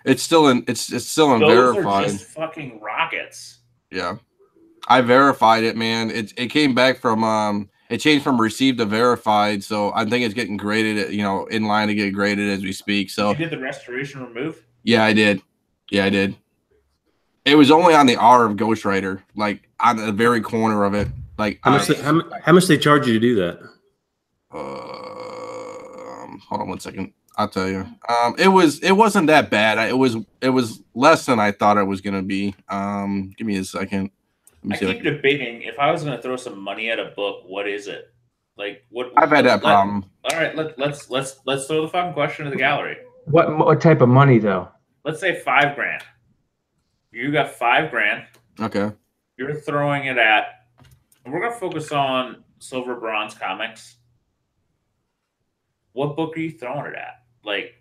it's still in Those verified. are just fucking rockets. Yeah. I verified it, man. It came back from it changed from received to verified, so I think it's getting graded, in line to get graded as we speak. So you did the restoration remove? Yeah, I did. Yeah, I did. It was only on the R of Ghost Rider, like on the very corner of it. Like How much they charge you to do that? Hold on one second. I'll tell you. It wasn't that bad. It was less than I thought it was gonna be. Give me a second. I keep debating if I was going to throw some money at a book. What is it? Like what? I've had that problem. All right, let's throw the fucking question to the gallery. what type of money though? Let's say $5,000. You got $5,000. Okay. You're throwing it at. We're going to focus on Silver Bronze comics. What book are you throwing it at? Like,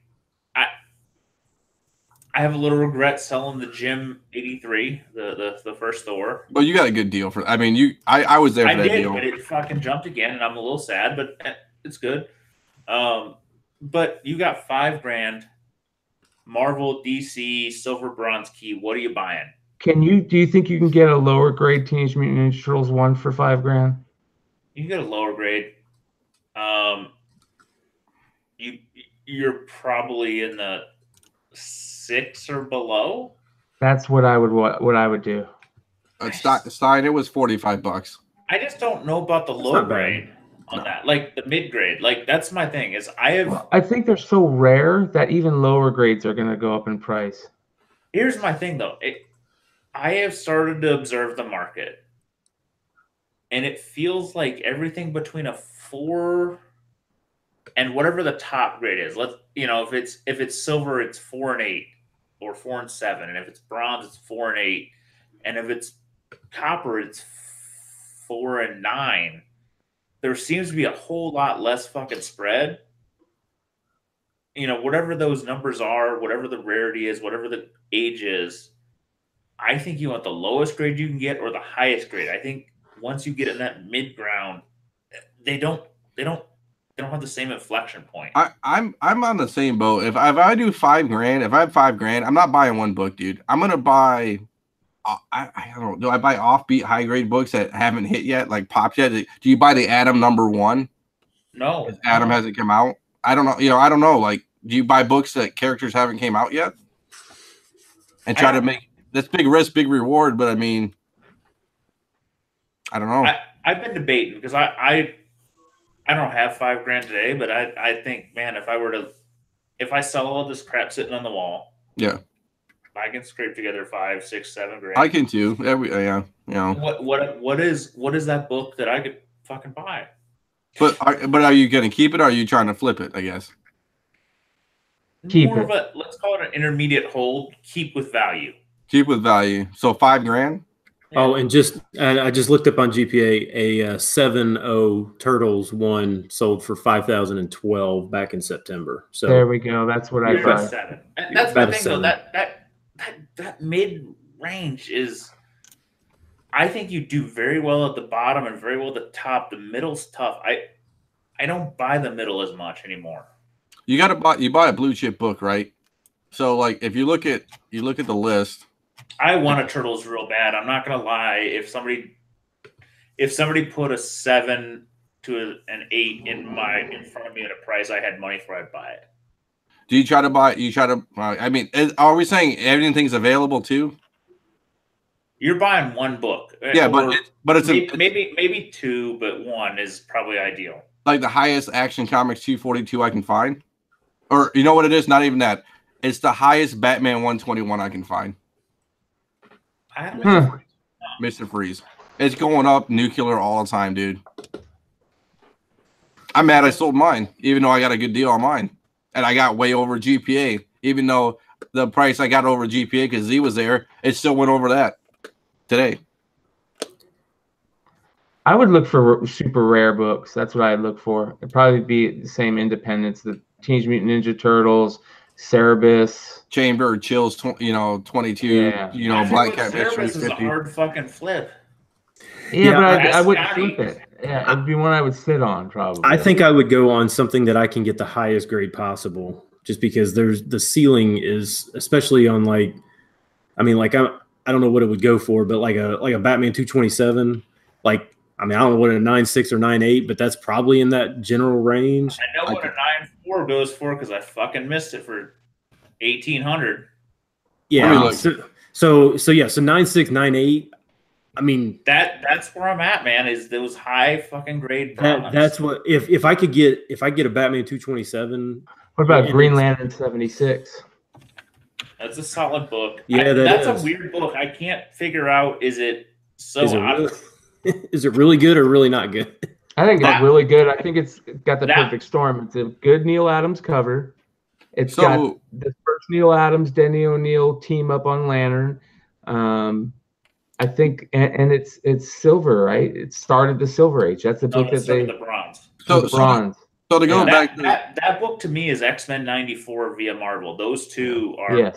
I have a little regret selling the Jim 83, the first Thor. Well, you got a good deal for. I mean, I was there for that deal. But it fucking jumped again, and I'm a little sad, but it's good. But you got $5,000, Marvel, DC, Silver Bronze key. What are you buying? Do you think you can get a lower grade Teenage Mutant Ninja Turtles 1 for $5,000? You can get a lower grade. You're probably in the 6 or below. That's what I would do. Stein, it was $45. I just don't know about the low grade on that. Like the mid grade. Like that's my thing. I think they're so rare that even lower grades are going to go up in price. Here's my thing though. I have started to observe the market, and it feels like everything between a 4 and whatever the top grade is. If it's silver, it's 4 and 8, or 4 and 7, and if it's bronze, it's 4 and 8, and if it's copper, it's 4 and 9. There seems to be a whole lot less fucking spread. Whatever those numbers are, whatever the rarity is, whatever the age is, I think you want the lowest grade you can get or the highest grade. I think once you get in that mid ground, they don't have the same inflection point. I'm on the same boat. If I do $5,000, if I have $5,000, I'm not buying one book, dude. I'm gonna buy. I don't know. Do I buy offbeat high grade books that haven't hit yet, like popped yet? Do you buy the Atom #1? No, Atom hasn't come out. I don't know. I don't know. Like, do you buy books that characters haven't came out yet, and try to make that's big risk, big reward? But I mean, I don't know. I've been debating because I don't have $5,000 today, but I think, man, if I sell all this crap sitting on the wall, yeah, I can scrape together $5,000, $6,000, $7,000. I can too. Yeah. What is that book that I could fucking buy? But are you gonna keep it? Or are you trying to flip it? I guess. Keep More it. of a, let's call it an intermediate hold. Keep with value. Keep with value. So $5,000. Oh, and I just looked up on GPA a 7.0 Turtles 1 sold for 5,012 back in September. So there we go. That's what I You're at thought. 7. And that's my About a thing, though. 7. That mid range is. I think you do very well at the bottom and very well at the top. The middle's tough. I don't buy the middle as much anymore. You buy a blue chip book, right? So like if you look at the list. I want a Turtles real bad. I'm not gonna lie. If somebody put a 7 to an 8 in front of me at a price I had money for, I'd buy it. Do you try to buy? I mean, are we saying everything's available too? You're buying one book. Yeah, but it's maybe 2, but 1 is probably ideal. Like the highest Action Comics 242 I can find, or you know what it is? Not even that. It's the highest Batman 121 I can find. I have Mr. Freeze. It's going up nuclear all the time, dude. I'm mad I sold mine, even though I got a good deal on mine. And I got way over GPA, even though the price I got over GPA because Z was there, it still went over that today. I would look for super rare books. That's what I'd look for. It'd probably be the same Independence, the Teenage Mutant Ninja Turtles, Cerebus, Chamber, Chills, 22, Yeah. Black Cat Cerebus Mystery is a 50. hard fucking flip. Yeah, but I That's wouldn't Scotty. flip it. Yeah, it'd be one I would sit on probably. I think I would go on something that I can get the highest grade possible, just because there's the ceiling is, especially on I don't know what it would go for, but like a Batman 227, I don't know what a 9.6 or 9.8, but that's probably in that general range. I know what a 9.4 goes for because I fucking missed it for 1,800. Yeah. So 9.6, 9.8. I mean, that's where I'm at, man. Is those high fucking grade bronze. That's what if I get a Batman 227. What about Green Lantern 76? That's a solid book. Yeah, that's a weird book. I can't figure out. Is it really good or really not good? I think it's really good. I think it's got the perfect storm. It's a good Neil Adams cover. It's got the first Neil Adams, Denny O'Neil team up on Lantern. I think, and it's silver, right? It started the Silver Age. That's the book that they the bronze. So to go back to that book to me is X-Men 94 via Marvel. Those two are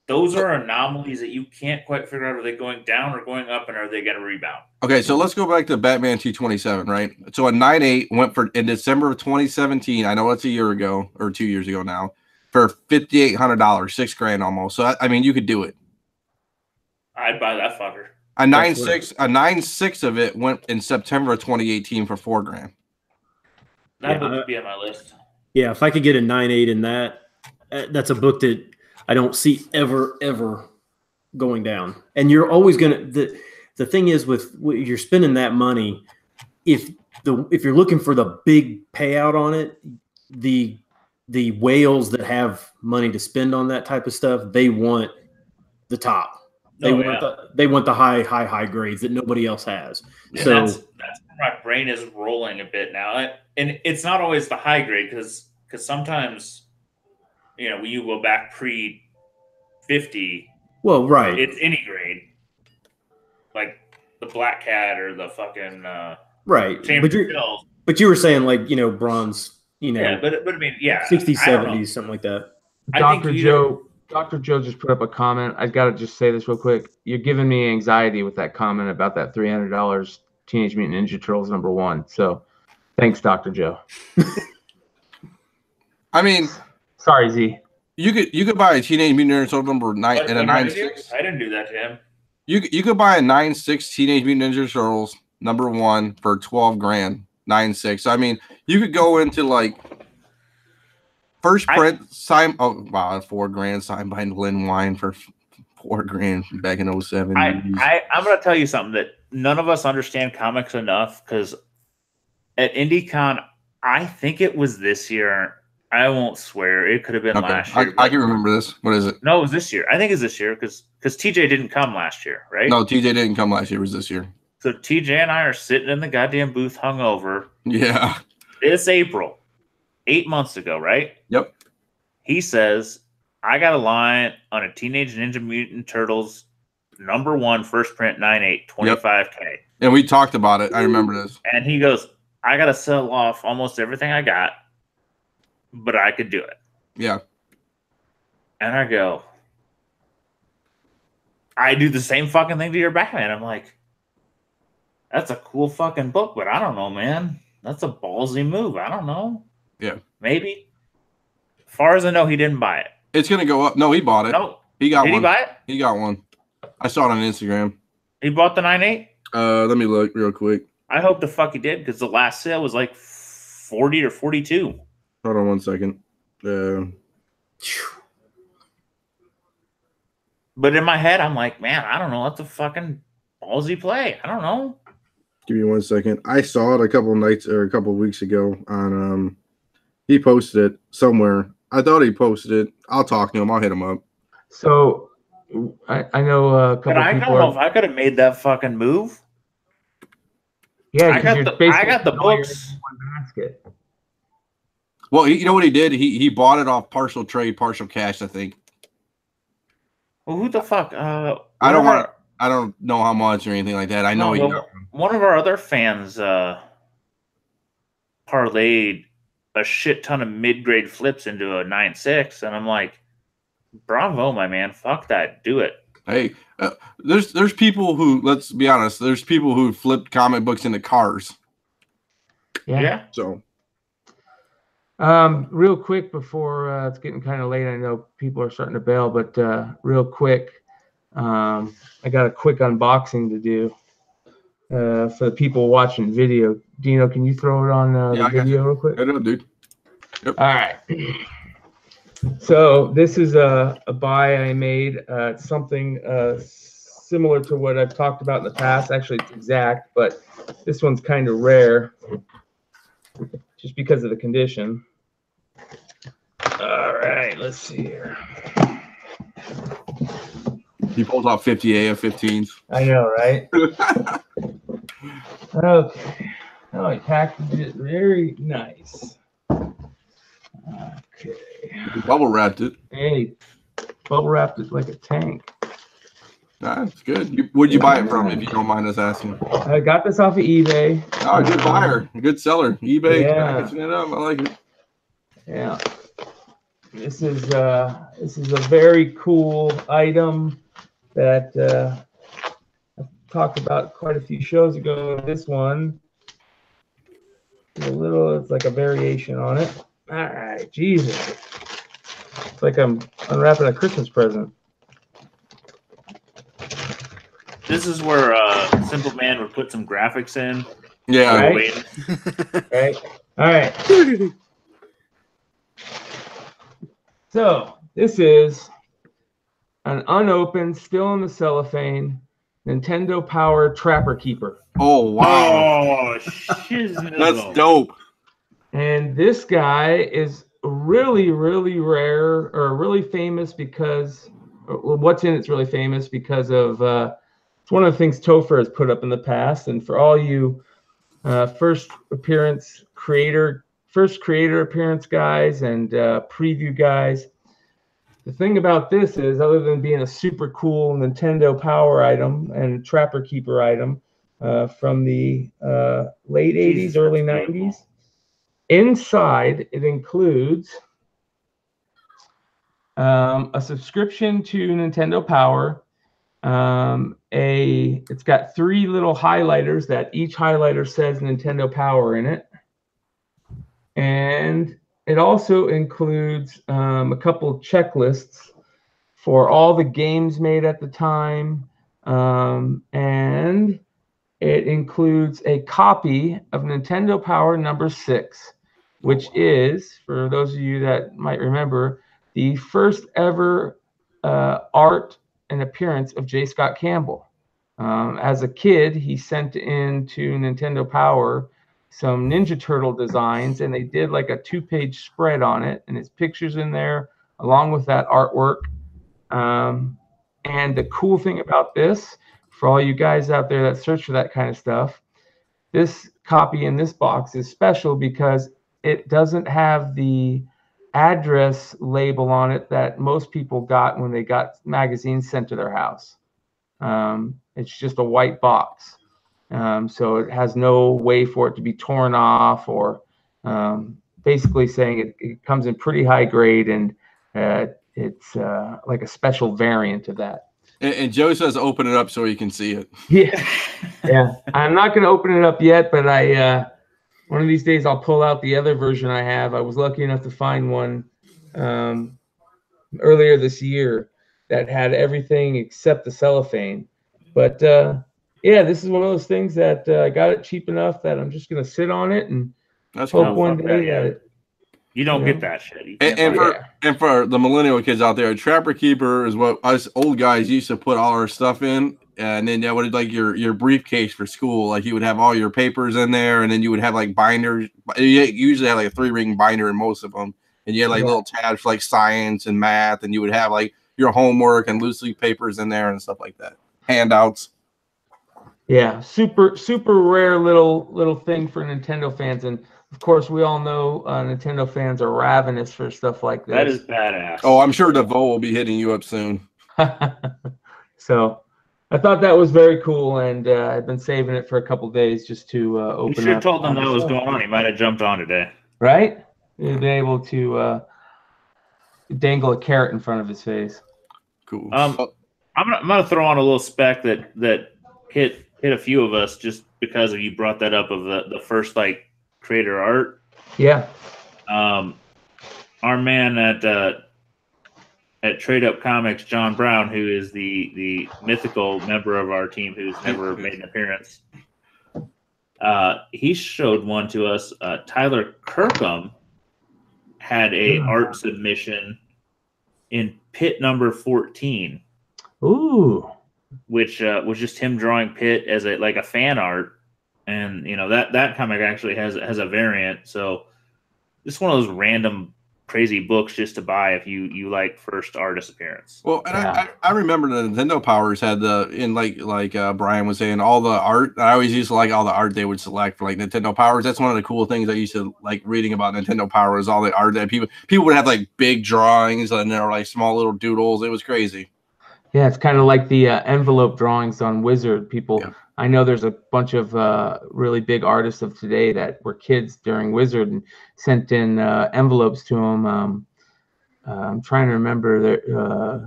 those are anomalies that you can't quite figure out. Are they going down or going up, and are they going to rebound? Okay, so let's go back to Batman 227, right? So a 9.8 went for in December of 2017. I know it's a year ago or 2 years ago now for $5,800, $6,000 almost. So I mean, you could do it. I'd buy that fucker. A 9.6 of it went in September of 2018 for $4,000. That book would be on my list. Yeah, if I could get a 9.8 in that, that's a book that I don't see ever going down. And you're always gonna the thing is with you're spending that money, if you're looking for the big payout on it, the whales that have money to spend on that type of stuff, they want the top. They want the high grades that nobody else has. Yeah, so that's where my brain is rolling a bit now. And it's not always the high grade because sometimes, when you go back pre-50, well, right, it's any grade, like the Black Cat or the fucking right. But you were saying bronze, yeah, but I mean, 60s, 70s, something like that. Dr. Joe just put up a comment. I got to just say this real quick. You're giving me anxiety with that comment about that $300 Teenage Mutant Ninja Turtles #1. So thanks, Dr. Joe. I mean, sorry, Z. You could buy a Teenage Mutant Ninja Turtles #9 and a 9.6. I didn't do that to him. You could buy a 9.6 Teenage Mutant Ninja Turtles #1 for $12,000. 9.6. I mean, you could go into first print sign. Oh wow, $4,000 signed by Lynn Wine for $4,000 back in 07. I'm going to tell you something that none of us understand comics enough because at IndieCon, I think it was this year. I won't swear. It could have been last year. I can remember this. What is it? No, it was this year. I think it's this year because TJ didn't come last year, right? No, TJ didn't come last year. It was this year. So TJ and I are sitting in the goddamn booth hungover. Yeah. It's April. 8 months ago, right? Yep. He says, I got a line on a Teenage Ninja Mutant Turtles #1 first print 9.8, $25K. And we talked about it. I remember this. And he goes, I got to sell off almost everything I got, but I could do it. Yeah. And I go, I do the same fucking thing to your Batman. I'm like, that's a cool fucking book, but I don't know, man. That's a ballsy move. I don't know. Yeah. Maybe. As far as I know, he didn't buy it. It's going to go up. No, he bought it. No. He got Did one. He buy it? He got one. I saw it on Instagram. He bought the 9.8? Let me look real quick. I hope the fuck he did because the last sale was like 40 or 42. Hold on 1 second. But in my head, I'm like, man, I don't know. That's a fucking ballsy play. I don't know. Give me 1 second. I saw it a couple of weeks ago on he posted it somewhere. I thought he posted it. I'll talk to him. I'll hit him up. So I know a couple but I people. don't know if I could have made that fucking move. Yeah, I got the books. One basket. Well, you know what he did? He bought it off partial trade, partial cash, I think. Well, who the fuck? I don't know how much or anything like that. I know one of our other fans parlayed a shit ton of mid-grade flips into a 9.6, and I'm like, bravo, my man. Fuck that. Do it. Hey, there's people who, let's be honest, there's people who flipped comic books into cars. Yeah. So, real quick before it's getting kind of late, I know people are starting to bail, but real quick, I got a quick unboxing to do for the people watching video. Dino, can you throw it on the video real quick? I know, dude. Yep. All right. So this is a buy I made. It's something similar to what I've talked about in the past. Actually, it's exact, but this one's kind of rare just because of the condition. All right, let's see here. He pulls out 50 AF-15s. I know, right? Okay. Oh, he packaged it very nice. Okay. He bubble wrapped it. Hey, bubble wrapped it like a tank. That's good. Where'd you buy it from, if you don't mind us asking? I got this off of eBay. Oh, good buyer, a good seller. eBay, Yeah. packaging it up. I like it. Yeah. This is a very cool item that I talked about quite a few shows ago. This one is it's like a variation on it. All right, Jesus. It's like I'm unwrapping a Christmas present. This is where Simple Man would put some graphics in. Yeah. Right. Right. All right. So this is an unopened, still in the cellophane, Nintendo Power Trapper Keeper. Oh, wow. Oh, shit. That's dope. And this guy is really, really rare, or really famous because what's in it's really famous because of it's one of the things Topher has put up in the past. And for all you first creator appearance guys and preview guys, the thing about this is, other than being a super cool Nintendo Power item and Trapper Keeper item from the late 80s, early 90s, inside it includes a subscription to Nintendo Power. It's got 3 little highlighters that each highlighter says Nintendo Power in it. And it also includes a couple of checklists for all the games made at the time. And it includes a copy of Nintendo Power number 6, which is, for those of you that might remember, the first ever art and appearance of J. Scott Campbell. As a kid, he sent in to Nintendo Power some Ninja Turtle designs, and they did like a 2-page spread on it, and his pictures in there along with that artwork. And the cool thing about this, for all you guys out there that search for that kind of stuff, this copy in this box is special because it doesn't have the address label on it that most people got when they got magazines sent to their house. It's just a white box. So it has no way for it to be torn off, or basically saying it comes in pretty high grade, and it's like a special variant of that. And Joe says open it up so you can see it. Yeah. Yeah. I'm not going to open it up yet, but one of these days I'll pull out the other version I have. I was lucky enough to find one earlier this year that had everything except the cellophane. But yeah, this is one of those things that I got it cheap enough that I'm just going to sit on it and hope one day that you don't get that shit. And for the millennial kids out there, Trapper Keeper is what us old guys used to put all our stuff in. And then that would like your briefcase for school. Like you would have all your papers in there, and then you would have like binders. You usually have like a 3-ring binder in most of them. And you had like little tabs for like science and math, and you would have like your homework and loose leaf papers in there and stuff like that. Handouts. Yeah, super rare little thing for Nintendo fans, and of course we all know Nintendo fans are ravenous for stuff like this. That is badass. Oh, I'm sure DeVoe will be hitting you up soon. So I thought that was very cool, and I've been saving it for a couple days just to open You up. should have told him that was going on. He might have jumped on today. Right? You've been able to dangle a carrot in front of his face. Cool. I'm gonna throw on a little spec that hit a few of us just because of you brought that up of the first like creator art. Yeah. Our man at Trade Up Comics, John Brown, who is the mythical member of our team who's never made an appearance. He showed one to us. Tyler Kirkham had a art submission in pit number 14. Ooh. Which was just him drawing Pitt as a fan art, and that comic actually has a variant. So just one of those random crazy books just to buy if you like first artist appearance. Well, and I remember the Nintendo Powers had like Bryan was saying, all the art. I always used to like all the art they would select for like Nintendo Powers. That's one of the cool things I used to like reading about Nintendo Powers. All the art that people would have like big drawings and there were like small little doodles. It was crazy. Yeah, it's kind of like the envelope drawings on Wizard. People, yeah. I know there's a bunch of really big artists of today that were kids during Wizard and sent in envelopes to them. I'm trying to remember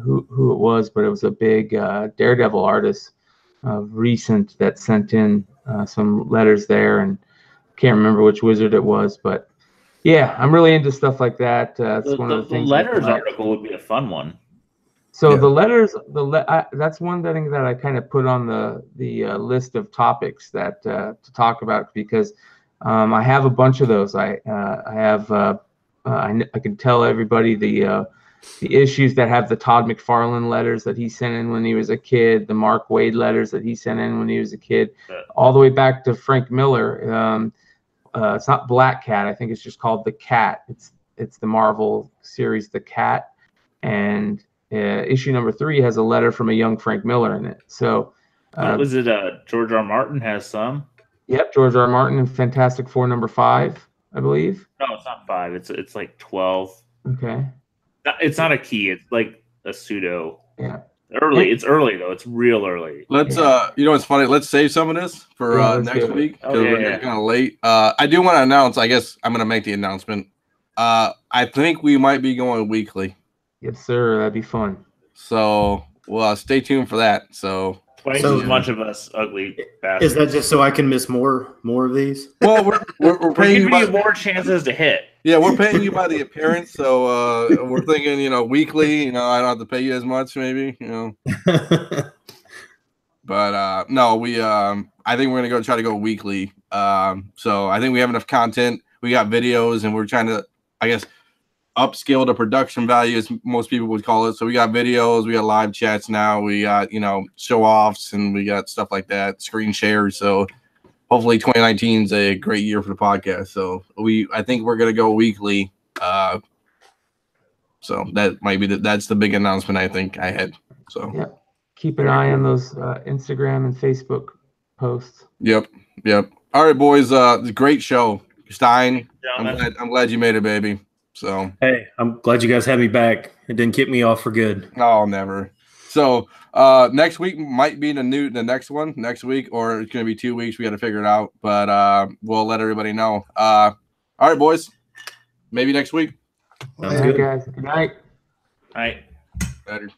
who it was, but it was a big Daredevil artist recent that sent in some letters there, and can't remember which Wizard it was, but yeah, I'm really into stuff like that. It's one of the things. The letters article would be a fun one. So the letters, that's one thing that I kind of put on the list of topics that to talk about, because I have a bunch of those. I can tell everybody the issues that have the Todd McFarlane letters that he sent in when he was a kid, the Mark Waid letters that he sent in when he was a kid, all the way back to Frank Miller. It's not Black Cat. I think it's just called The Cat. It's the Marvel series The Cat, and issue number 3 has a letter from a young Frank Miller in it. So, was it George R. Martin has some? Yep, George R. Martin in Fantastic Four number 5, I believe. No, it's not 5. It's like 12. Okay. It's not a key. It's like a pseudo. Yeah. Early. It's early though. It's real early. Let's it's funny. Let's save some of this for next week because we're kind of late. I do want to announce. I guess I'm going to make the announcement. I think we might be going weekly. Yes, sir. That'd be fun. So, well, stay tuned for that. So, a bunch of us ugly bastards. Is that just so I can miss more of these? Well, we're paying you more chances to hit. Yeah, we're paying you by the appearance, so we're thinking, weekly. I don't have to pay you as much, maybe. But no, we. I think we're gonna try to go weekly. So I think we have enough content. We got videos, and we're trying to, I guess, upscale the production value, as most people would call it. So we got videos, we got live chats now, we got show offs, and we got stuff like that, screen shares. So hopefully 2019 is a great year for the podcast. So I think we're gonna go weekly. So that might be that's the big announcement I think I had. So yeah, keep an eye on those Instagram and Facebook posts. Yep. All right, boys. Great show, Stein. I'm glad you made it, baby. So hey, I'm glad you guys had me back. It didn't kick me off for good. Oh, never. So next week might be the next one next week, or it's gonna be 2 weeks. We got to figure it out, but we'll let everybody know. All right, boys. Maybe next week. All right, guys. Good night. All right. Better.